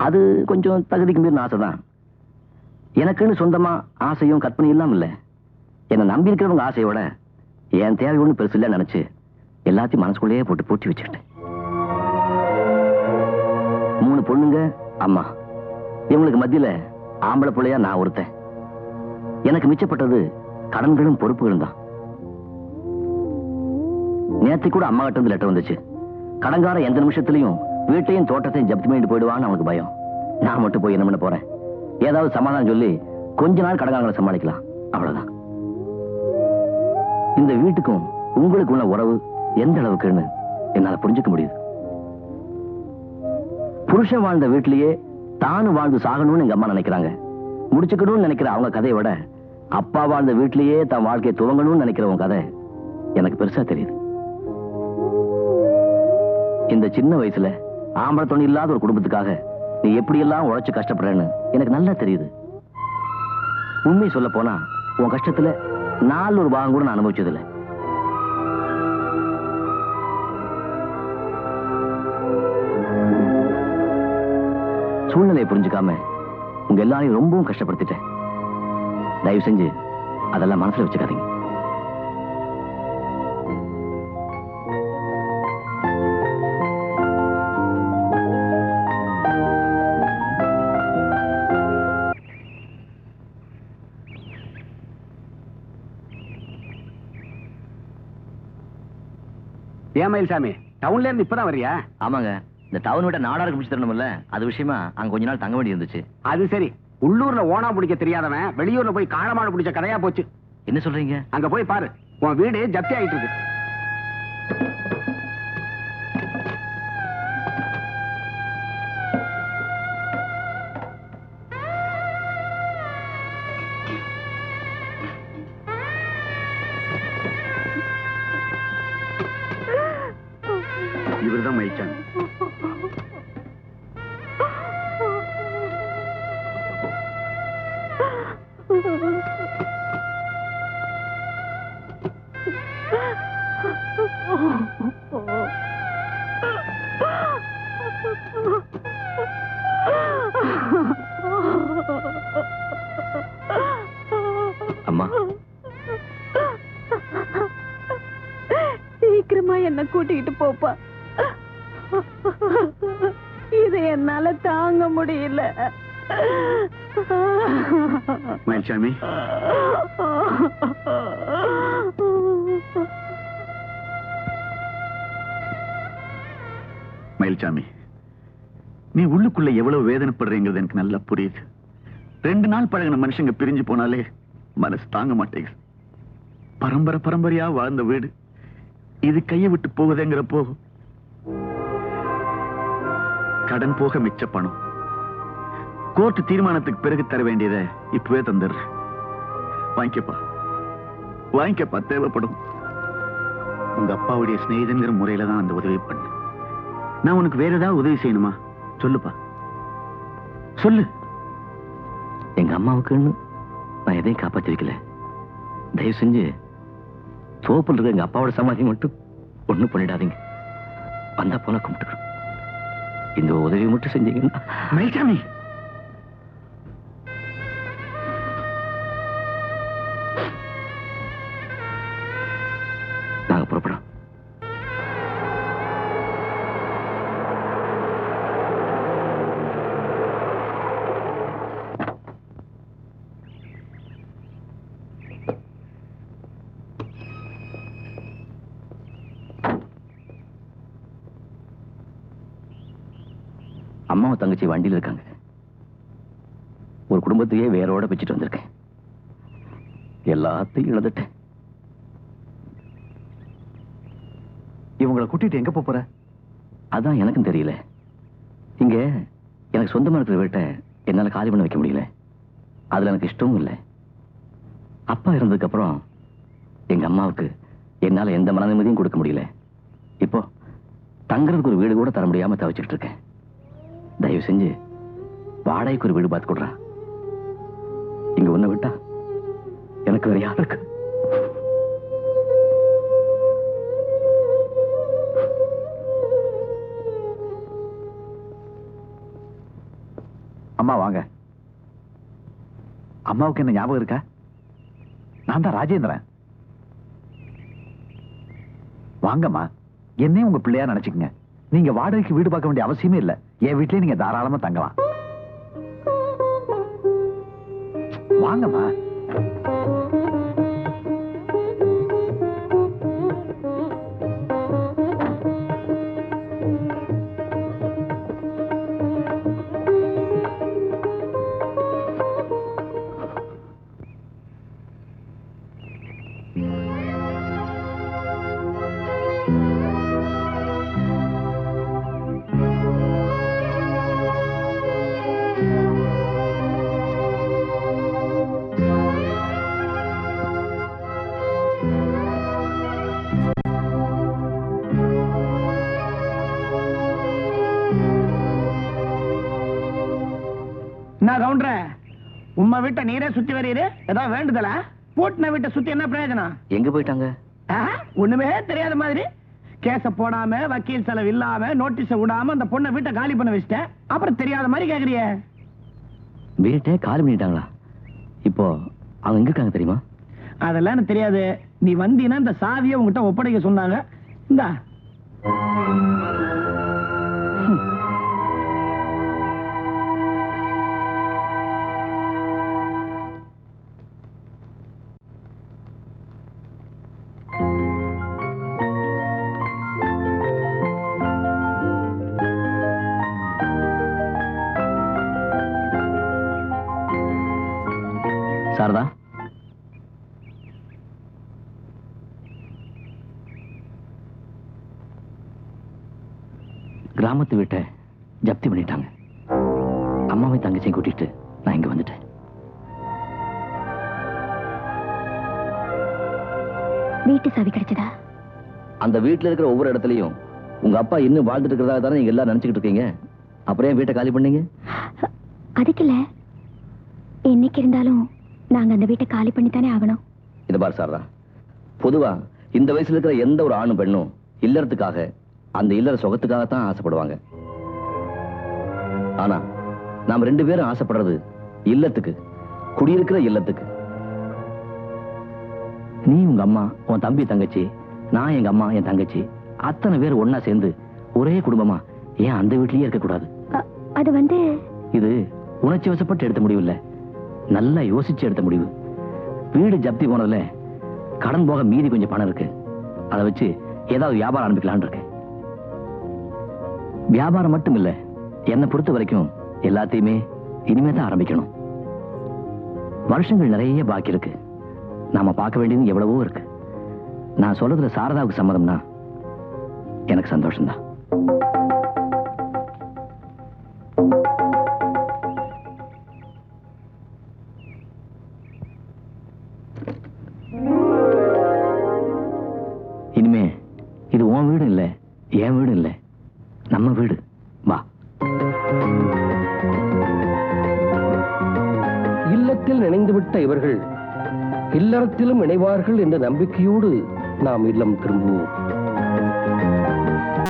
அது கொஞ்சம் தகுதிக்கு மீறின ஆசைதான். எனக்குன்னு சொந்தமா ஆசையும் கற்பனை இல்லாம இல்ல. என்னை நம்பி இருக்கிறவங்க ஆசையோட என் தேவை ஒண்ணு பெருசு இல்லைன்னு நினைச்சு எல்லாத்தையும் மனசுக்குள்ளேயே போட்டு பூட்டி வச்சுக்கிட்டேன். 3 பொண்ணுங்க, அம்மா. இவங்களுக்கு மத்தியில ஆம்பளை பிள்ளையா நான் ஒருத்தன். எனக்கு மிச்சப்பட்டது கடன்களும் பொறுப்புகளும் தான். நேற்று கூட அம்மா கிட்ட இருந்து லெட்டர் வந்துச்சு. கடங்கார எந்த நிமிஷத்துலயும் வீட்டையும் தோட்டத்தையும் ஜப்தி பண்ணிட்டு போயிடுவான்னு அவனுக்கு பயம். நான் மட்டும் போய் என்ன பண்ண போறேன்? ஏதாவது சமாதானம் சொல்லி கொஞ்ச நாள் கடங்காரங்களை சமாளிக்கலாம், அவ்வளவுதான். இந்த வீட்டுக்கும் உங்களுக்கு உள்ள உறவு எந்த அளவுக்குன்னு என்னால புரிஞ்சுக்க முடியுது. புருஷன் வாழ்ந்த வீட்டிலேயே தானும் வாழ்ந்து சாகணும்னு எங்க அம்மா நினைக்கிறாங்க. முடிச்சுக்கணும்னு நினைக்கிற அவங்க கதையை விட அப்பா வாழ்ந்த வீட்டிலேயே தன் வாழ்க்கையை துவங்கணும்னு நினைக்கிறவங்க கதை எனக்கு பெருசா தெரியுது. இந்த சின்ன வயசுல ஆம்பளை துணை இல்லாத ஒரு குடும்பத்துக்காக நீ எப்படி எல்லாம் உழைச்சு கஷ்டப்படுறேன்னு எனக்கு நல்லா தெரியுது. உண்மை சொல்ல போனா உன் கஷ்டத்துல 4 ஒரு பாகம் கூட நான் அனுபவிச்சதில்லை. சூழ்நிலையை புரிஞ்சுக்காம உங்க எல்லாரையும் ரொம்பவும் கஷ்டப்படுத்திட்டேன். தயவு செஞ்சு அதெல்லாம் மனசுல வச்சுக்காதீங்க. ஏன் மயில்சாமி, டவுன்ல இருந்து இப்பதான் வரியா? ஆமாங்க, இந்த டவுன் விட நாடாருக்கு பிடிச்சி தரணும்ல, அது விஷயமா அங்க கொஞ்ச நாள் தங்க வேண்டி இருந்துச்சு. அது சரி. உள்ளூர்ல ஓனா பிடிக்க தெரியாதவன் வெளியூர்ல போய் காளமாடு பிடிச்ச கதையா போச்சு. என்ன சொல்றீங்க? அங்க போய் பாரு, உன் வீடு ஜப்தி ஆயிட்டு இருக்கு. இவர்தான் மயில்சாமி. அம்மா, சீக்கிரமா என்ன கூட்டிக்கிட்டு போப்பா. இதை என்னால தாங்க முடியல. மயில்சாமி, மயில்சாமி, நீ உள்ளுக்குள்ள எவ்வளவு வேதனைப்படுறீங்கிறது எனக்கு நல்லா புரியுது. 2 நாள் பழகின மனுஷங்க பிரிஞ்சு போனாலே மனசு தாங்க மாட்டேங்குது. பரம்பரை பரம்பரையா வாழ்ந்த வீடு இது கையை விட்டு போகுதுங்கிறப்போ கடன் போக மிச்ச பணம் கோர்ட் தீர்மானத்துக்கு பிறகு தர வேண்டியதை இப்பவே தந்துடுற. வாங்கிக்கப்பா, தேவைப்படும். உங்க அப்பாவுடைய சிநேகிதங்கிற முறையில தான் அந்த உதவி பண்ண. நான் உனக்கு வேற ஏதாவது உதவி செய்யணுமா? சொல்லுப்பா, சொல்லு. எங்க அம்மாவுக்குன்னு நான் எதையும் காப்பாத்தி வைக்கல. தயவு செஞ்சு சோப்பில் இருக்க எங்க அப்பாவோட சமாதி மட்டும் ஒண்ணும் பண்ணிடாதீங்க. வந்தா போல கும்பிட்டுக்கிறோம். இந்த உதவி மட்டும் செஞ்சீங்கன்னா. மயில்சாமி, நாங்க புறப்படும். அம்மாவும் தங்கச்சி வண்டியில இருக்காங்க. ஒரு குடும்பத்தையே வேரோட வச்சுட்டு வந்திருக்கேன். எல்லாத்தையும் இழந்துட்டேன். இவங்களை கூட்டிட்டு எங்க போற? அதான் எனக்கும் தெரியல. இங்க எனக்கு சொந்தமா இருக்கிற வீட்டை என்னால காலி பண்ண வைக்க முடியல. அதுல எனக்கு இஷ்டமும் இல்லை. அப்பா இருந்ததுக்கு அப்புறம் எங்க அம்மாவுக்கு என்னால எந்த மன நிம்மதியும் கொடுக்க முடியல. இப்போ தங்குறதுக்கு ஒரு வீடு கூட தர முடியாம தவிச்சுட்டு இருக்கேன். தயவு செஞ்சு வாடகைக்கு ஒரு வீடு பார்த்து கொடுறா. இங்க ஒண்ணு விட்டா எனக்கு வேற யாரு இருக்கு? அம்மா வாங்க. அம்மாவுக்கு என்ன ஞாபகம் இருக்கா? நான் தான் ராஜேந்திரன். வாங்கம்மா, என்னையும் உங்க பிள்ளையா நினைச்சுக்கங்க. நீங்க வாடகைக்கு வீடு பார்க்க வேண்டிய அவசியமே இல்ல. என் வீட்லயே நீங்க தாராளமா தங்கலாம். வாங்கம்மா. நான் கவுண்டர உம்மா வீட்டை நீரே சுத்தி வரீரு. ஏதாவது வேண்டுதலா? பூட்டின வீட்டை சுத்தி என்ன பிரயோஜனம்? எங்க போயிட்டாங்க? ஒண்ணுமே தெரியாத மாதிரி கேஸ போடாம வக்கீல் செலவு இல்லாம நோட்டீஸ விடாம அந்த பொண்ணை வீட்டை காலி பண்ண வச்சிட்டேன். அப்புறம் தெரியாத மாதிரி கேக்குறிய? வீட்டை காலி பண்ணிட்டாங்களா? இப்போ அவங்க எங்க இருக்காங்க தெரியுமா? அதெல்லாம் எனக்கு தெரியாது. நீ வந்தீன்னா இந்த சாவியை உங்ககிட்ட ஒப்படைக்க சொன்னாங்க. இந்தா. சாரதா, கிராமத்து வீட்டை ஜப்தி பண்ணிட்டாங்க. அம்மாவை தங்கச்சியும் கூட்டிட்டு நான் இங்க வந்துட்டேன். வீட்டு சாவி கிடைச்சதா? அந்த வீட்டுல இருக்கிற ஒவ்வொரு இடத்துலயும் உங்க அப்பா இன்னும் வாழ்ந்துட்டு இருக்கிறதா தானே நீங்க எல்லாம் நினைச்சுக்கிட்டு இருக்கீங்க. அப்புறம் ஏன் வீட்டை காலி பண்ணீங்க? அதுக்கு இல்ல, என்னைக்கு இருந்தாலும் நாங்க அந்த வீட்டை காலி பண்ணித்தானே ஆகணும். இது பாரு சாரதா, பொதுவா இந்த வயசுல இருக்கிற எந்த ஒரு ஆணும் பெண்ணும் இல்லறதுக்காக, அந்த இல்லற சுகத்துக்காகத்தான் ஆசைப்படுவாங்க. ஆனா நாம் ரெண்டு பேரும் ஆசைப்படுறது இல்லத்துக்கு, குடியிருக்கிற இல்லத்துக்கு. நீ உங்க அம்மா, உன் தம்பி தங்கச்சி, நான் எங்க அம்மா என் தங்கச்சி, அத்தனை பேர் ஒன்னா சேர்ந்து ஒரே குடும்பமா ஏன் அந்த வீட்லயே இருக்க கூடாது? அது இது உணர்ச்சி வசப்பட்டு எடுத்த முடிவு இல்ல, நல்லா யோசிச்சு எடுத்த முடிவு. வீடு ஜப்தி போனதுல கடன் போக மீதி கொஞ்சம் பணம் இருக்கு. அதை வச்சு ஏதாவது வியாபாரம் ஆரம்பிக்கலான்னு இருக்கேன். வியாபாரம் மட்டும் இல்ல, என்னை பொறுத்த வரைக்கும் எல்லாத்தையுமே இனிமே தான் ஆரம்பிக்கணும். வருஷங்கள் நிறைய பாக்கி இருக்கு. நாம பார்க்க வேண்டியது எவ்வளவோ இருக்கு. நான் சொல்றதுல சாரதாவுக்கு சம்மதம்னா எனக்கு சந்தோஷம்தான். இனிமே இது உன் வீடு இல்ல, என் வீடு இல்ல, நம்ம வீடு. வா. இல்லத்தில் இணைந்துவிட்ட இவர்கள் இல்லறத்திலும் இணைவார்கள் என்ற நம்பிக்கையோடு நாம் இல்லம் திரும்புவோம்.